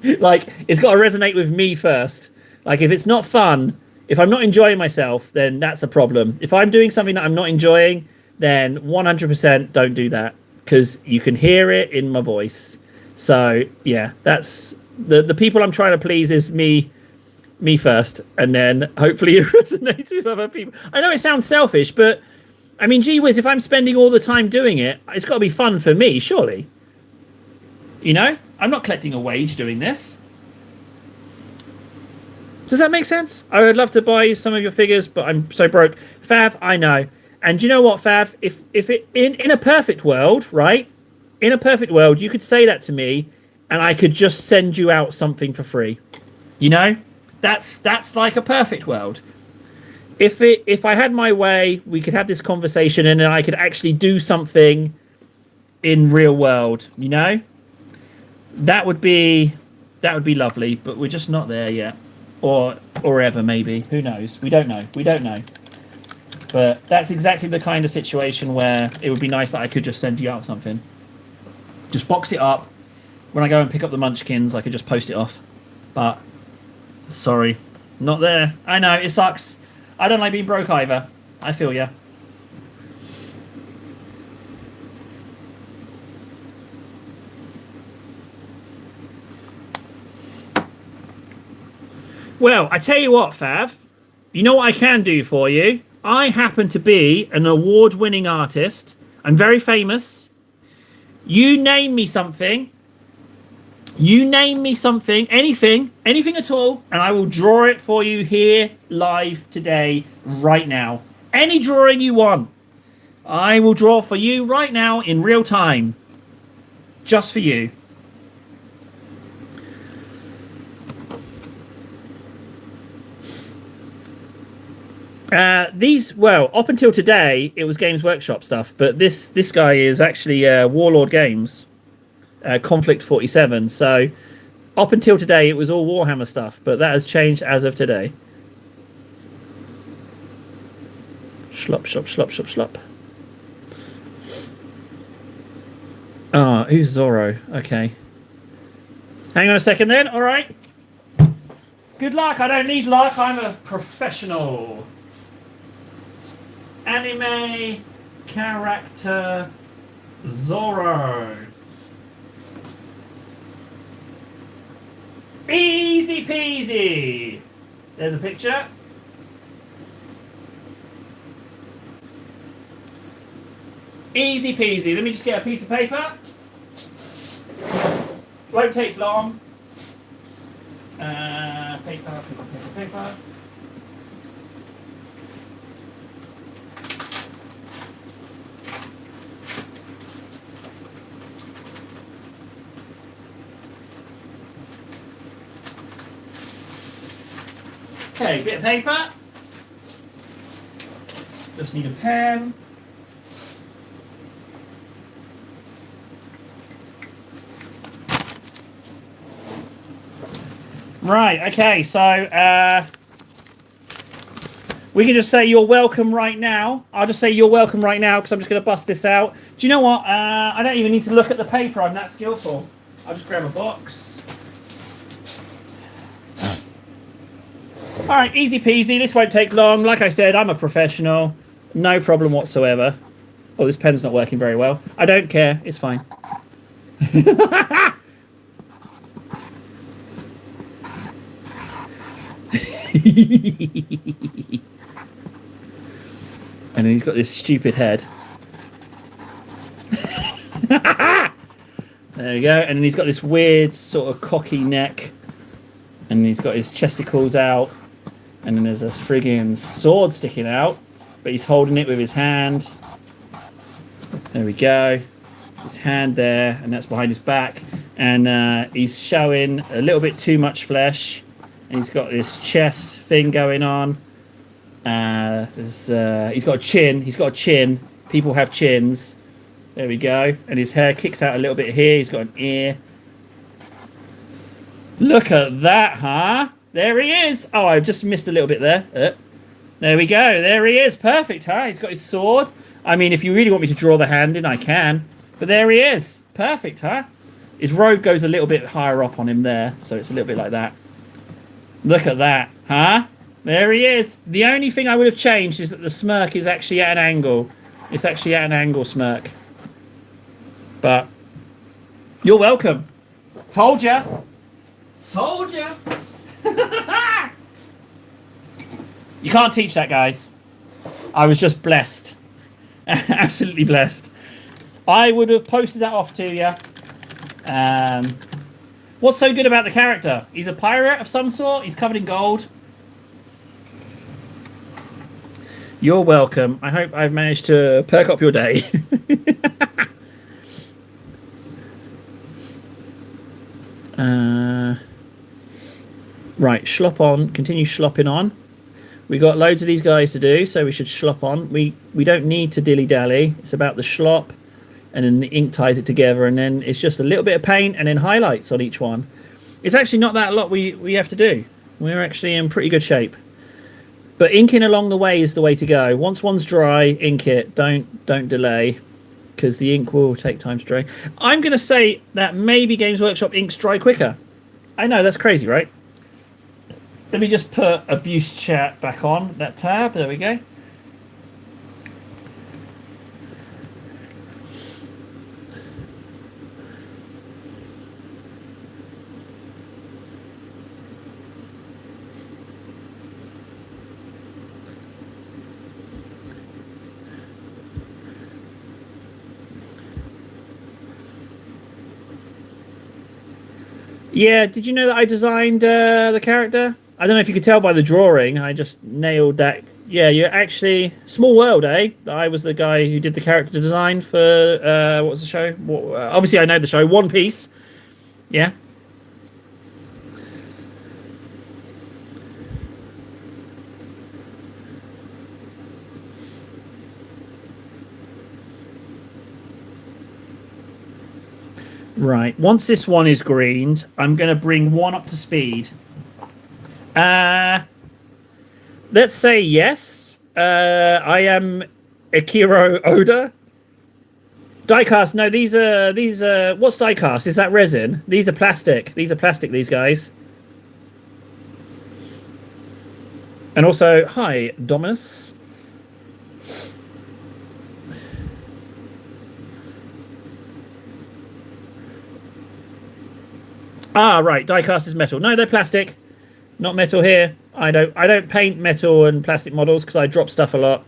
Like, it's got to resonate with me first. Like, if it's not fun, if I'm not enjoying myself, then that's a problem. If I'm doing something that I'm not enjoying, then 100% don't do that, because you can hear it in my voice. So, yeah, that's... The people I'm trying to please is me first, and then hopefully it resonates with other people. I know it sounds selfish, but I mean, gee whiz, if I'm spending all the time doing it, it's got to be fun for me, surely. You know? I'm not collecting a wage doing this. Does that make sense? I would love to buy some of your figures, but I'm so broke. Fav, I know. And do you know what, Fav? If it in a perfect world, right? In a perfect world, you could say that to me, and I could just send you out something for free. You know? That's like a perfect world. If I had my way, we could have this conversation and then I could actually do something in real world, you know? That would be lovely, but we're just not there yet. Or ever maybe. Who knows? We don't know. We don't know. But that's exactly the kind of situation where it would be nice that I could just send you out something. Just box it up. When I go and pick up the munchkins, I could just post it off. But sorry, not there. I know, it sucks. I don't like being broke either. I feel ya. Well, I tell you what, Fav. You know what I can do for you? I happen to be an award-winning artist. I'm very famous. You name me something. You name me something, anything at all, and I will draw it for you here, live, today, right now. Any drawing you want, I will draw for you right now in real time. Just for you. Up until today, it was Games Workshop stuff, but this guy is actually Warlord Games, Conflict 47. So up until today, it was all Warhammer stuff, but that has changed as of today. Slop, slop, slop, slop, slop. Ah, who's Zorro? Okay. Hang on a second then. All right. Good luck. I don't need luck. I'm a professional. Anime character Zorro. Easy peasy. There's a picture. Easy peasy. Let me just get a piece of paper. Won't take long. Paper. Okay, bit of paper. Just need a pen. Right, okay, so we can just say you're welcome right now. I'll just say you're welcome right now because I'm just going to bust this out. Do you know what? I don't even need to look at the paper. I'm that skillful. I'll just grab a box. All right, easy peasy. This won't take long. Like I said, I'm a professional. No problem whatsoever. Oh, this pen's not working very well. I don't care. It's fine. And then he's got this stupid head. There we go. And then he's got this weird sort of cocky neck. And he's got his chesticles out. And then there's a friggin' sword sticking out. But he's holding it with his hand. There we go. His hand there. And that's behind his back. And he's showing a little bit too much flesh. And he's got this chest thing going on. He's got a chin. He's got a chin. People have chins. There we go. And his hair kicks out a little bit here. He's got an ear. Look at that, huh? There he is. Oh, I just missed a little bit there. There we go. There he is. Perfect, huh? He's got his sword. I mean, if you really want me to draw the hand in, I can. But there he is. Perfect, huh? His robe goes a little bit higher up on him there. So it's a little bit like that. Look at that, huh? There he is. The only thing I would have changed is that the smirk is actually at an angle. It's actually at an angle smirk. But you're welcome. Told ya. Told ya. You can't teach that, guys. I was just blessed. Absolutely blessed. I would have posted that off to you. What's so good about the character? He's a pirate of some sort. He's covered in gold. You're welcome. I hope I've managed to perk up your day. Right, slop on. Continue slopping on. We got loads of these guys to do, so we should slop on. We don't need to dilly-dally. It's about the slop, and then the ink ties it together, and then it's just a little bit of paint and then highlights on each one. It's actually not that a lot we have to do. We're actually in pretty good shape. But inking along the way is the way to go. Once one's dry, ink it. Don't delay, because the ink will take time to dry. I'm going to say that maybe Games Workshop inks dry quicker. I know, that's crazy, right? Let me just put Abuse Chat back on that tab. There we go. Yeah, did you know that I designed the character? I don't know if you could tell by the drawing. I just nailed that. Yeah, you're actually... Small world, eh? I was the guy who did the character design for... what was the show? Obviously, I know the show. One Piece. Yeah. Right. Once this one is greened, I'm going to bring one up to speed. Let's say yes. I am Akiro Oda. Diecast. No, these are. What's diecast? Is that resin? These are plastic. These guys. And also, hi, Dominus. Ah, right. Diecast is metal. No, they're plastic. Not metal here. I don't paint metal and plastic models because I drop stuff a lot.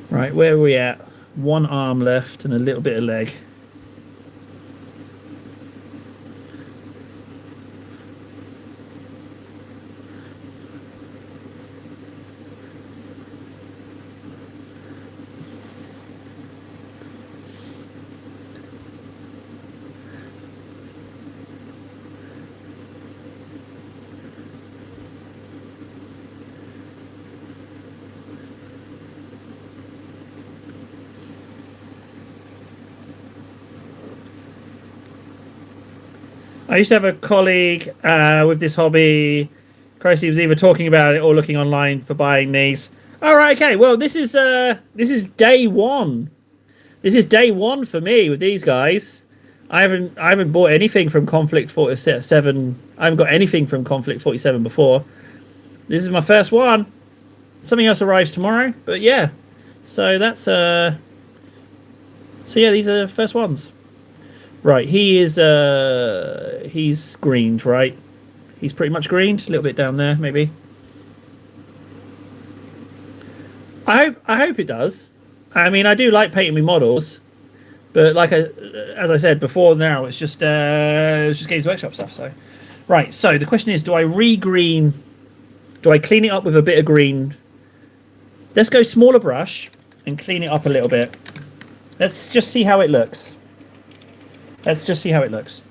Right, where are we at? One arm left and a little bit of leg. I used to have a colleague with this hobby. Christy was either talking about it or looking online for buying these. All right, okay. Well, this is day one. This is day one for me with these guys. I haven't bought anything from Conflict 47. I haven't got anything from Conflict 47 before. This is my first one. Something else arrives tomorrow, but yeah. So that's so yeah, these are the first ones. Right, he's greened, right? He's pretty much greened, a little bit down there, maybe. I hope it does. I mean, I do like painting with models, but as I said before, now it's just Games Workshop stuff. So, right. So the question is, do I re-green? Do I clean it up with a bit of green? Let's go smaller brush and clean it up a little bit. Let's just see how it looks. Let's just see how it looks.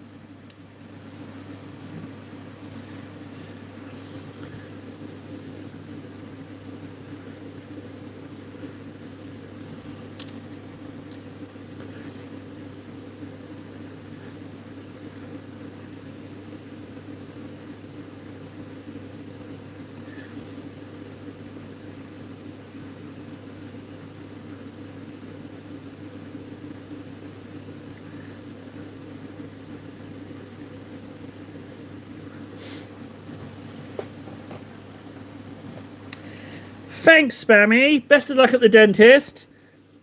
Thanks, Spammy. Best of luck at the dentist.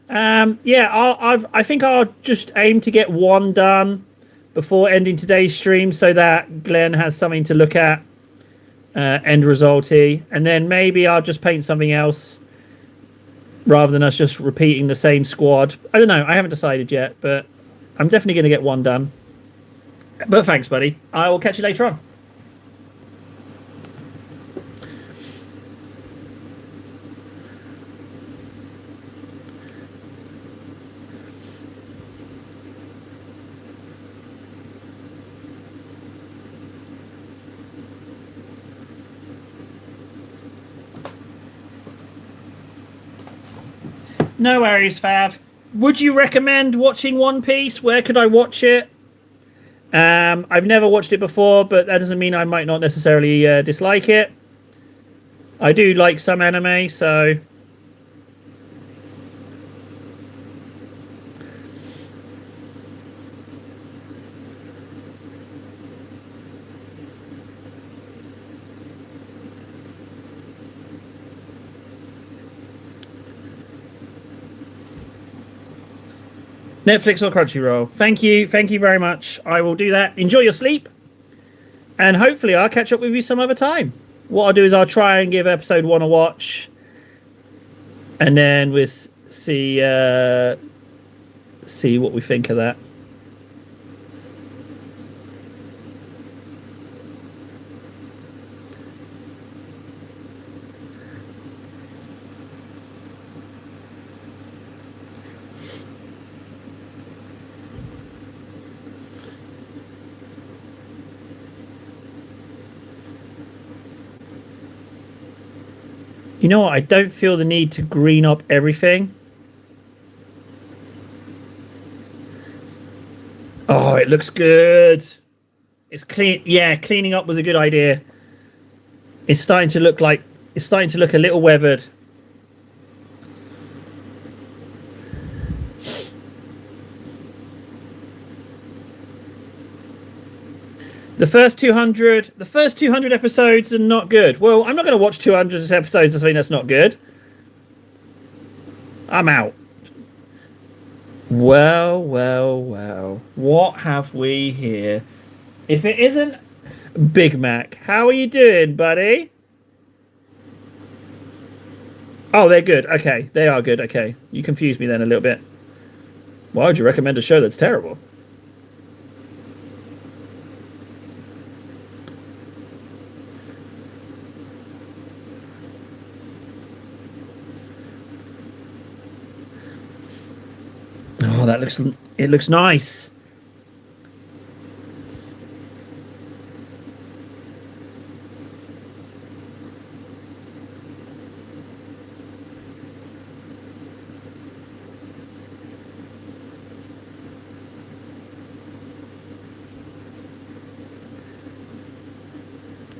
Yeah, I think I'll just aim to get one done before ending today's stream so that Glenn has something to look at, end resulty. And then maybe I'll just paint something else rather than us just repeating the same squad. I don't know. I haven't decided yet, but I'm definitely going to get one done. But thanks, buddy. I will catch you later on. No worries, Fav. Would you recommend watching One Piece? Where could I watch it? I've never watched it before, but that doesn't mean I might not necessarily dislike it. I do like some anime, so... Netflix or Crunchyroll. Thank you. Thank you very much. I will do that. Enjoy your sleep. And hopefully I'll catch up with you some other time. What I'll do is I'll try and give episode 1 a watch. And then we'll see what we think of that. You know what? I don't feel the need to green up everything. Oh, it looks good. It's clean. Yeah, cleaning up was a good idea. It's starting to look a little weathered. The first 200 episodes are not good. Well, I'm not going to watch 200 episodes of something that's not good. I'm out. Well, well, well. What have we here? If it isn't Big Mac, how are you doing, buddy? Oh, they're good. Okay, they are good. Okay, you confused me then a little bit. Why would you recommend a show that's terrible? Oh, it looks nice.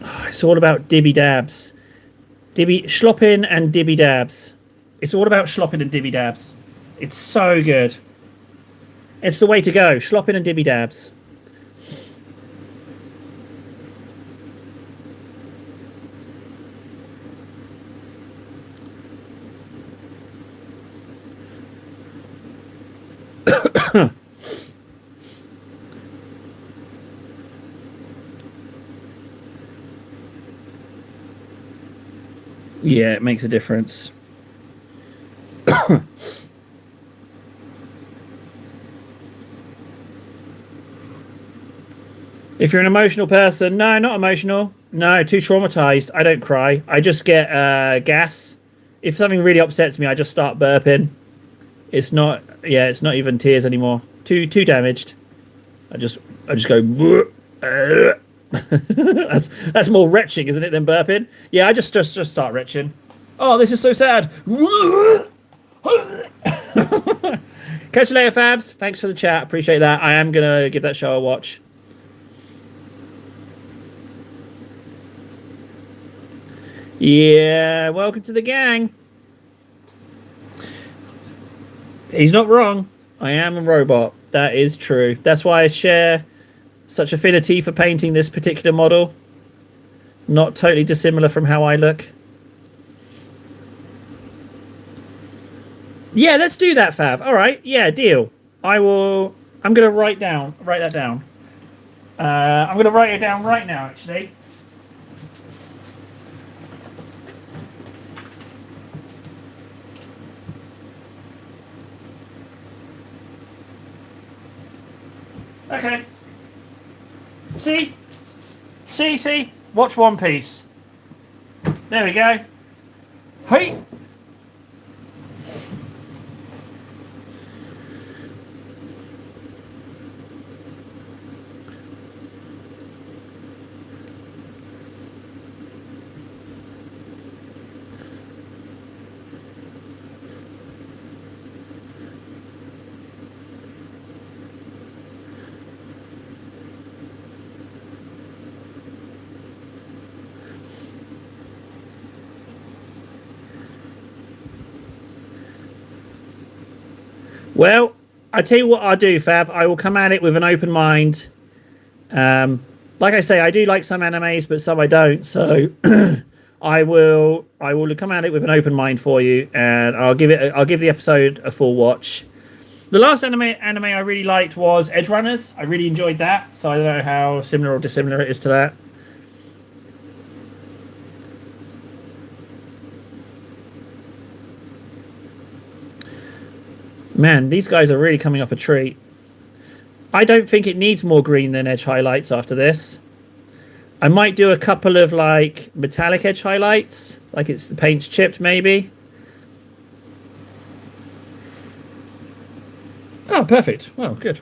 Oh, it's all about dibby dabs. Schlopping and dibby dabs. It's all about schlopping and dibby dabs. It's so good. It's the way to go. Schlopping and dibby dabs. Yeah, it makes a difference. If you're an emotional person, no, not emotional. No, too traumatized. I don't cry. I just get gas. If something really upsets me, I just start burping. It's not even tears anymore. Too damaged. I just go. that's more retching, isn't it, than burping? Yeah, I just start retching. Oh, this is so sad. Catch you later, Fabs. Thanks for the chat. Appreciate that. I am gonna give that show a watch. Yeah, welcome to the gang. He's not wrong. I am a robot. That is true. That's why I share such affinity for painting this particular model. Not totally dissimilar from how I look. Yeah, let's do that, Fav. All right. Yeah, deal. I'm going to write that down. I'm going to write it down right now, actually. Okay. See? See? Watch One Piece. There we go. Hey! Well, I tell you what I'll do, Fav. I will come at it with an open mind. Like I say, I do like some animes, but some I don't. So I will come at it with an open mind for you, and I'll give the episode a full watch. The last anime I really liked was Edge Runners. I really enjoyed that. So I don't know how similar or dissimilar it is to that. Man, these guys are really coming up a treat. I don't think it needs more green than edge highlights after this. I might do a couple of like metallic edge highlights, like it's the paint's chipped maybe. Oh, perfect. Well, good.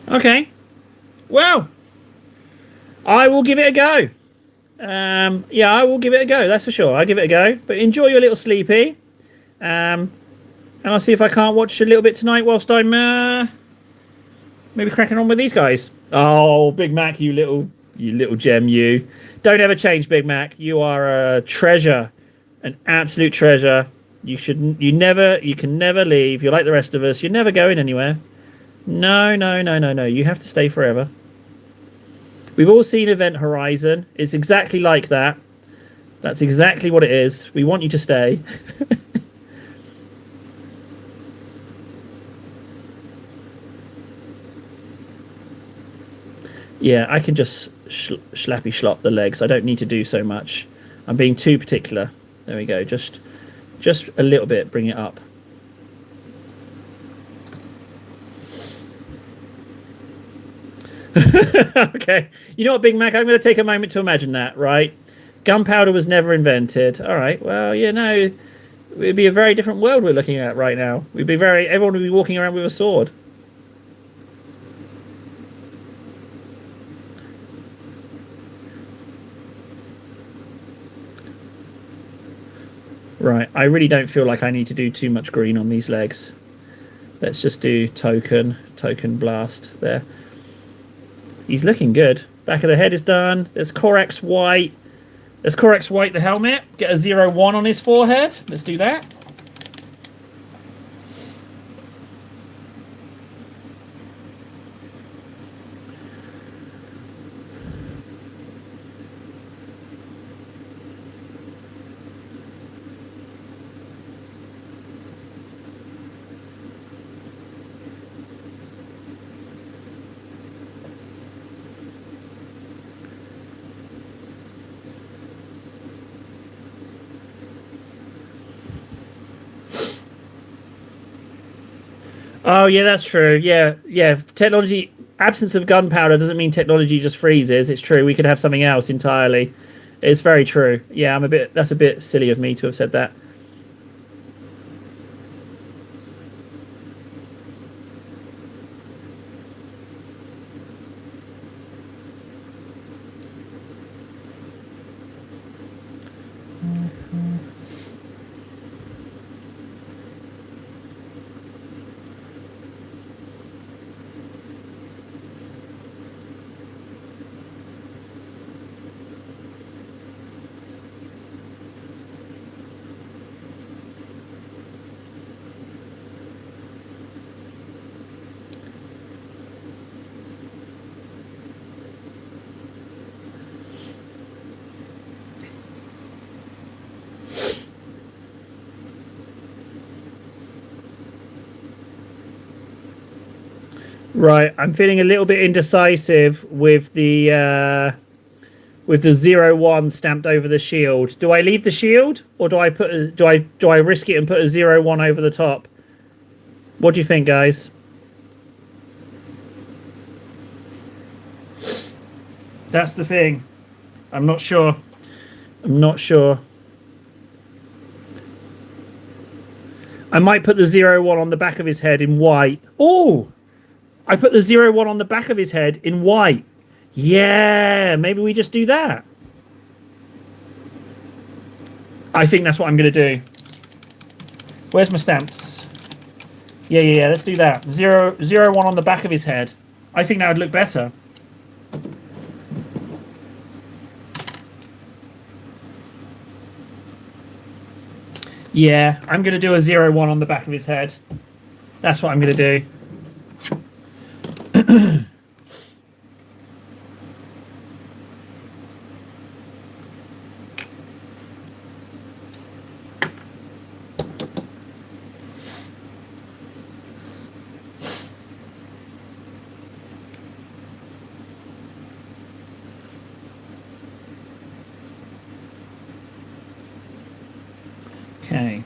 Okay. Well, I will give it a go. Yeah, I will give it a go. That's for sure. I'll give it a go. But enjoy your little sleepy. And I'll see if I can't watch a little bit tonight whilst I'm maybe cracking on with these guys. Oh, Big Mac, you little gem, you. Don't ever change, Big Mac. You are a treasure, an absolute treasure. You can never leave. You're like the rest of us. You're never going anywhere. No. You have to stay forever. We've all seen Event Horizon. It's exactly like that. That's exactly what it is. We want you to stay. Yeah, I can just slappy slop the legs. I don't need to do so much. I'm being too particular. There we go. Just a little bit. Bring it up. Okay. You know what, Big Mac? I'm going to take a moment to imagine that, right? Gunpowder was never invented. All right. Well, it'd be a very different world we're looking at right now. Everyone would be walking around with a sword. Right. I really don't feel like I need to do too much green on these legs. Let's just do token blast there. He's looking good. Back of the head is done. There's Corax White. There's Corax White, the helmet. Get a 0-1 on his forehead. Let's do that. Oh, yeah, that's true. Yeah. Technology, absence of gunpowder doesn't mean technology just freezes. It's true. We could have something else entirely. It's very true. Yeah, that's a bit silly of me to have said that. Right, I'm feeling a little bit indecisive with the 0-1 stamped over the shield. Do I leave the shield, or do I put do I risk it and put a 0-1 over the top? What do you think, guys? That's the thing. I'm not sure. I'm not sure. I might put the 0-1 on the back of his head in white. Oh, I put the 0-1 on the back of his head in white. Yeah, maybe we just do that. I think that's what I'm going to do. Where's my stamps? Yeah. Let's do that. 0-1 on the back of his head. I think that would look better. Yeah, I'm going to do a 0-1 on the back of his head. That's what I'm going to do. Okay.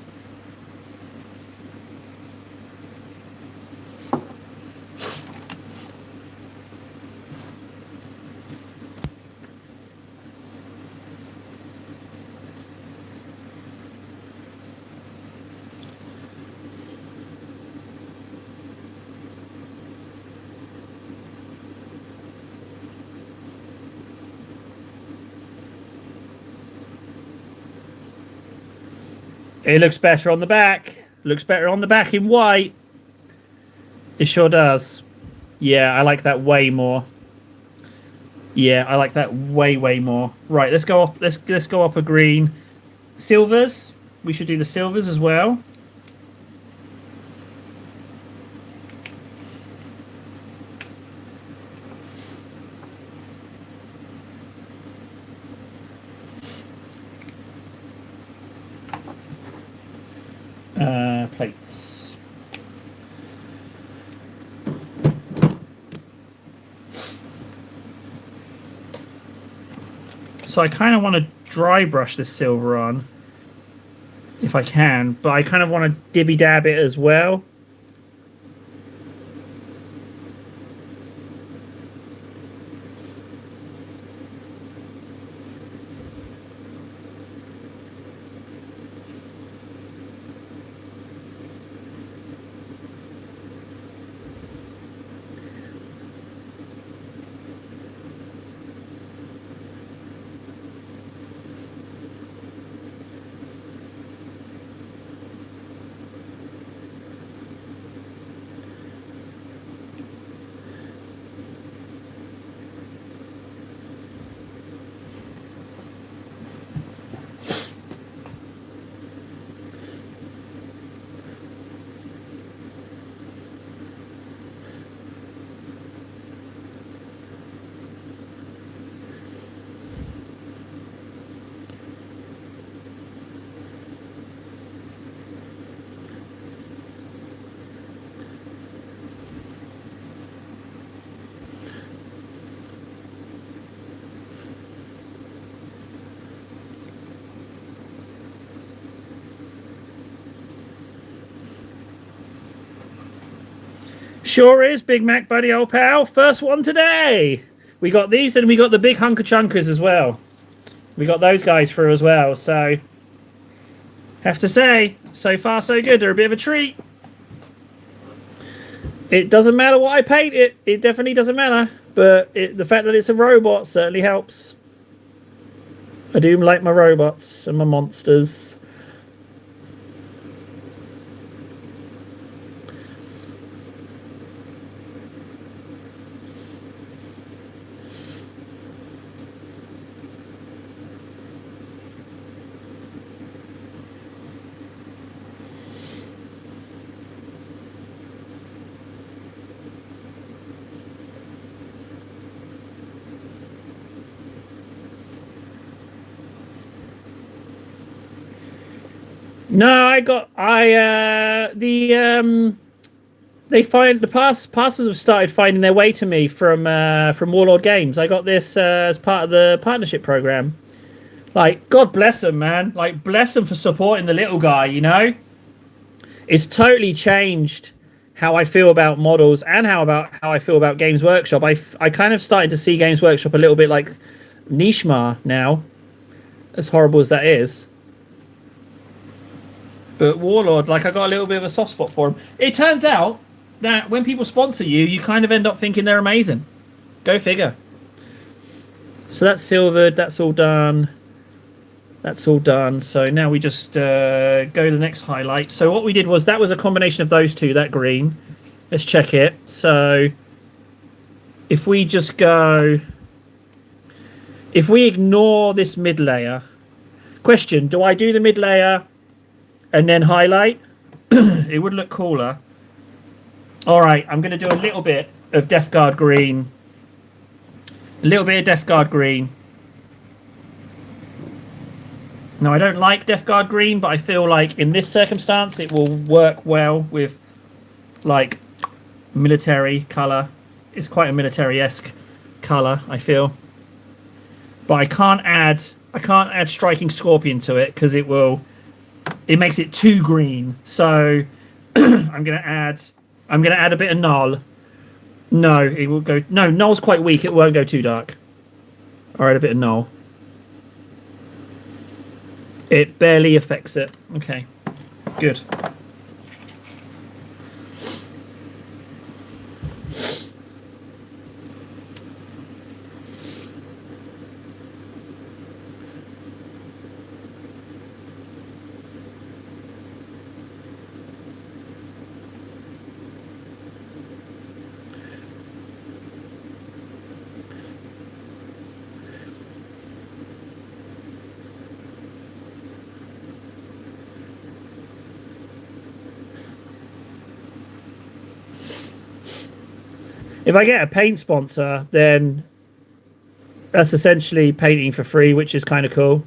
It looks better on the back. Looks better on the back in white. It sure does. Yeah, I like that way more. Yeah, I like that way more. Right, let's go up. Let's go up a green. Silvers. We should do the silvers as well. Plates. So I kind of want to dry brush this silver on, if I can, but I kind of want to dibby dab it as well. Sure is, Big Mac buddy, old pal. First one today. We got these, and we got the big hunker chunkers as well. We got those guys through as well. So, have to say, so far so good. They're a bit of a treat. It doesn't matter what I paint it. It definitely doesn't matter. But the fact that it's a robot certainly helps. I do like my robots and my monsters. No, I got the They find the passwords have started finding their way to me from Warlord Games. I got this as part of the partnership program. Like, God bless them, man. Like, bless them for supporting the little guy. You know, it's totally changed how I feel about models and how I feel about Games Workshop. I kind of started to see Games Workshop a little bit like Nishma now, as horrible as that is. But Warlord, like, I got a little bit of a soft spot for him. It turns out that when people sponsor you, you kind of end up thinking they're amazing. Go figure. So that's silvered. That's all done. That's all done. So now we just go to the next highlight. So what we did was that was a combination of those two, that green. Let's check it. So if we just go... If we ignore this mid layer... Question, do I do the mid layer and then highlight? It would look cooler. All right, I'm going to do a little bit of Death Guard green. A little bit of Death Guard green. Now, I don't like Death Guard green, but I feel like in this circumstance, it will work well with, like, military colour. It's quite a military-esque colour, I feel. But I can't add Striking Scorpion to it because it makes it too green. So I'm gonna add a bit of Null. No, it will go. No, Null's quite weak. It won't go too dark. All right, a bit of Null. It barely affects it. Okay, good. If I get a paint sponsor, then that's essentially painting for free, which is kind of cool.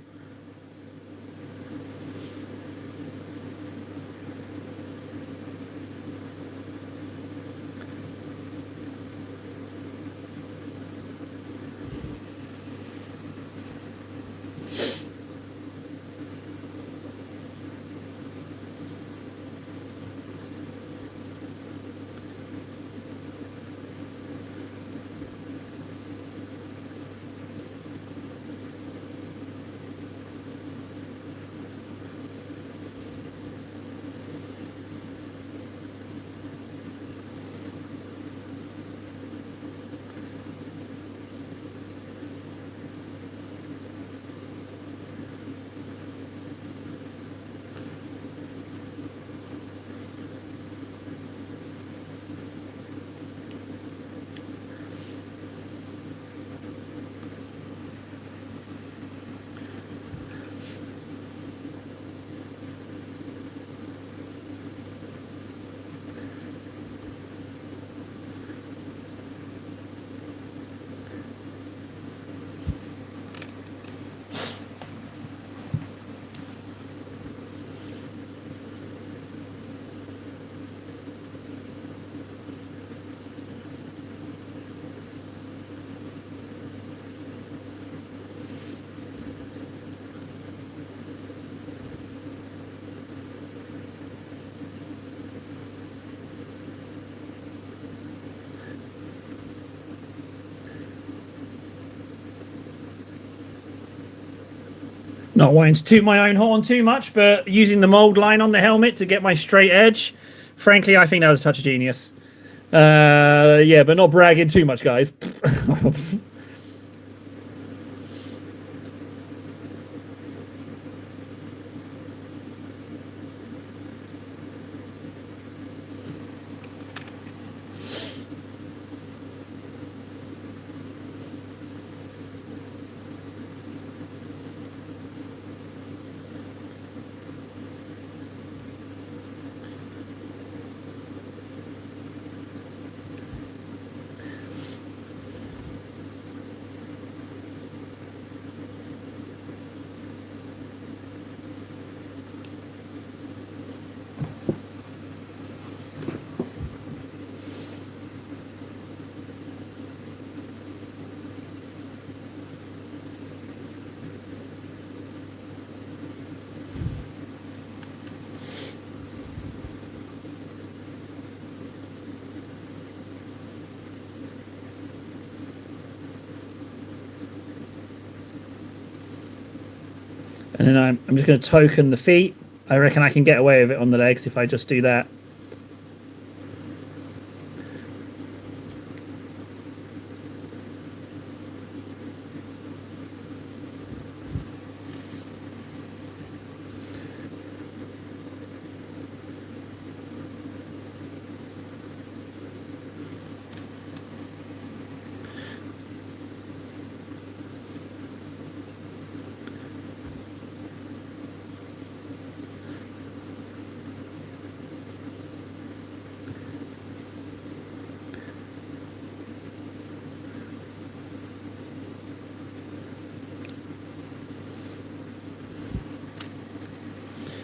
Not wanting to toot my own horn too much, but using the mold line on the helmet to get my straight edge, frankly, I think that was a touch of genius. Yeah, but not bragging too much, guys. And then I'm just going to token the feet. I reckon I can get away with it on the legs if I just do that.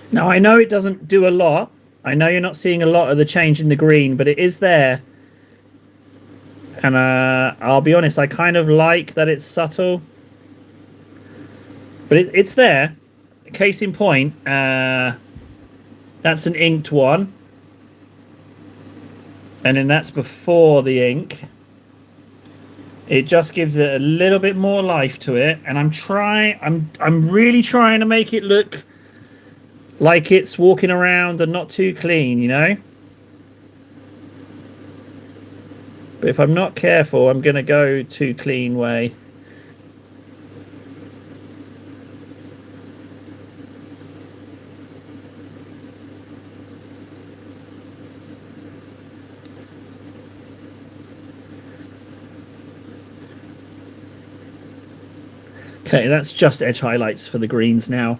Now, I know it doesn't do a lot. I know you're not seeing a lot of the change in the green, but it is there. And I'll be honest, I kind of like that it's subtle. But it's there. Case in point, that's an inked one. And then that's before the ink. It just gives it a little bit more life to it. And I'm really trying to make it look like it's walking around and not too clean, you know? But if I'm not careful, I'm going to go too clean way. Okay, that's just edge highlights for the greens now.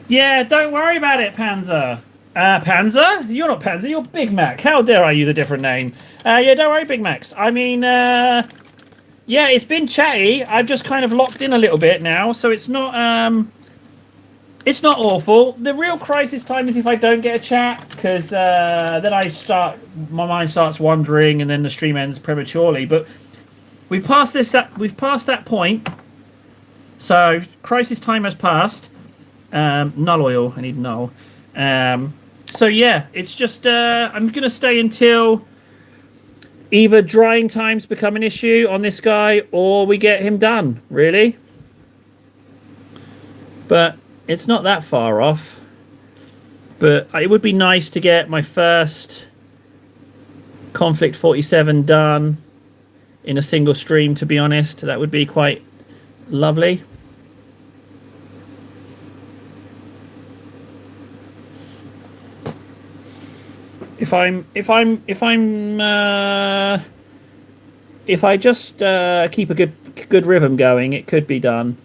Yeah, don't worry about it, Panzer. Panzer? You're not Panzer, you're Big Mac. How dare I use a different name? Yeah, don't worry, Big Macs. I mean, yeah, it's been chatty. I've just kind of locked in a little bit now, so it's not awful. The real crisis time is if I don't get a chat, because then my mind starts wandering, and then the stream ends prematurely. But we've passed that point. So crisis time has passed. Null oil. I need null. So yeah, it's just I'm gonna stay until either drying times become an issue on this guy or we get him done, really. But it's not that far off. But it would be nice to get my first Conflict 47 done in a single stream, to be honest. That would be quite lovely. If I just keep a good rhythm going, it could be done.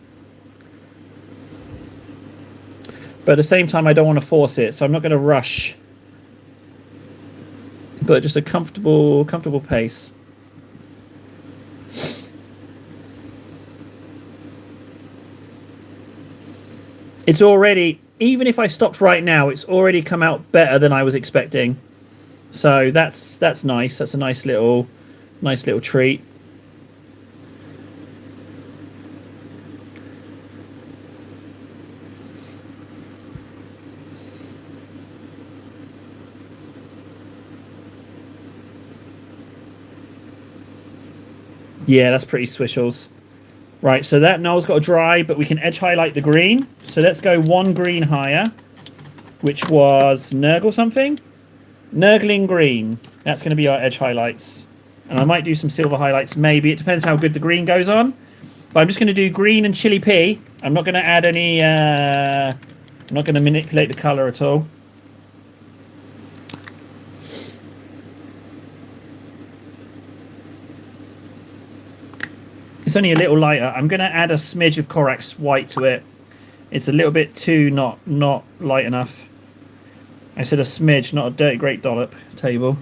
But at the same time, I don't want to force it, so I'm not going to rush. But just a comfortable pace. It's already, even if I stopped right now, it's already come out better than I was expecting. So that's nice. That's a nice little treat. Yeah, that's pretty swishles. Right, so that null's got to dry, but we can edge highlight the green. So let's go one green higher, which was Nurgle something. Nurgling green. That's going to be our edge highlights. And I might do some silver highlights, maybe. It depends how good the green goes on. But I'm just going to do green and chili pea. I'm not going to add any... I'm not going to manipulate the colour at all. It's only a little lighter. I'm going to add a smidge of Corax white to it. It's a little bit too not light enough. I said a smidge, not a dirty great dollop table.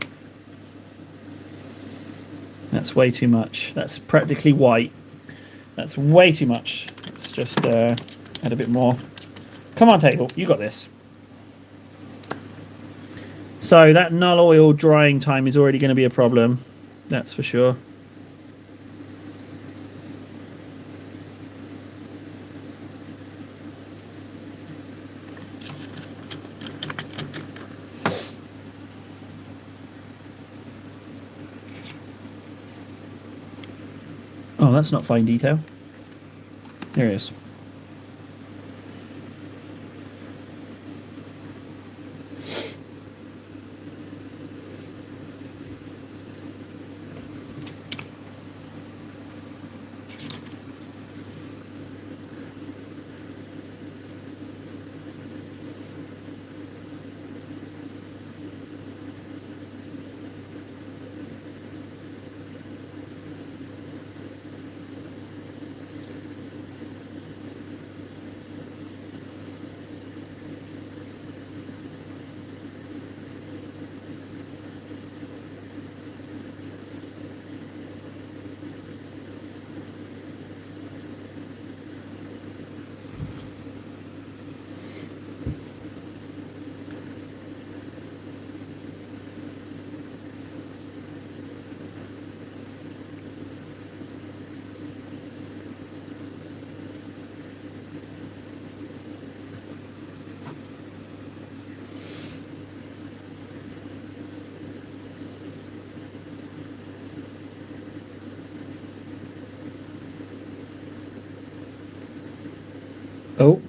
That's way too much. That's practically white. That's way too much. Let's just add a bit more. Come on, table. You got this. So that null oil drying time is already going to be a problem. That's for sure. Oh, that's not fine detail. There it is. Oh.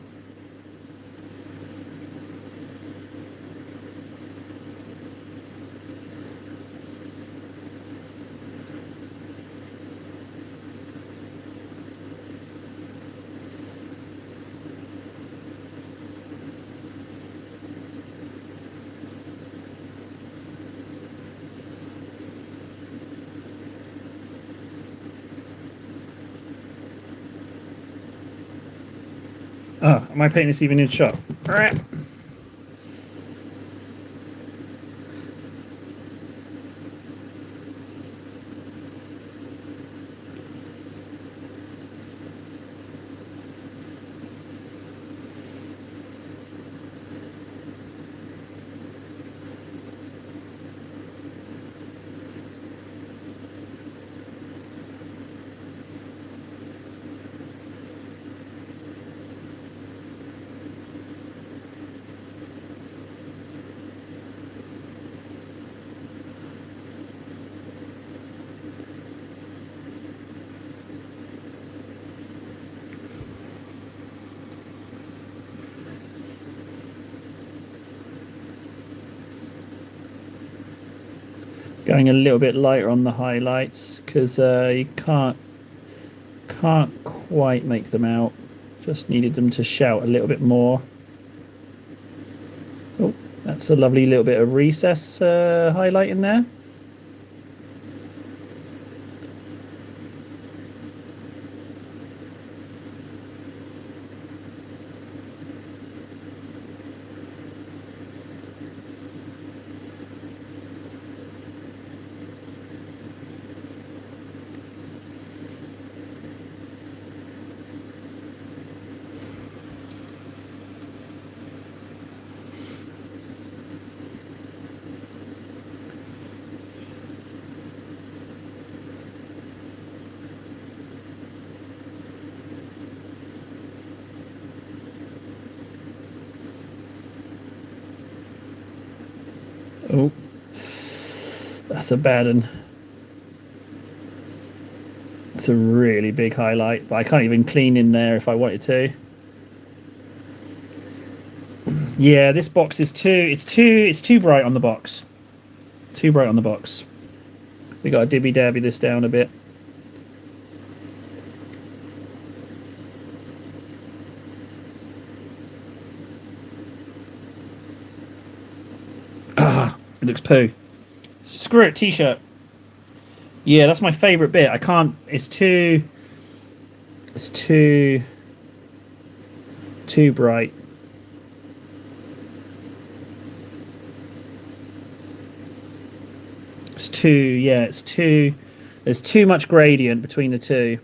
Oh, am I painting this even in shot? All right. Going a little bit lighter on the highlights because you can't quite make them out. Just needed them to shout a little bit more. Oh, that's a lovely little bit of recess highlight in there. Oh, that's a bad one. It's a really big highlight, but I can't even clean in there if I wanted to. Yeah, this box is it's too bright on the box. Too bright on the box. We got to dibby dabby this down a bit. Ah, it looks poo. Screw it, t-shirt. Yeah, that's my favourite bit. I can't. It's too bright. It's too. There's too much gradient between the two.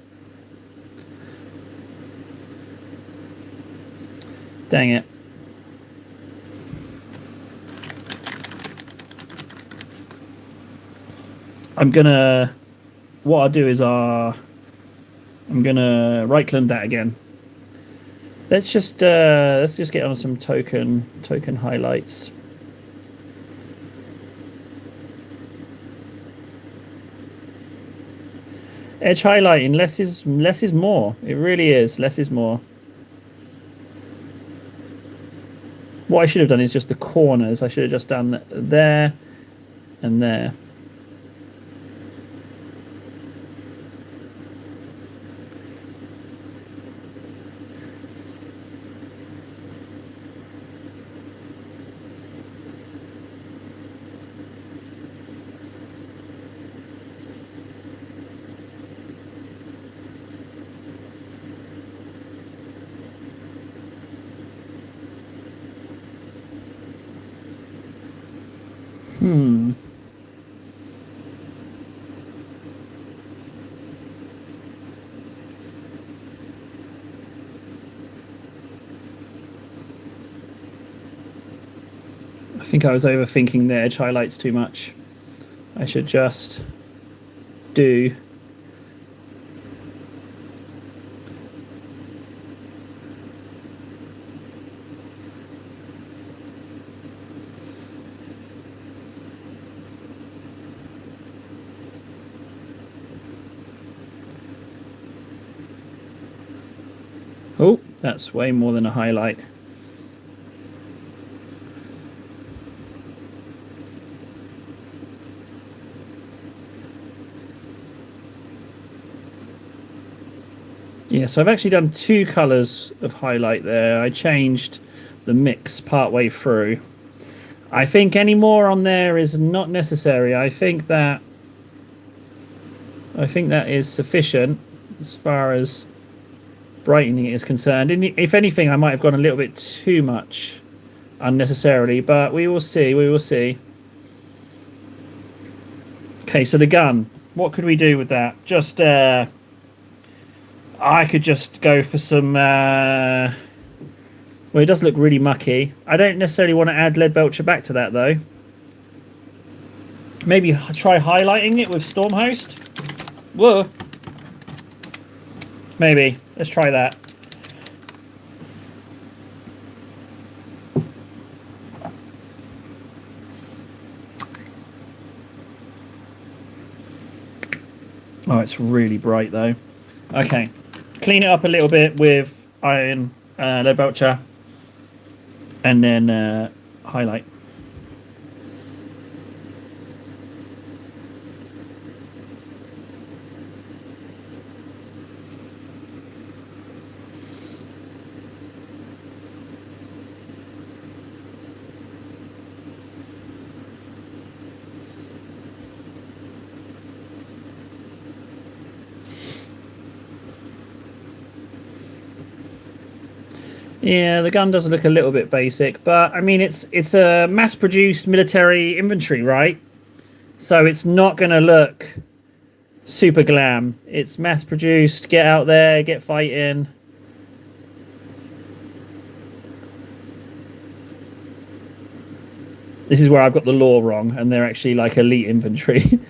Dang it. What I'll do is I'm gonna right-click that again. Let's just get on some token highlights. Edge highlighting, less is more. It really is. Less is more. What I should have done is just the corners. I should have just done there and there. I think I was overthinking the edge highlights too much. I should just do That's way more than a highlight. Yeah, so I've actually done 2 colours of highlight there. I changed the mix partway through. I think any more on there is not necessary. I think that is sufficient as far as brightening is concerned. And if anything, I might have gone a little bit too much unnecessarily, but we will see. We will see. Okay, so the gun. What could we do with that? Just I could just go for some... well, it does look really mucky. I don't necessarily want to add Leadbelcher back to that, though. Maybe try highlighting it with Stormhost? Whoa. Maybe. Let's try that. Oh, it's really bright, though. Okay. Clean it up a little bit with iron Leadbelcher, and then highlight. Yeah, the gun does look a little bit basic, but I mean it's a mass-produced military infantry, right? So it's not going to look super glam. It's mass-produced. Get out there, get fighting. This is where I've got the lore wrong, and they're actually like elite infantry.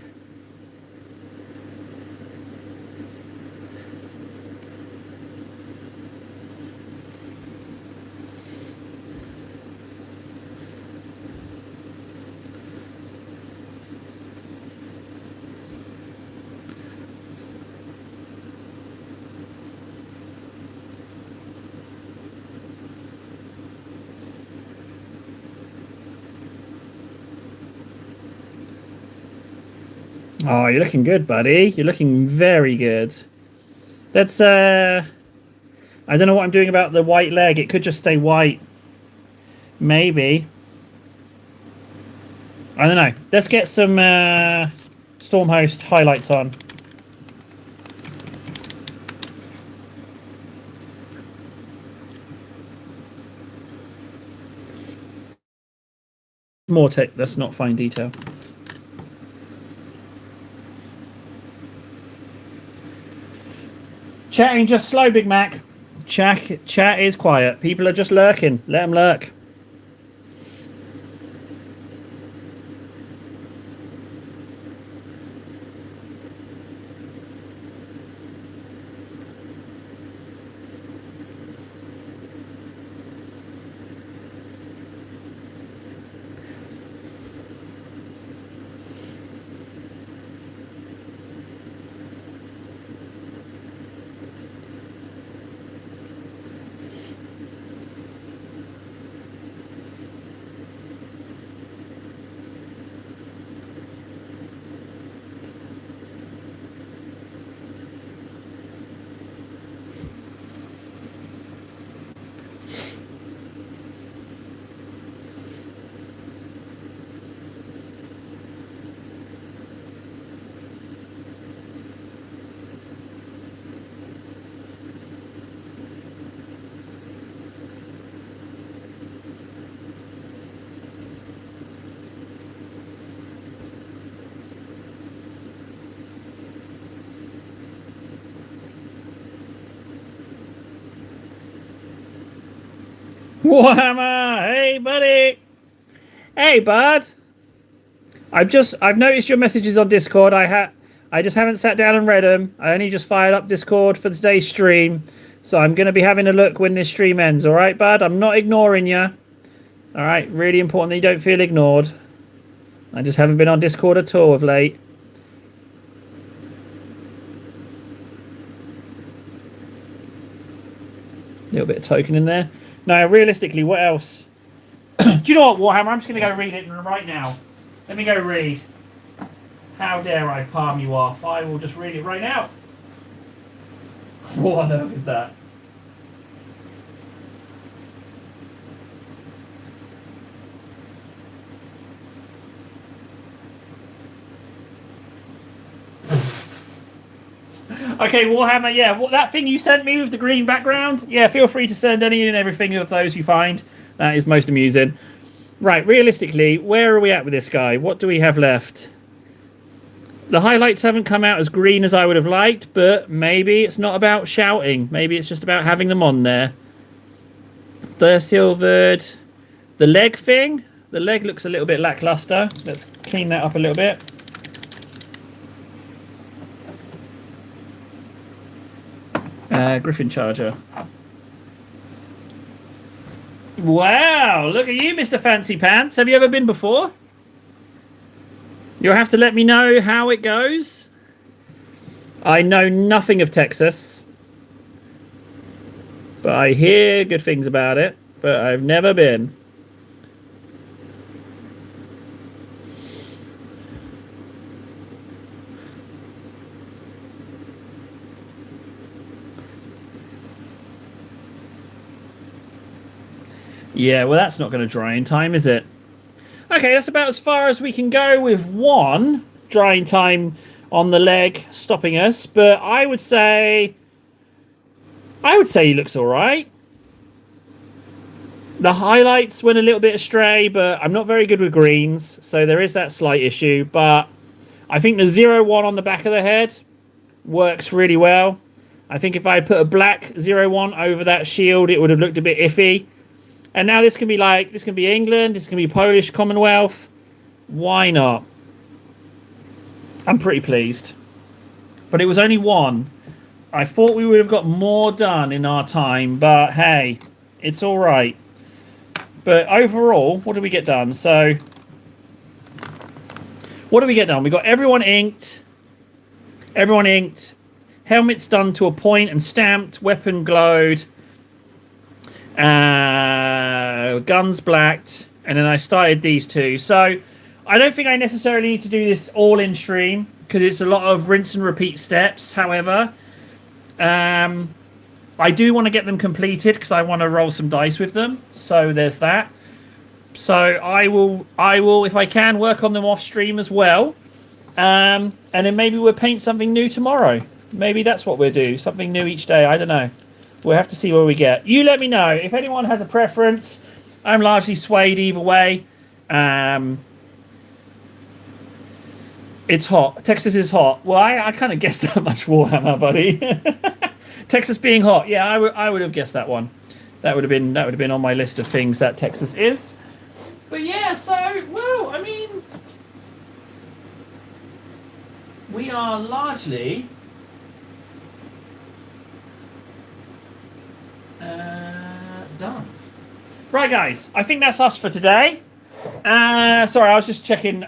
Oh, you're looking good, buddy. You're looking very good. That's, I don't know what I'm doing about the white leg. It could just stay white. Maybe. I don't know. Let's get some Stormhost highlights on. More tech. That's not fine detail. Chatting just slow, Big Mac. Chat is quiet. People are just lurking. Let them lurk. Warhammer! Hey, buddy! Hey, bud! I've noticed your messages on Discord. I just haven't sat down and read them. I only just fired up Discord for today's stream, so I'm going to be having a look when this stream ends. All right, bud? I'm not ignoring you. All right, really important that you don't feel ignored. I just haven't been on Discord at all of late. A little bit of token in there. Now, realistically, what else? Do you know what, Warhammer? I'm just going to go read it right now. Let me go read. How dare I palm you off? I will just read it right now. What on earth is that? Okay, Warhammer, yeah, that thing you sent me with the green background, yeah, feel free to send any and everything of those you find. That is most amusing. Right, realistically, where are we at with this guy? What do we have left? The highlights haven't come out as green as I would have liked, but maybe it's not about shouting. Maybe it's just about having them on there. The silvered... The leg thing? The leg looks a little bit lackluster. Let's clean that up a little bit. Griffin Charger. Wow, look at you, Mr. Fancy Pants. Have you ever been before? You'll have to let me know how it goes. I know nothing of Texas, but I hear good things about it, but I've never been. Yeah, well, that's not going to dry in time, is it? Okay, that's about as far as we can go with one drying time on the leg stopping us. But I would say he looks all right. The highlights went a little bit astray, but I'm not very good with greens, so there is that slight issue. But I think the 0-1 on the back of the head works really well. I think if I put a black 0-1 over that shield, it would have looked a bit iffy. And now this can be England, this can be Polish Commonwealth. Why not? I'm pretty pleased. But it was only one. I thought we would have got more done in our time, but hey, it's all right. But overall, what did we get done? So, what did we get done? We got everyone inked. Everyone inked. Helmets done to a point and stamped. Weapon glowed. Guns blacked, and then I started these two. So I don't think I necessarily need to do this all in stream because it's a lot of rinse and repeat steps. However, I do want to get them completed because I want to roll some dice with them. So there's that. So I will, if I can, work on them off stream as well. And then maybe we'll paint something new tomorrow. Maybe that's what we'll do. Something new each day. I don't know. We'll have to see where we get. You let me know. If anyone has a preference, I'm largely swayed either way. It's hot. Texas is hot. Well, I kind of guessed that much, Warhammer, buddy. Texas being hot. Yeah, I would have guessed that one. That would have been on my list of things that Texas is. But yeah, so well, I mean, we are largely done. Right, guys. I think that's us for today. Sorry, I was just checking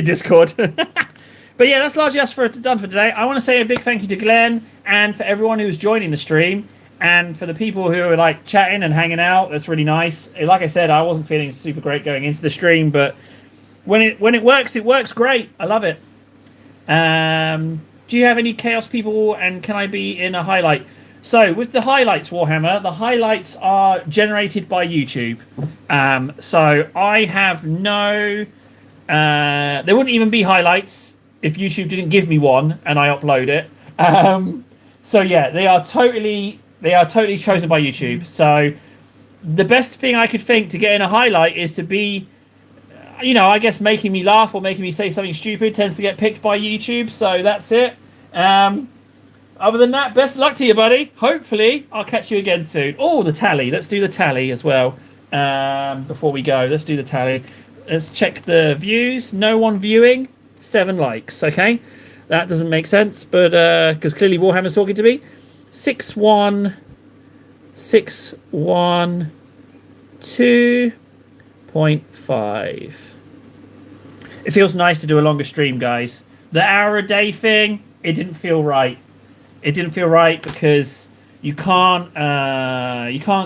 Discord. But yeah, that's largely us done for today. I want to say a big thank you to Glenn and for everyone who's joining the stream and for the people who are like chatting and hanging out. That's really nice. Like I said, I wasn't feeling super great going into the stream, but when it works great. I love it. Do you have any Chaos people and can I be in a highlight? So with the highlights, Warhammer, the highlights are generated by YouTube. So I have no... there wouldn't even be highlights if YouTube didn't give me one and I upload it. So yeah, they are totally chosen by YouTube. So the best thing I could think to get in a highlight is to be, I guess making me laugh or making me say something stupid tends to get picked by YouTube. So that's it. Other than that, best of luck to you, buddy. Hopefully, I'll catch you again soon. Oh, the tally. Let's do the tally as well. Before we go, let's do the tally. Let's check the views. No one viewing. 7 likes. Okay, that doesn't make sense, but because clearly Warhammer's talking to me. 61612.5. It feels nice to do a longer stream, guys. The hour a day thing, it didn't feel right. It didn't feel right because you can't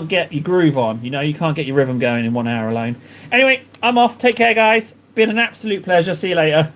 get your groove on. You know, you can't get your rhythm going in 1 hour alone. Anyway, I'm off. Take care, guys. Been an absolute pleasure. See you later.